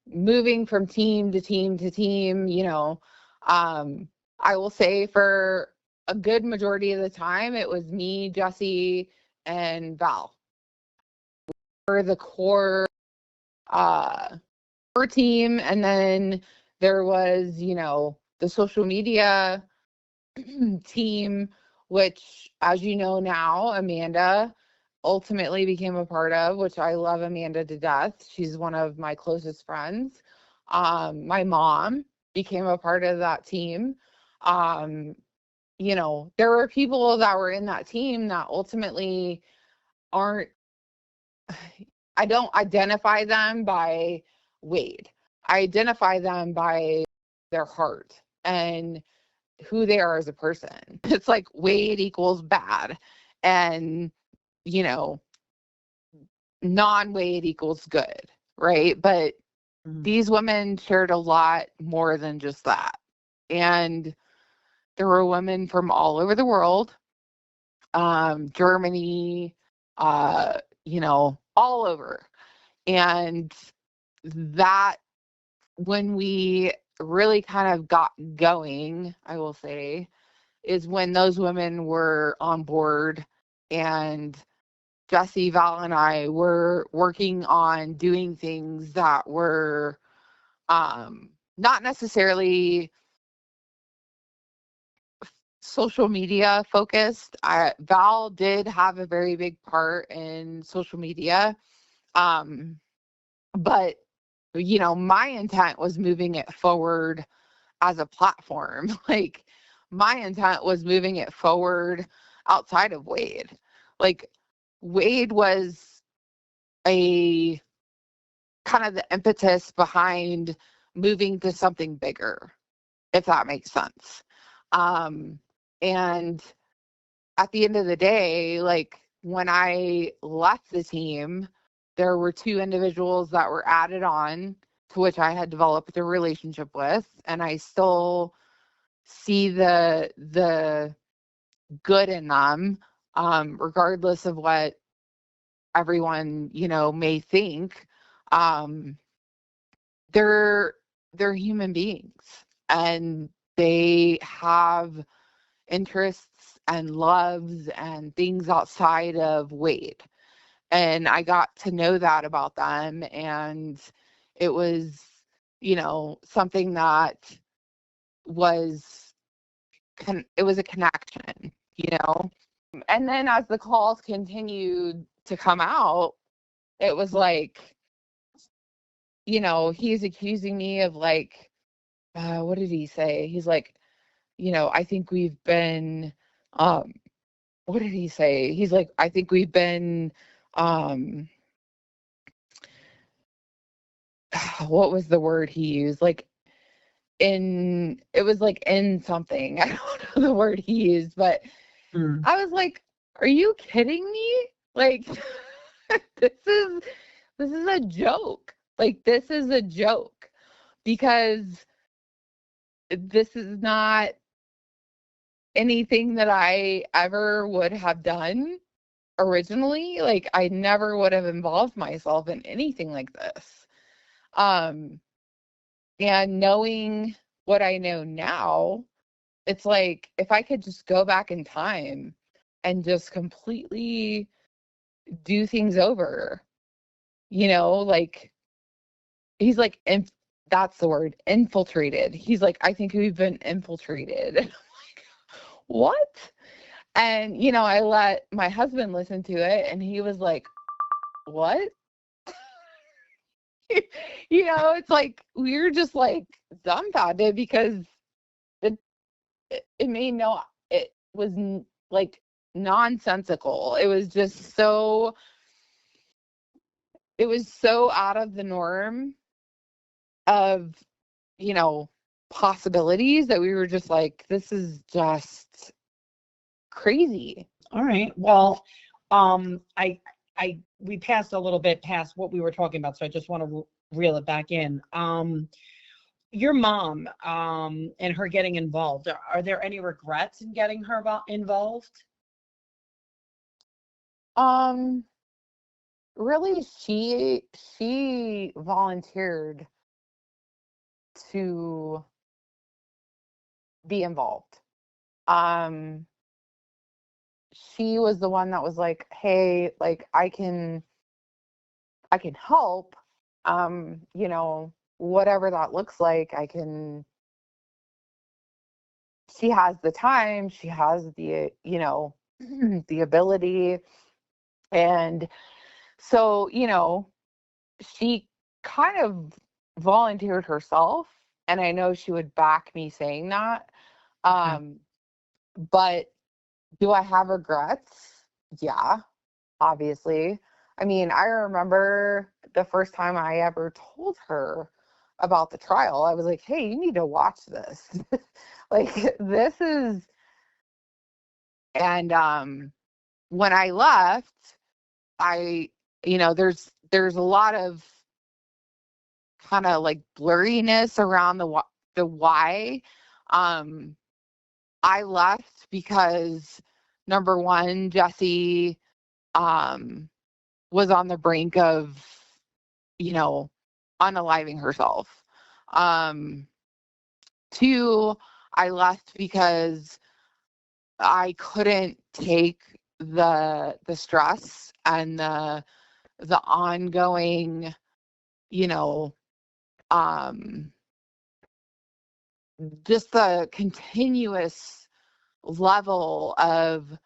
Speaker 3: moving from team to team to team, I will say for a good majority of the time, it was me, Jessie, and Val. For the core team, and then there was, the social media team, which, as you know now, Amanda ultimately became a part of, which I love Amanda to death. She's one of my closest friends. My mom became a part of that team. There were people that were in that team that ultimately aren't, I don't identify them by Wade. I identify them by their heart and who they are as a person. It's like Wade equals bad and, non-Wade equals good, right? But these women shared a lot more than just that. And there were women from all over the world, Germany, all over. And that, when we really kind of got going, I will say, is when those women were on board and Jessie, Val, and I were working on doing things that were not necessarily social media focused. Val did have a very big part in social media. But, my intent was moving it forward as a platform. Like, my intent was moving it forward outside of Wade. Like, Wade was a kind of the impetus behind moving to something bigger, if that makes sense. And at the end of the day, like, when I left the team, there were two individuals that were added on to which I had developed a relationship with, and I still see the good in them, regardless of what everyone, may think. Um, they're human beings, and they have interests and loves and things outside of Wade. And I got to know that about them, and it was, something that was it was a connection, And then as the calls continued to come out, it was like, he's accusing me of, like, what did he say? He's like, I think we've been, what did he say? He's like, I think we've been, what was the word he used? Like, it was like in something. I don't know the word he used, but I was like, are you kidding me? Like, this is a joke. Like, this is a joke, because this is not anything that I ever would have done originally. Like, I never would have involved myself in anything like this. And knowing what I know now, it's like, if I could just go back in time and just completely do things over, like, he's like, that's the word, infiltrated. He's like, I think we've been infiltrated. And I'm like, what? And, I let my husband listen to it, and he was like, what? It's like, we were just like dumbfounded, because it made no, it was like nonsensical. It was just so, it was so out of the norm of, possibilities, that we were just like, this is just crazy.
Speaker 4: All right. Well, we passed a little bit past what we were talking about, so I just want to reel it back in. Your mom, and her getting involved. Are there any regrets in getting her involved?
Speaker 3: Really, she volunteered to be involved. She was the one that was like, hey, like, I can help, whatever that looks like. She has the time, she has the, the ability. And so, she kind of volunteered herself, and I know she would back me saying that. But do I have regrets? Yeah, obviously. I mean, I remember the first time I ever told her about the trial. I was like, hey, you need to watch this. Like, this is, and when I left, there's a lot of kind of like blurriness around the why. I left because, number one, Jessie was on the brink of, unaliving herself. Two, I left because I couldn't take the stress and the ongoing, just the continuous level of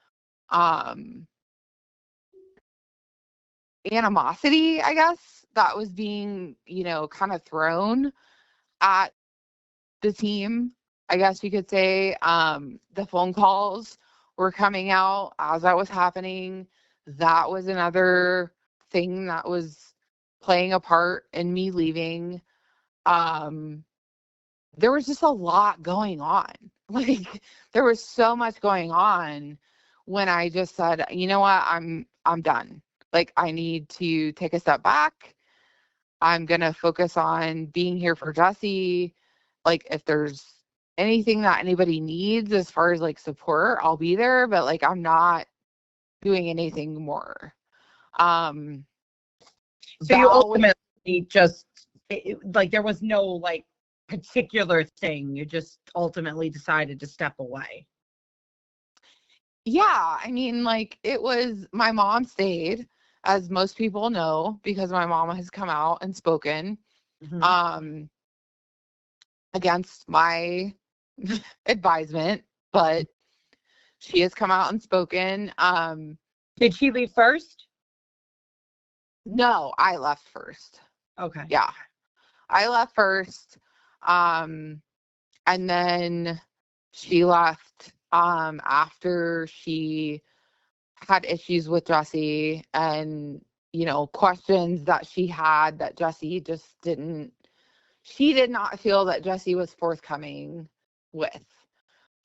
Speaker 3: animosity, I guess, that was being, kind of thrown at the team, I guess you could say. The phone calls were coming out as that was happening. That was another thing that was playing a part in me leaving. There was just a lot going on. Like, there was so much going on when I just said, you know what, I'm done. Like, I need to take a step back. I'm gonna focus on being here for Jesse. Like, if there's anything that anybody needs as far as like support, I'll be there. But like, I'm not doing anything more.
Speaker 4: So you
Speaker 3: Val was,
Speaker 4: ultimately just like there was no like particular thing. You just ultimately decided to step away.
Speaker 3: yeah, I mean, like, it was, my mom stayed, as most people know, because my mom has come out and spoken
Speaker 4: Mhm.
Speaker 3: against my advisement, but she has come out and spoken.
Speaker 4: Did she leave first?
Speaker 3: No, I left first.
Speaker 4: Okay.
Speaker 3: Yeah, I left first. And then she left after she had issues with Jesse, and, questions that she had that Jesse just didn't, she did not feel that Jesse was forthcoming with.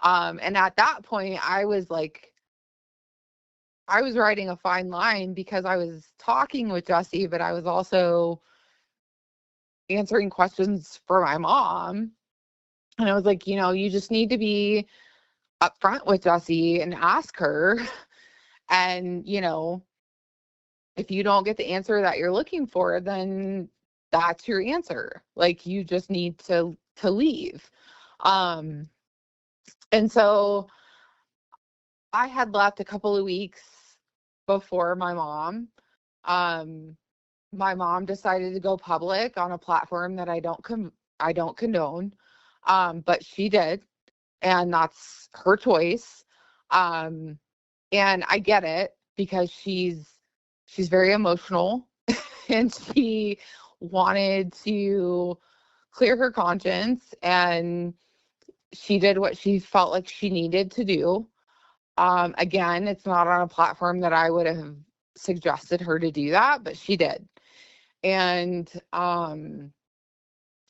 Speaker 3: And at that point, I was riding a fine line because I was talking with Jesse, but I was also answering questions for my mom. And I was like, you just need to be upfront with Jesse and ask her. And, if you don't get the answer that you're looking for, then that's your answer. Like, you just need to leave. And so I had left a couple of weeks before my mom. My mom decided to go public on a platform that I don't condone. But she did, and that's her choice. And I get it, because she's very emotional and she wanted to clear her conscience, and she did what she felt like she needed to do. Again, it's not on a platform that I would have suggested her to do that, but she did. And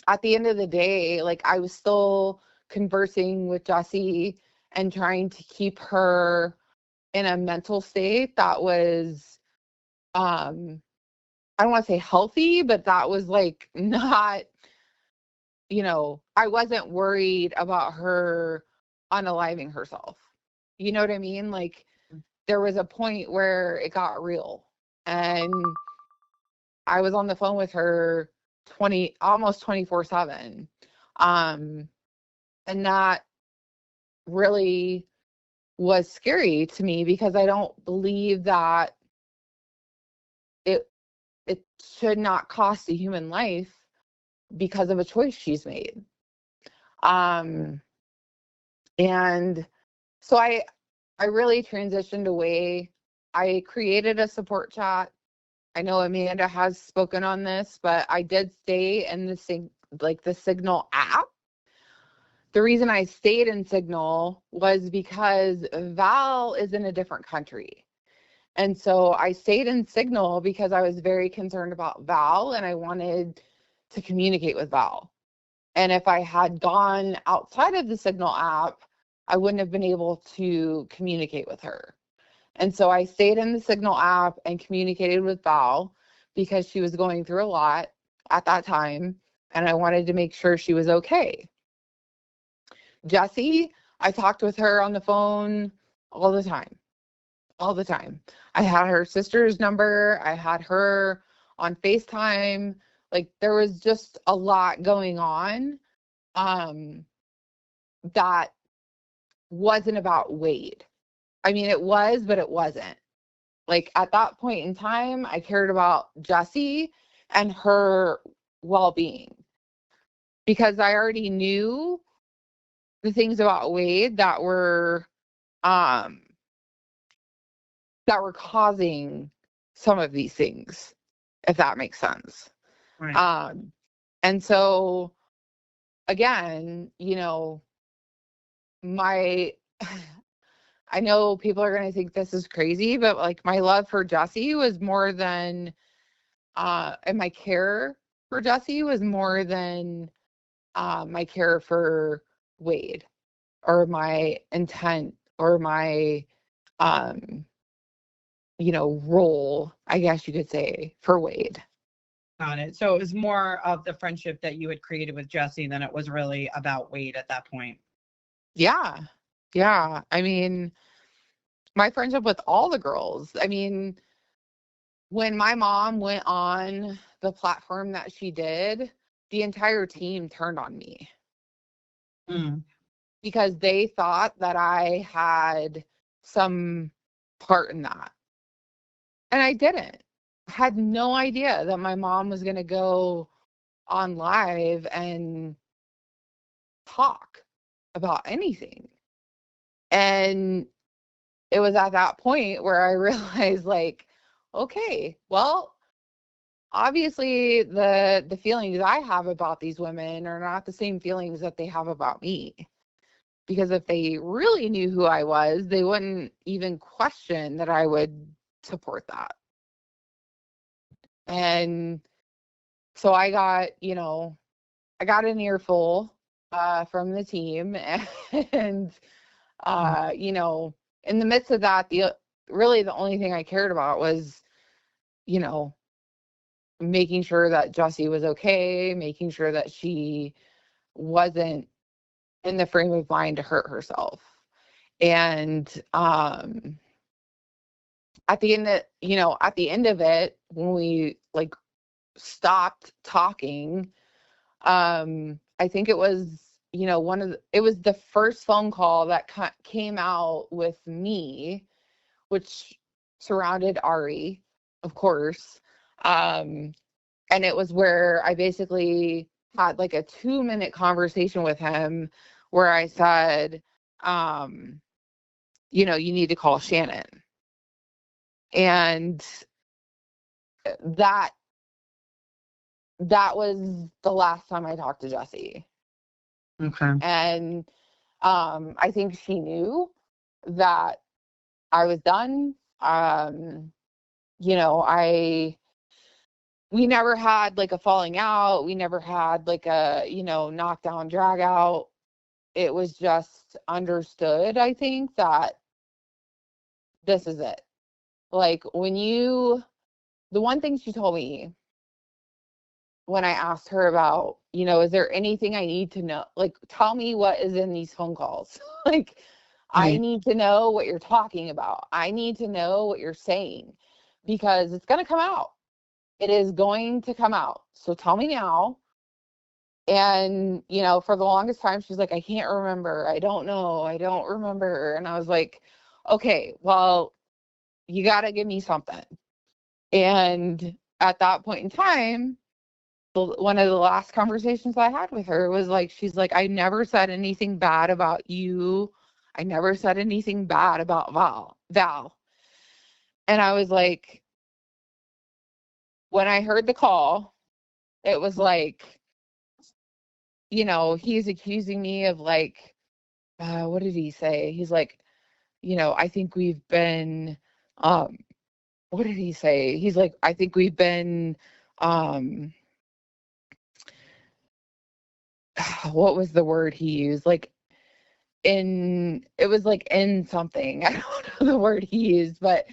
Speaker 3: at the end of the day, like, I was still conversing with Jessie and trying to keep her in a mental state that was, I don't want to say healthy, but that was like not, I wasn't worried about her unaliving herself. You know what I mean? Like, there was a point where it got real, and I was on the phone with her almost 24/7. And that really was scary to me, because I don't believe that it it should not cost a human life because of a choice she's made. Um, and so I really transitioned away. I created a support chat. I know Amanda has spoken on this, but I did stay in the Signal app. The reason I stayed in Signal was because Val is in a different country. And so I stayed in Signal because I was very concerned about Val, and I wanted to communicate with Val. And if I had gone outside of the Signal app, I wouldn't have been able to communicate with her. And so I stayed in the Signal app and communicated with Val, because she was going through a lot at that time, and I wanted to make sure she was okay. Jessie, I talked with her on the phone all the time. All the time. I had her sister's number. I had her on FaceTime. Like, there was just a lot going on that wasn't about Wade. I mean, it was, but it wasn't. Like, at that point in time, I cared about Jessie and her well-being, because I already knew the things about Wade that were causing some of these things, if that makes sense.
Speaker 4: Right.
Speaker 3: And so again, my I know people are going to think this is crazy, but like my love for Jesse was more than and my care for Jesse was more than my care for Wade, or my intent, or my role, I guess you could say, for Wade.
Speaker 4: Got it. So it was more of the friendship that you had created with Jesse than it was really about Wade at that point.
Speaker 3: Yeah. Yeah. I mean, my friendship with all the girls. I mean, when my mom went on the platform that she did, the entire team turned on me because they thought that I had some part in that. And I didn't. I had no idea that my mom was going to go on live and talk about anything. And it was at that point where I realized, like, okay, well, obviously the feelings I have about these women are not the same feelings that they have about me. Because if they really knew who I was, they wouldn't even question that I would support that. And so I got an earful from the team, and in the midst of that, the only thing I cared about was, making sure that Jessie was okay, making sure that she wasn't in the frame of mind to hurt herself. And at the end of it, when we like stopped talking, I think it was, it was the first phone call that came out with me, which surrounded Ari, of course. And it was where I basically had like a 2-minute conversation with him where I said, you need to call Shannon. And that was the last time I talked to Jessie.
Speaker 4: Okay.
Speaker 3: And I think she knew that I was done. We never had like a falling out. We never had like a, knockdown, drag out. It was just understood, I think, that this is it. Like the one thing she told me when I asked her about, is there anything I need to know? Like, tell me what is in these phone calls. Like, I need to know what you're talking about. I need to know what you're saying because it's going to come out. It is going to come out. So tell me now. And, for the longest time, she's like, I can't remember. I don't know. I don't remember. And I was like, okay, well, you got to give me something. And at that point in time, one of the last conversations I had with her was like, she's like, I never said anything bad about you. I never said anything bad about Val. And I was like, when I heard the call, it was like, he's accusing me of like, what did he say? He's like, I think we've been, what did he say? He's like, I think we've been, what was the word he used? Like, it was like in something. I don't know the word he used, but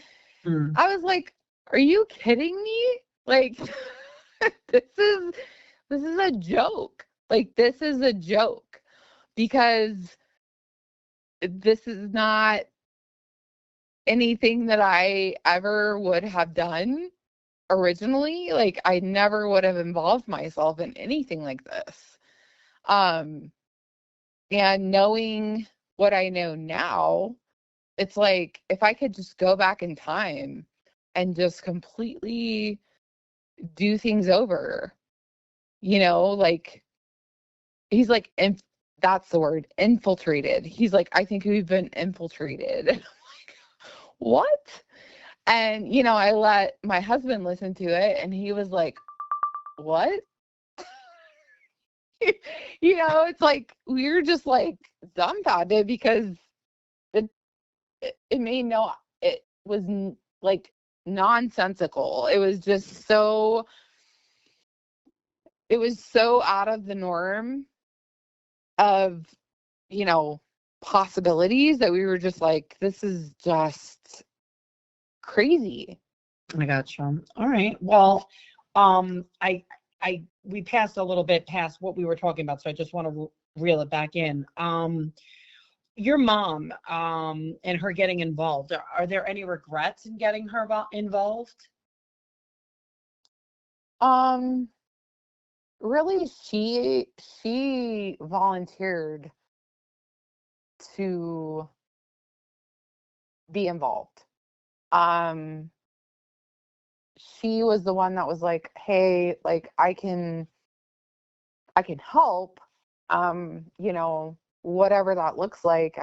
Speaker 3: I was like, are you kidding me? Like, this is a joke. Like, this is a joke because this is not anything that I ever would have done originally. Like, I never would have involved myself in anything like this. And knowing what I know now, it's like, if I could just go back in time and just completely do things over, like, he's like, that's the word, infiltrated. He's like, I think we've been infiltrated. And I'm like, what? And, I let my husband listen to it and he was like, what? It's like we were just like dumbfounded because it it made no it was like nonsensical. It was so out of the norm of, possibilities that we were just like, this is just crazy.
Speaker 4: I gotcha. All right. Well, we passed a little bit past what we were talking about, so I just want to reel it back in. Your mom, and her getting involved. Are there any regrets in getting her involved?
Speaker 3: Really, she volunteered to be involved. She was the one that was like, hey, like I can help, whatever that looks like.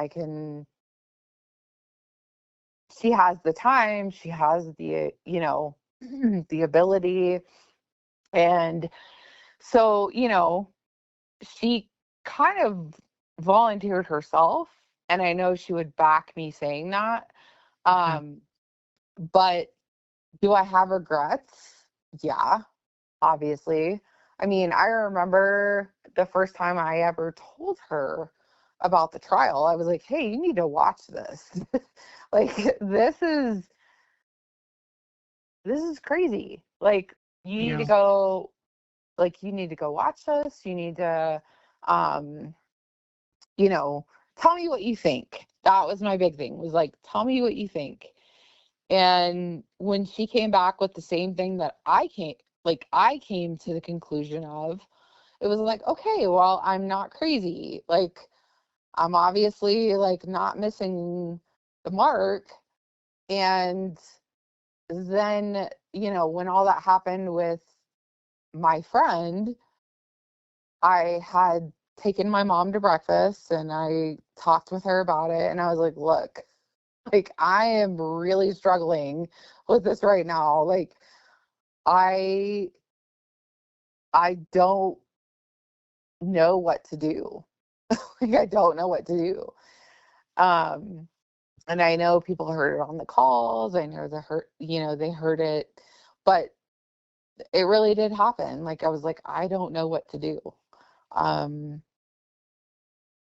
Speaker 3: She has the time, she has the, the ability. And so, she kind of volunteered herself, and I know she would back me saying that. But do I have regrets? Yeah, obviously. I mean, I remember the first time I ever told her about the trial. I was like, hey, you need to watch this. Like, this is crazy. Like, you need to go, watch this. You need to, tell me what you think. That was my big thing, was like, tell me what you think. And when she came back with the same thing that I came to the conclusion of, it was like, okay, well, I'm not crazy. Like, I'm obviously like not missing the mark. And then, when all that happened with my friend, I had taken my mom to breakfast and I talked with her about it. And I was like, look, like, I am really struggling with this right now. Like, I don't know what to do. Like, I don't know what to do. And I know people heard it on the calls. I know they heard it, but it really did happen. Like, I was like, I don't know what to do.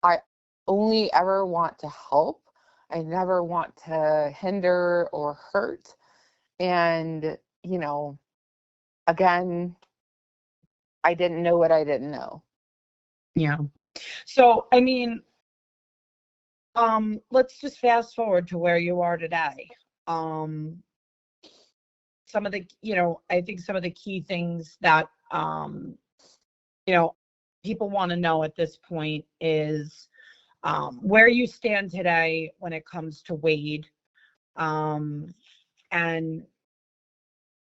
Speaker 3: I only ever want to help. I never want to hinder or hurt. And, again, I didn't know what I didn't know.
Speaker 4: Yeah. So, I mean, let's just fast forward to where you are today. Some of the, I think some of the key things that, people want to know at this point is where you stand today when it comes to Wade, and,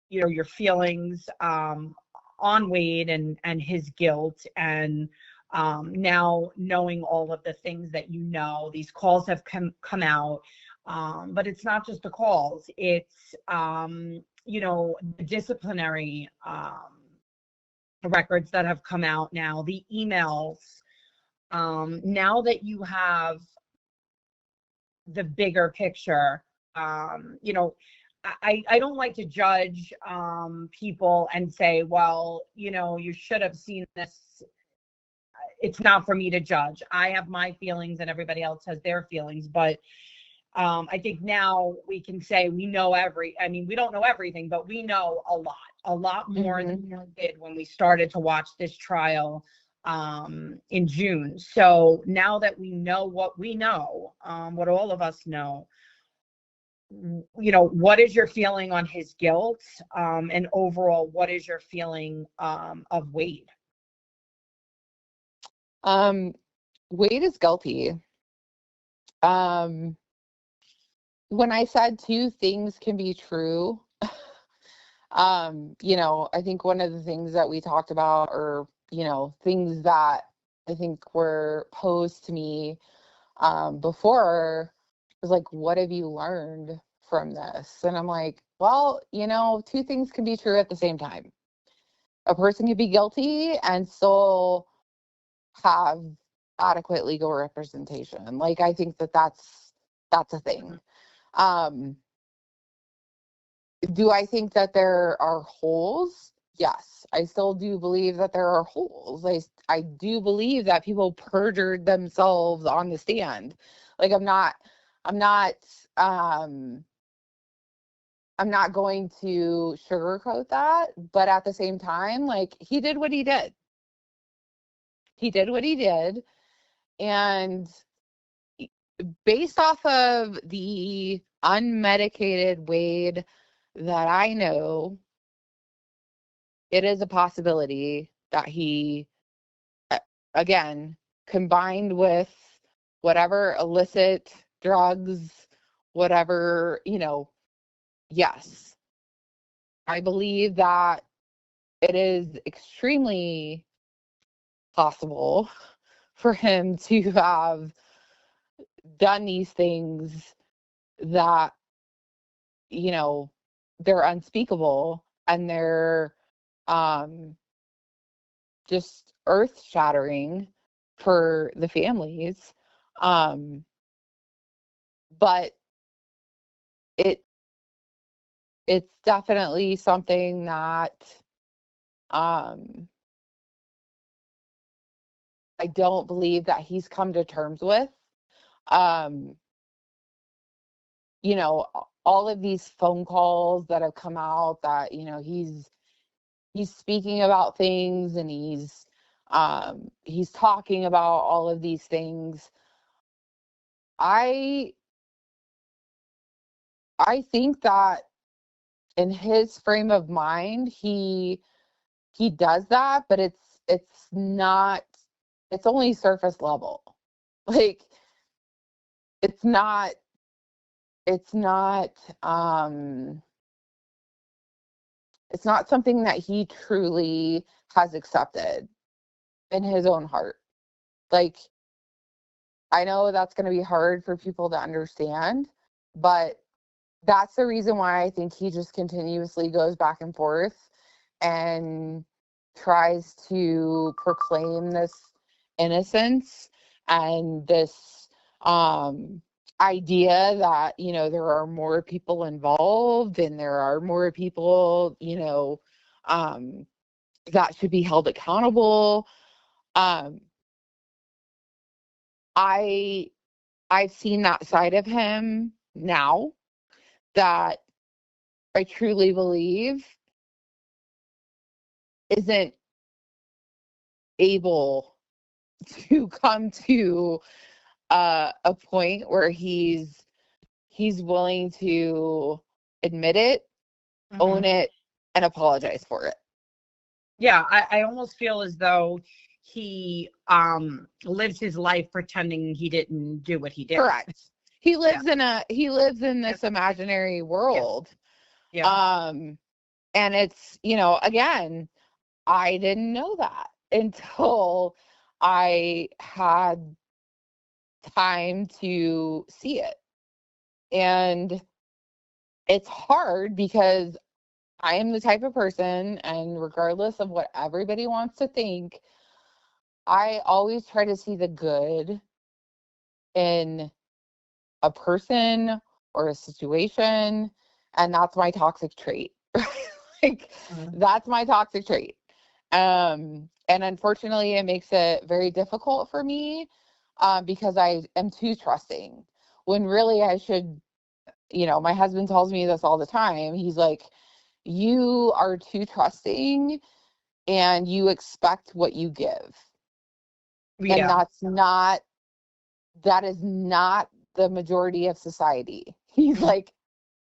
Speaker 4: your feelings on Wade and his guilt, and now knowing all of the things that these calls have come out, but it's not just the calls, it's the disciplinary records that have come out now, the emails, now that you have the bigger picture. I don't like to judge people and say, well, you should have seen this. It's not for me to judge. I have my feelings and everybody else has their feelings. But I think now we can say we don't know everything, but we know a lot more than we did when we started to watch this trial in June. So now that we know what we know, what all of us know, what is your feeling on his guilt? And overall, what is your feeling of Wade?
Speaker 3: Wade is guilty. When I said two things can be true, I think one of the things that we talked about, or, things that I think were posed to me before, was like, what have you learned from this? And I'm like, well, two things can be true at the same time. A person can be guilty and still have adequate legal representation. Like, I think that that's a thing. Do I think that there are holes? Yes, I still do believe that there are holes. I do believe that people perjured themselves on the stand. Like, I'm not going to sugarcoat that, but at the same time, like, he did what he did. He did what he did, and based off of the unmedicated Wade that I know, it is a possibility that he, again, combined with whatever illicit drugs, whatever, yes, I believe that it is extremely possible for him to have done these things that, they're unspeakable, and they're just earth shattering for the families. But it's definitely something that I don't believe that he's come to terms with. All of these phone calls that have come out that, he's speaking about things, and he's talking about all of these things. I think that in his frame of mind, he does that, but it's not, it's only surface level. Like, it's not it's not something that he truly has accepted in his own heart. Like, I know that's going to be hard for people to understand, but that's the reason why I think he just continuously goes back and forth and tries to proclaim this innocence and this idea that, there are more people involved, and there are more people, that should be held accountable. I've seen that side of him now, that I truly believe isn't able to come to a point where he's willing to admit it, own it, and apologize for it.
Speaker 4: Yeah, I almost feel as though he lives his life pretending he didn't do what he did.
Speaker 3: Correct. He lives in this imaginary world.
Speaker 4: Yeah.
Speaker 3: And it's, again, I didn't know that until I had time to see it. And it's hard because I am the type of person, and regardless of what everybody wants to think, I always try to see the good in a person or a situation, and that's my toxic trait. That's my toxic trait. And unfortunately, it makes it very difficult for me because I am too trusting, when really I should, my husband tells me this all the time. He's like, you are too trusting, and you expect what you give.
Speaker 4: Yeah.
Speaker 3: And that is not the majority of society. He's like,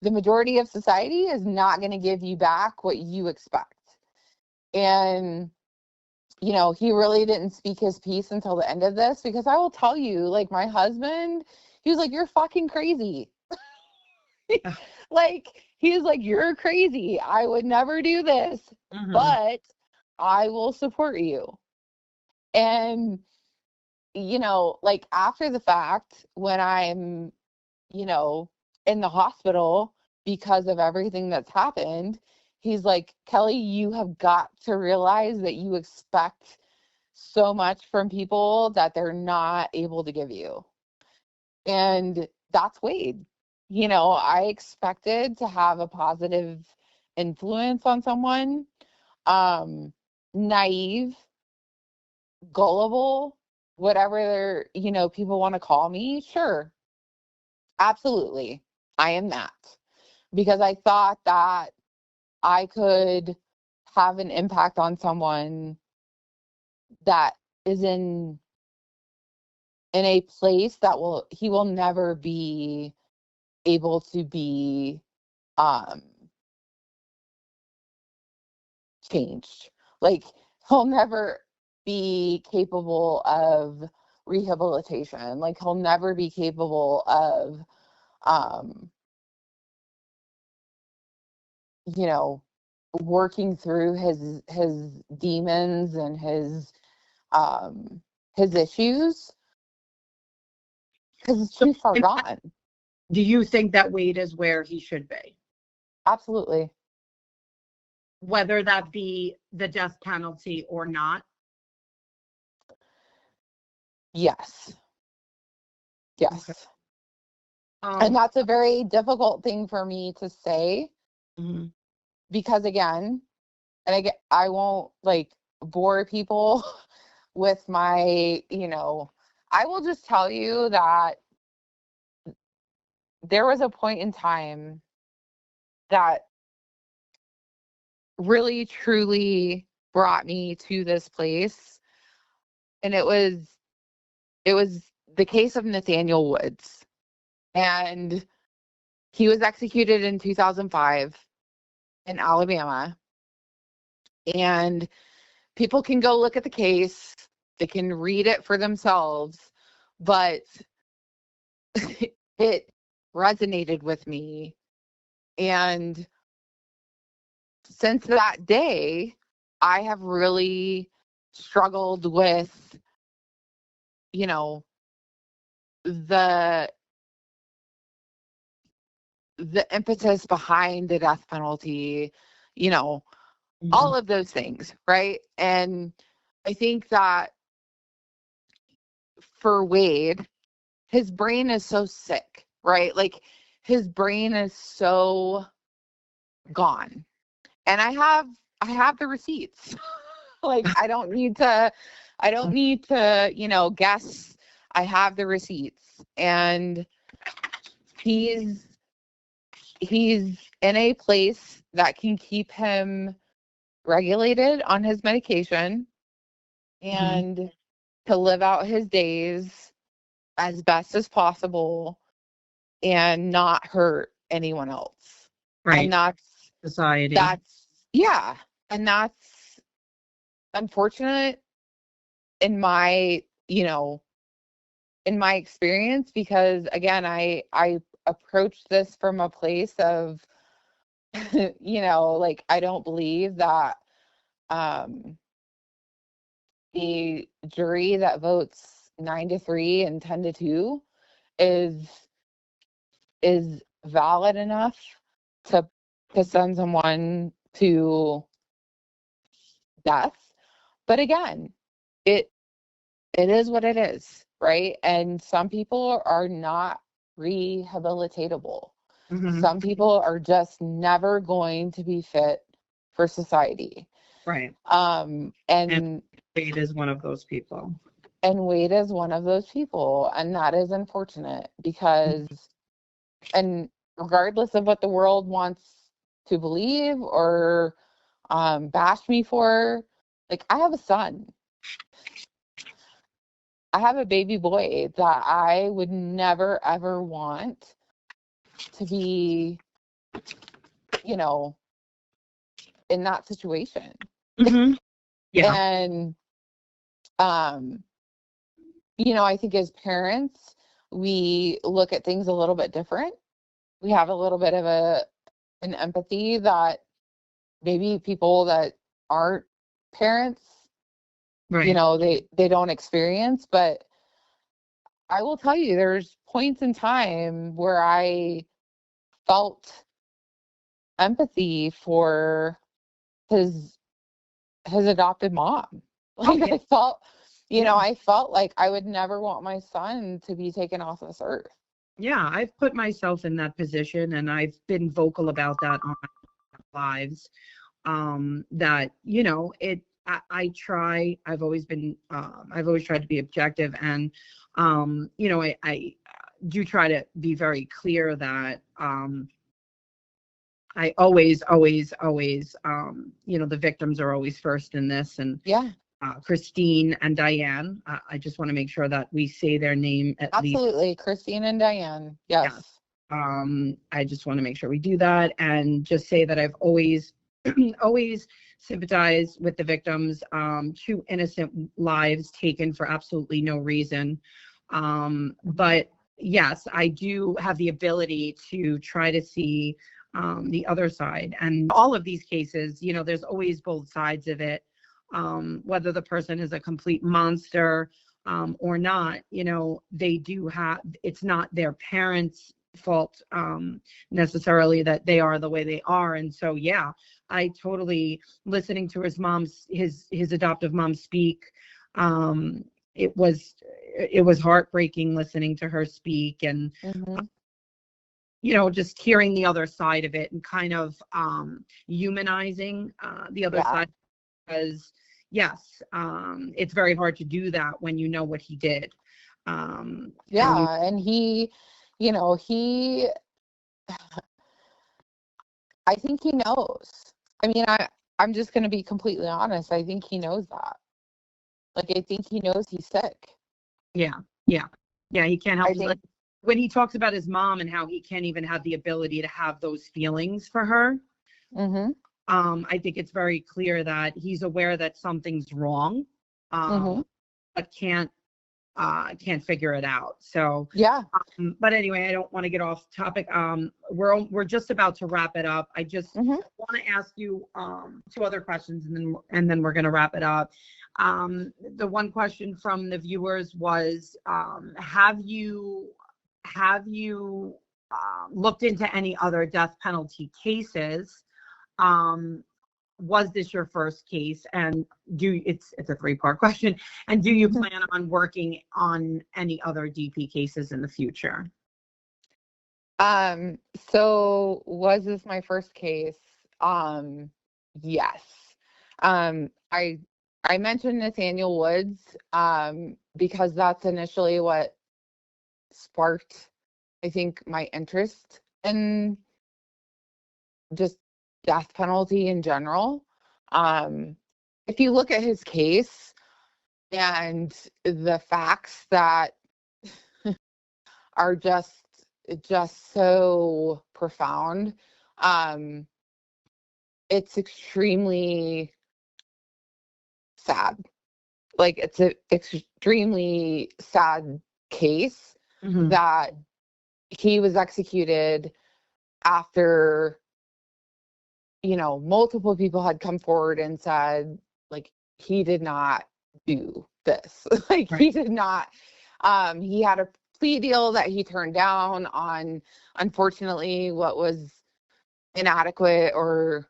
Speaker 3: the majority of society is not going to give you back what you expect. And, he really didn't speak his piece until the end of this, because I will tell you, like, my husband, he was like, you're fucking crazy. Like, he was like, you're crazy. I would never do this, but I will support you. And, like, after the fact, when I'm, in the hospital because of everything that's happened, he's like, Kelli, you have got to realize that you expect so much from people that they're not able to give you. And that's Wade. You know, I expected to have a positive influence on someone, naive, gullible, whatever people want to call me. Sure, absolutely. I am that, because I thought that I could have an impact on someone that is in a place that he will never be able to be um changed. Like, he'll never be capable of rehabilitation. Like, he'll never be capable of um you know working through his demons and his issues, because it's
Speaker 4: So,
Speaker 3: too far
Speaker 4: and
Speaker 3: gone.
Speaker 4: do you think that Wade is where he should be?
Speaker 3: Absolutely.
Speaker 4: Whether that be the death penalty or not?
Speaker 3: Yes.
Speaker 4: Okay.
Speaker 3: Yes. And that's a very difficult thing for me to say,
Speaker 4: Mhm.
Speaker 3: because again, and I won't like bore people with my, I will just tell you that there was a point in time that really truly brought me to this place, and it was the case of Nathaniel Woods. And he was executed in 2005 in Alabama. And people can go look at the case, they can read it for themselves, but it resonated with me. And since that day, I have really struggled with, the impetus behind the death penalty, all of those things, right? And I think that for Wade, his brain is so sick, right? Like, his brain is so gone. And I have the receipts. Like, I don't need to guess. I have the receipts. And he's in a place that can keep him regulated on his medication and to live out his days as best as possible and not hurt anyone else.
Speaker 4: Right.
Speaker 3: And that's
Speaker 4: Society.
Speaker 3: yeah. And that's unfortunate in my, experience, because again, I approached this from a place of, like, I don't believe that the jury that votes 9-3 and 10-2 is valid enough to send someone to death. But again, it is what it is, right? And some people are not rehabilitatable. Some people are just never going to be fit for society.
Speaker 4: Right.
Speaker 3: And
Speaker 4: Wade is one of those people.
Speaker 3: And Wade is one of those people. And that is unfortunate, because, and regardless of what the world wants to believe or bash me for, like, I have a son. I have a baby boy that I would never, ever want to be, in that situation.
Speaker 4: Yeah.
Speaker 3: And, I think as parents, we look at things a little bit different. We have a little bit of an empathy that maybe people that aren't parents,
Speaker 4: Right.
Speaker 3: they don't experience. But I will tell you, there's points in time where I felt empathy for his adopted mom. Like
Speaker 4: Okay.
Speaker 3: I felt,
Speaker 4: Yeah.
Speaker 3: I felt like I would never want my son to be taken off this earth.
Speaker 4: Yeah, I've put myself in that position, and I've been vocal about that on my lives. That I've always tried to be objective, and I do try to be very clear that I always the victims are always first in this, and
Speaker 3: Yeah,
Speaker 4: Christine and Diane, I just want to make sure that we say their name at least.
Speaker 3: absolutely. Christine and Diane.
Speaker 4: Yeah.
Speaker 3: Yes.
Speaker 4: I just want to make sure we do that, and just say that I've always always sympathized with the victims. Two innocent lives taken for absolutely no reason. But yes, I do have the ability to try to see the other side. And all of these cases, there's always both sides of it. Whether the person is a complete monster or not, they do have, it's not their parents' fault necessarily that they are the way they are. And so, yeah, I totally, listening to his adoptive mom speak, it was heartbreaking listening to her speak, and
Speaker 3: Mm-hmm.
Speaker 4: just hearing the other side of it, and kind of humanizing the other
Speaker 3: Yeah.
Speaker 4: side, because yes, it's very hard to do that when you know what he did.
Speaker 3: Yeah. And he, he, I think he knows. I mean, I'm just going to be completely honest. I think he knows that. Like, I think he knows he's sick.
Speaker 4: Yeah, he can't help
Speaker 3: I
Speaker 4: it.
Speaker 3: think,
Speaker 4: Like, when he talks about his mom and how he can't even have the ability to have those feelings for her,
Speaker 3: mm-hmm,
Speaker 4: I think it's very clear that he's aware that something's wrong,
Speaker 3: mm-hmm.
Speaker 4: but can't figure it out. So,
Speaker 3: Yeah.
Speaker 4: but anyway, I don't want to get off topic. We're just about to wrap it up. I just
Speaker 3: Mm-hmm.
Speaker 4: want to ask you two other questions, and then we're going to wrap it up. The one question from the viewers was, have you looked into any other death penalty cases? Was this your first case? And it's a 3-part question. And do you plan on working on any other DP cases in the future?
Speaker 3: So was this my first case? Yes. I mentioned Nathaniel Woods, because that's initially what sparked, I think, my interest in just death penalty in general. If you look at his case and the facts that are just so profound, it's extremely sad. Like, it's an extremely sad case
Speaker 4: Mhm.
Speaker 3: that he was executed after, multiple people had come forward and said, like, he did not do this. Like,
Speaker 4: Right.
Speaker 3: he did not. He had a plea deal that he turned down on, unfortunately, what was inadequate, or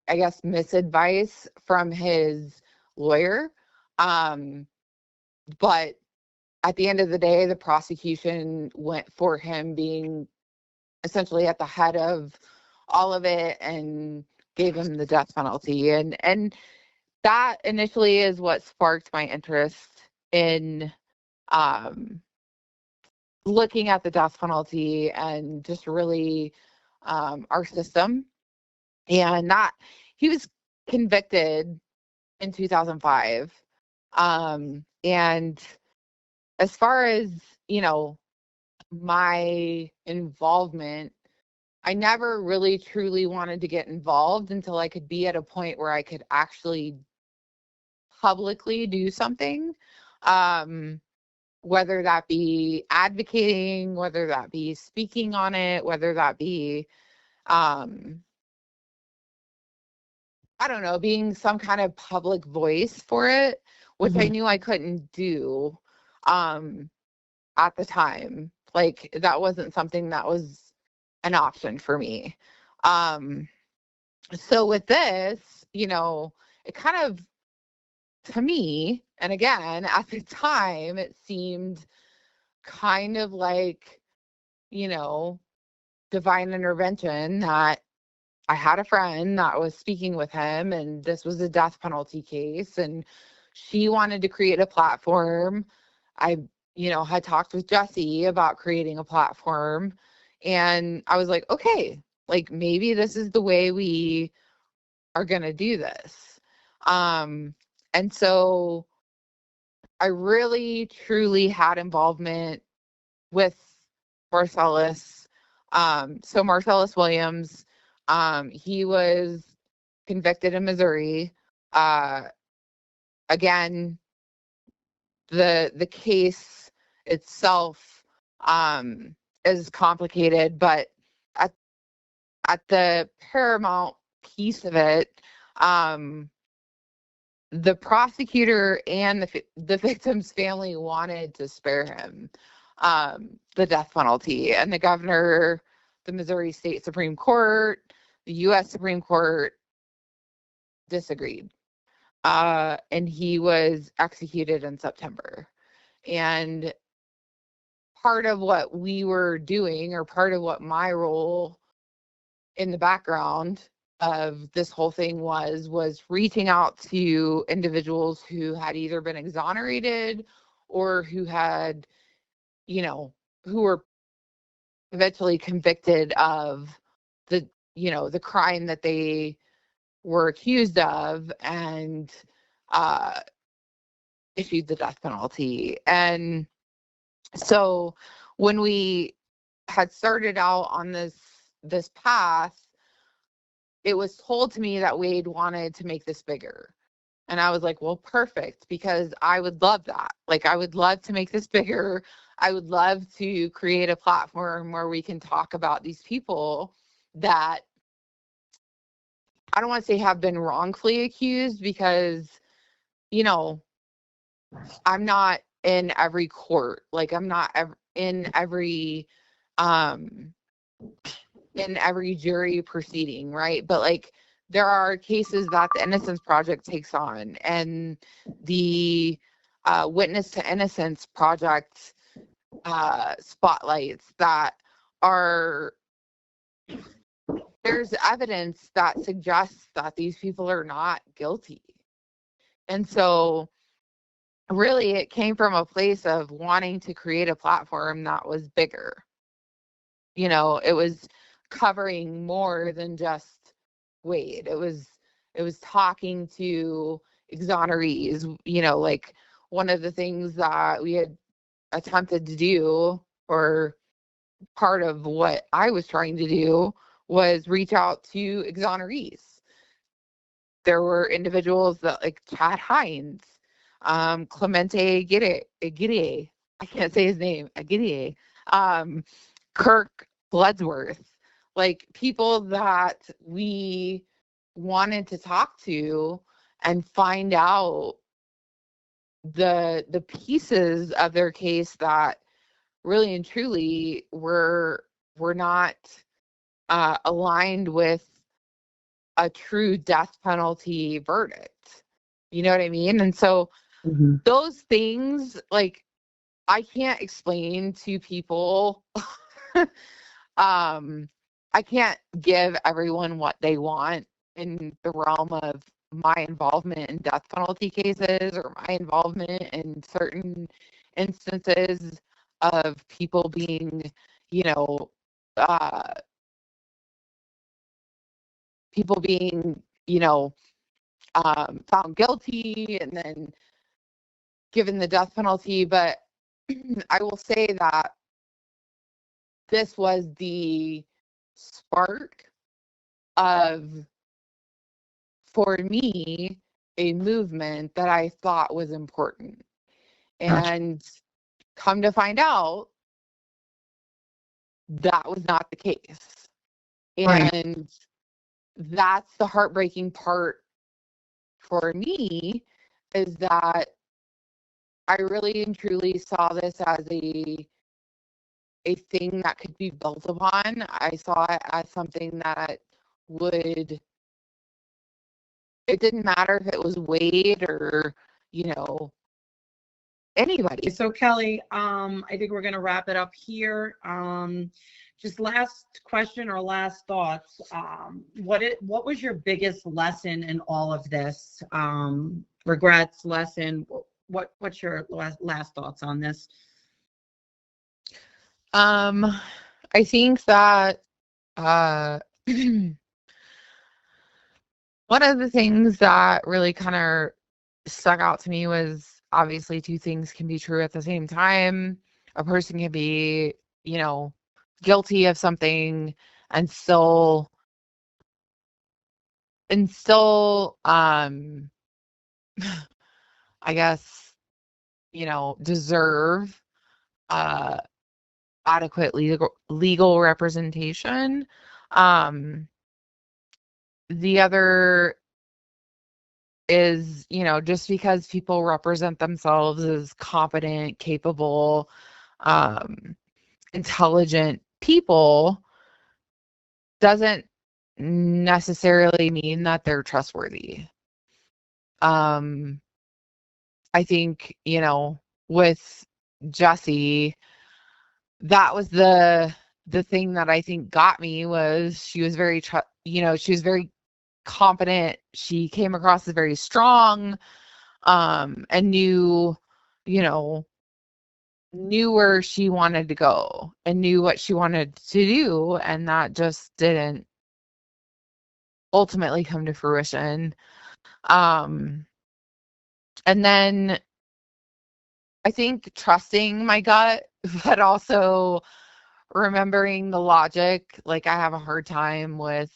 Speaker 3: I guess misadvice from his lawyer. But at the end of the day, the prosecution went for him being essentially at the head of all of it and gave him the death penalty. And that initially is what sparked my interest in looking at the death penalty and just really our system. And that he was convicted in 2005. And as far as, my involvement, I never really truly wanted to get involved until I could be at a point where I could actually publicly do something, whether that be advocating, whether that be speaking on it, whether that be, I don't know, being some kind of public voice for it, which I
Speaker 4: Mhm.
Speaker 3: knew I couldn't do at the time. Like, that wasn't something that was an option for me. So with this, it kind of to me, and again, at the time, it seemed kind of like, you know, divine intervention, that I had a friend that was speaking with him, and this was a death penalty case, and she wanted to create a platform. I, had talked with Jesse about creating a platform, and I was like, okay, like maybe this is the way we are going to do this. And so I really, truly had involvement with Marcellus. So Marcellus Williams, he was convicted in Missouri. Again, the case itself is complicated, but at the paramount piece of it, the prosecutor and the victim's family wanted to spare him the death penalty, and the governor, the Missouri State Supreme Court, the U.S. Supreme Court disagreed, and he was executed in September. And part of what we were doing, or part of what my role in the background of this whole thing was reaching out to individuals who had either been exonerated or who had, who were eventually convicted of the crime that they were accused of, and issued the death penalty. And so when we had started out on this path, it was told to me that Wade wanted to make this bigger. And I was like, well, perfect, because I would love that. Like, I would love to make this bigger. I would love to create a platform where we can talk about these people that, I don't want to say have been wrongfully accused, because, I'm not in every court. Like, I'm not in every jury proceeding, right? But like, there are cases that the Innocence Project takes on, and the Witness to Innocence Project spotlights that are, there's evidence that suggests that these people are not guilty. And so really it came from a place of wanting to create a platform that was bigger. It was covering more than just Wade. It was talking to exonerees. Like, one of the things that we had attempted to do, or part of what I was trying to do, was reach out to exonerees. There were individuals that, like Chad Hines, Clemente Aguirre, I can't say his name, Aguirre, Kirk Bloodsworth, like people that we wanted to talk to and find out the pieces of their case that really and truly were not aligned with a true death penalty verdict. You know what I mean? And so those things, like, I can't explain to people. I can't give everyone what they want in the realm of my involvement in death penalty cases, or my involvement in certain instances of people being, people being, found guilty and then given the death penalty. But I will say that this was the spark of, for me, a movement that I thought was important. And come to find out, that was not the case. And that's the heartbreaking part for me, is that I really and truly saw this as a thing that could be built upon. I saw it as something that it didn't matter if it was Wade or, anybody.
Speaker 4: So Kelli, I think we're going to wrap it up here. Just last question or last thoughts. What was your biggest lesson in all of this? Regrets, lesson. What's your last thoughts on this?
Speaker 3: I think that one of the things that really kind of stuck out to me was obviously two things can be true at the same time. A person can be, guilty of something and still I guess, deserve adequate legal representation. The other is, just because people represent themselves as competent, capable, intelligent people doesn't necessarily mean that they're trustworthy. I think, with Jessie, that was the thing that I think got me was she was very, she was very competent. She came across as very strong, and knew where she wanted to go and knew what she wanted to do. And that just didn't ultimately come to fruition. And then I think trusting my gut, but also remembering the logic. Like, I have a hard time with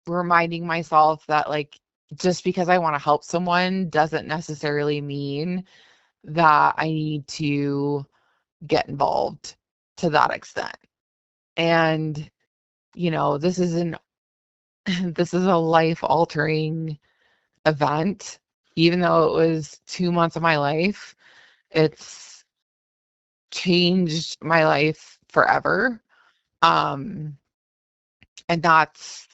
Speaker 3: reminding myself that, like, just because I want to help someone doesn't necessarily mean that I need to get involved to that extent. And, this is this is a life-altering event. Even though it was 2 months of my life, it's changed my life forever. And that's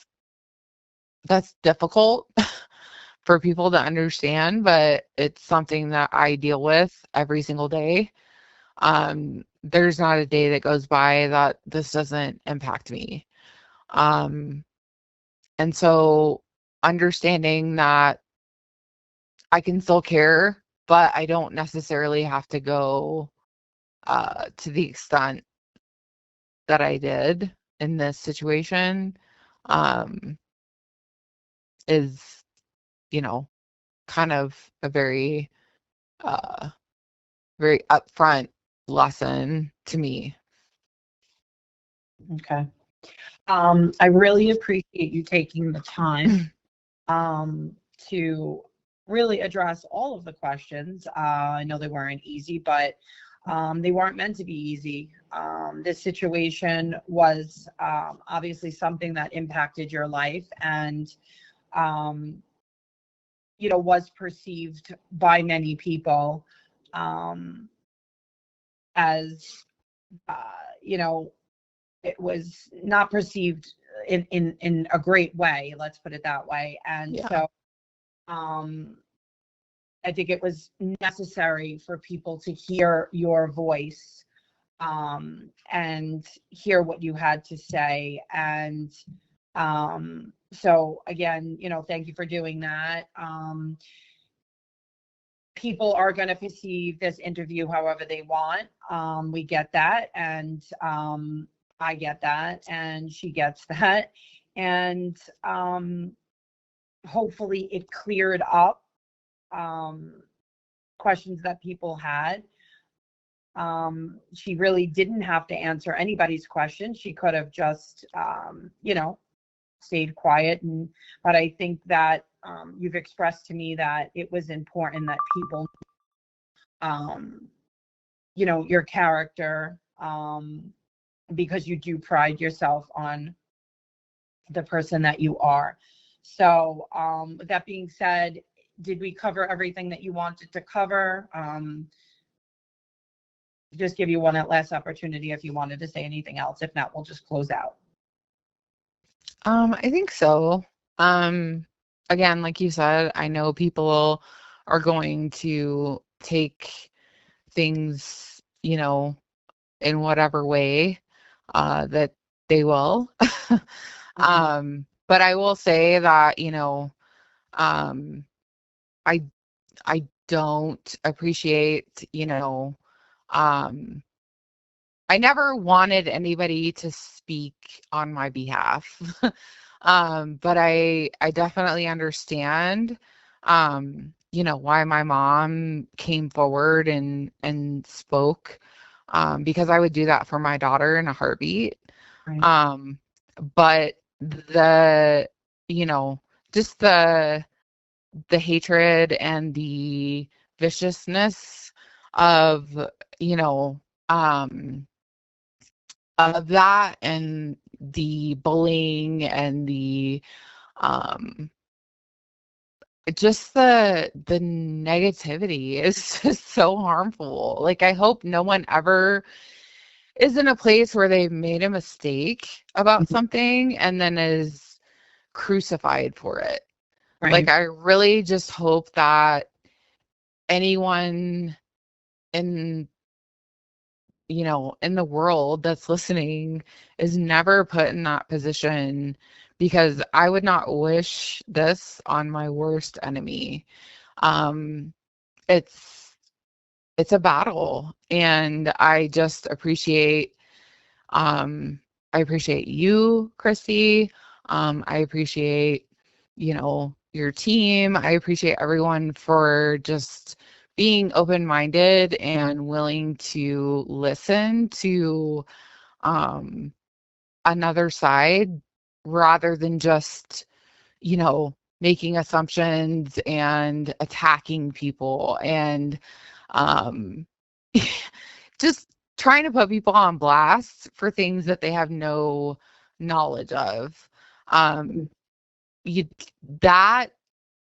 Speaker 3: difficult for people to understand, but it's something that I deal with every single day. There's not a day that goes by that this doesn't impact me. And so understanding that I can still care, but I don't necessarily have to go to the extent that I did in this situation, is, kind of a very, very upfront lesson to me.
Speaker 4: Okay. I really appreciate you taking the time to really address all of the questions. I know they weren't easy, but they weren't meant to be easy. This situation was obviously something that impacted your life and, was perceived by many people as, it was not perceived in a great way, let's put it that way. And
Speaker 3: Yeah.
Speaker 4: so I think it was necessary for people to hear your voice and hear what you had to say. And so again, thank you for doing that. People are going to perceive this interview however they want. We get that. And I get that. And she gets that. And hopefully it cleared up questions that people had. She really didn't have to answer anybody's questions. She could have just, stayed quiet. But I think that you've expressed to me that it was important that people, your character, because you do pride yourself on the person that you are. So with that being said, did we cover everything that you wanted to cover? Just give you one last opportunity if you wanted to say anything else. If not, we'll just close out.
Speaker 3: I think so. again, like you said, I know people are going to take things, in whatever way that they will. But I will say that, um, I I don't appreciate, um, I never wanted anybody to speak on my behalf. But I definitely understand, why my mom came forward and spoke, because I would do that for my daughter in a heartbeat.
Speaker 4: Right.
Speaker 3: Um, but the, you know, just the hatred and the viciousness of, you know, um, of that, and the bullying and the um just the negativity is just so harmful. Like, I hope no one ever is in a place where they've made a mistake about something and then is crucified for it. Like,
Speaker 4: Right.
Speaker 3: I really just hope that anyone in in the world that's listening is never put in that position, because I would not wish this on my worst enemy. Um, it's it's a battle, and um I appreciate you, Christy. I appreciate, your team. I appreciate everyone for just being open-minded and willing to listen to um another side, rather than just, making assumptions and attacking people, and um just trying to put people on blast for things that they have no knowledge of. Um, you that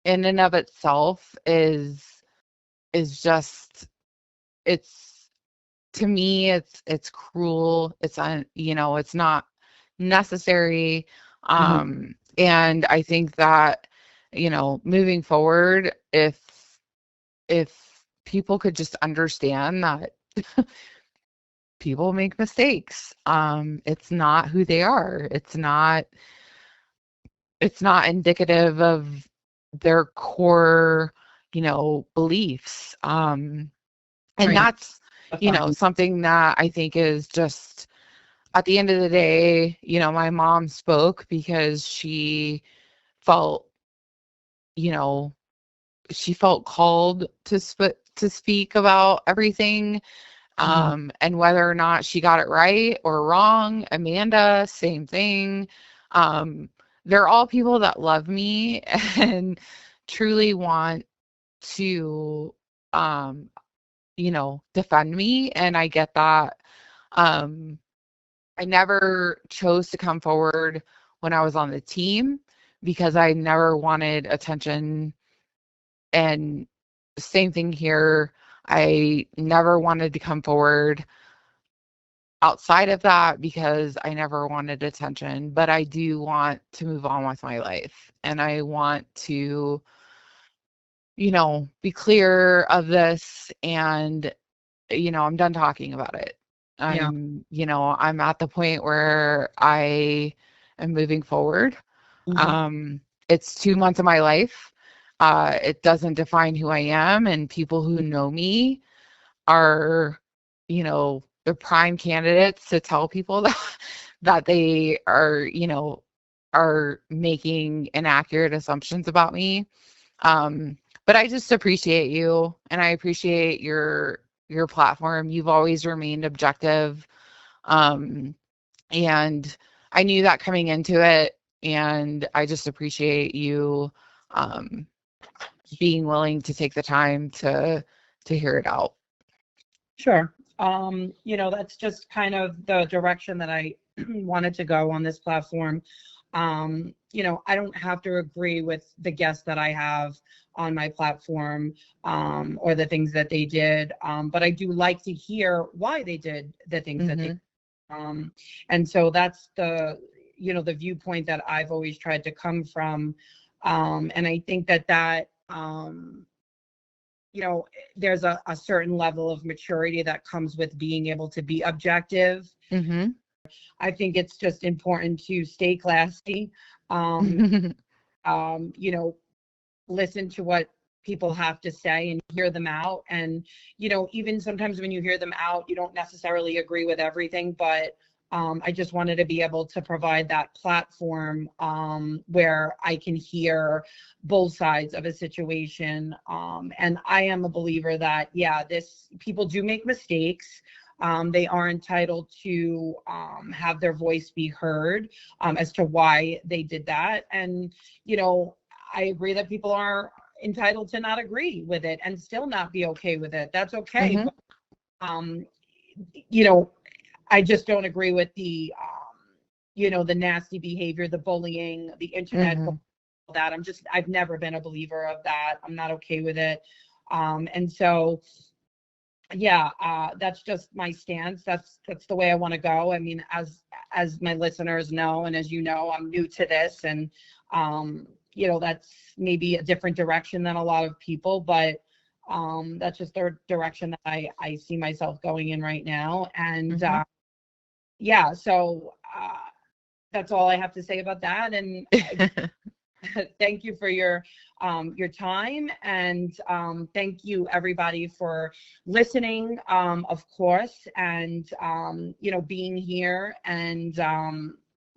Speaker 3: in and of itself is just, it's, to me, it's cruel. It's not necessary. And I think that, moving forward, if people could just understand that people make mistakes. It's not who they are. It's not indicative of their core, beliefs. And
Speaker 4: Right.
Speaker 3: that's, something that I think is just, at the end of the day, my mom spoke because felt, you know, she felt called to speak about everything. And whether or not she got it right or wrong, Amanda, same thing. Um, they're all people that love me and truly want to, um, defend me. And I get that. Um, I never chose to come forward when I was on the team, because I never wanted attention. And same thing here. I never wanted to come forward outside of that, because I never wanted attention. But I do want to move on with my life, and I want to, be clear of this, and, I'm done talking about it.
Speaker 4: Yeah.
Speaker 3: I'm at the point where I am moving forward. It's 2 months of my life. It doesn't define who I am, and people who know me are, the prime candidates to tell people that they are making inaccurate assumptions about me. But I just appreciate you, and I appreciate your platform. You've always remained objective. Um, and I knew that coming into it, and I just appreciate you um, being willing to take the time to hear it out.
Speaker 4: Sure. That's just kind of the direction that I wanted to go on this platform. I don't have to agree with the guests that I have on my platform, or the things that they did. But I do like to hear why they did the things that they, and so that's the viewpoint that I've always tried to come from. And I think that you know, there's a certain level of maturity that comes with being able to be objective.
Speaker 3: Mm-hmm.
Speaker 4: I think it's just important to stay classy. You know, listen to what people have to say and hear them out. And, you know, even sometimes when you hear them out, you don't necessarily agree with everything, but I just wanted to be able to provide that platform where I can hear both sides of a situation. And I am a believer that, yeah, people do make mistakes. They are entitled to have their voice be heard as to why they did that. And, you know, I agree that people are entitled to not agree with it and still not be okay with it. That's okay.
Speaker 3: Mm-hmm.
Speaker 4: But, you know, I just don't agree with the, you know, the nasty behavior, the bullying, the internet,
Speaker 3: Mm-hmm.
Speaker 4: all that. I've never been a believer of that. I'm not okay with it. And so, yeah, that's just my stance. That's the way I want to go. I mean, as my listeners know, and as you know, I'm new to this, and you know, that's maybe a different direction than a lot of people, but that's just the direction that I see myself going in right now. And
Speaker 3: Mm-hmm.
Speaker 4: yeah, so that's all I have to say about that. And thank you for your time, and thank you everybody for listening, of course, and you know, being here and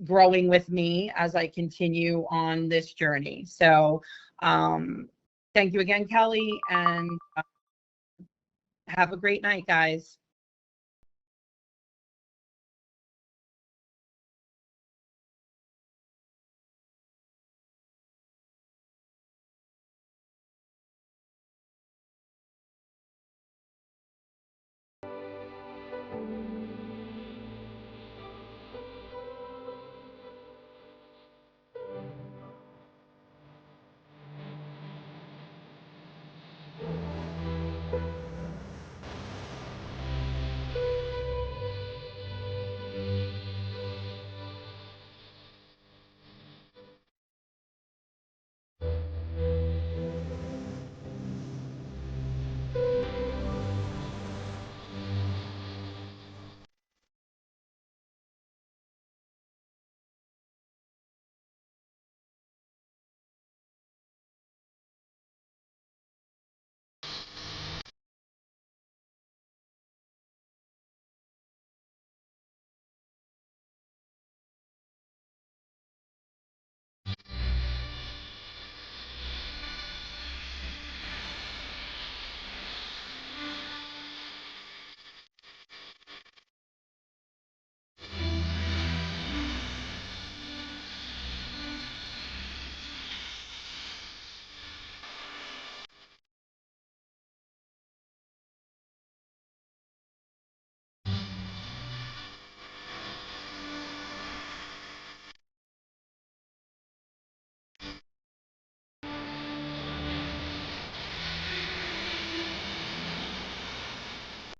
Speaker 4: growing with me as I continue on this journey. So thank you again, Kelly, and have a great night, guys.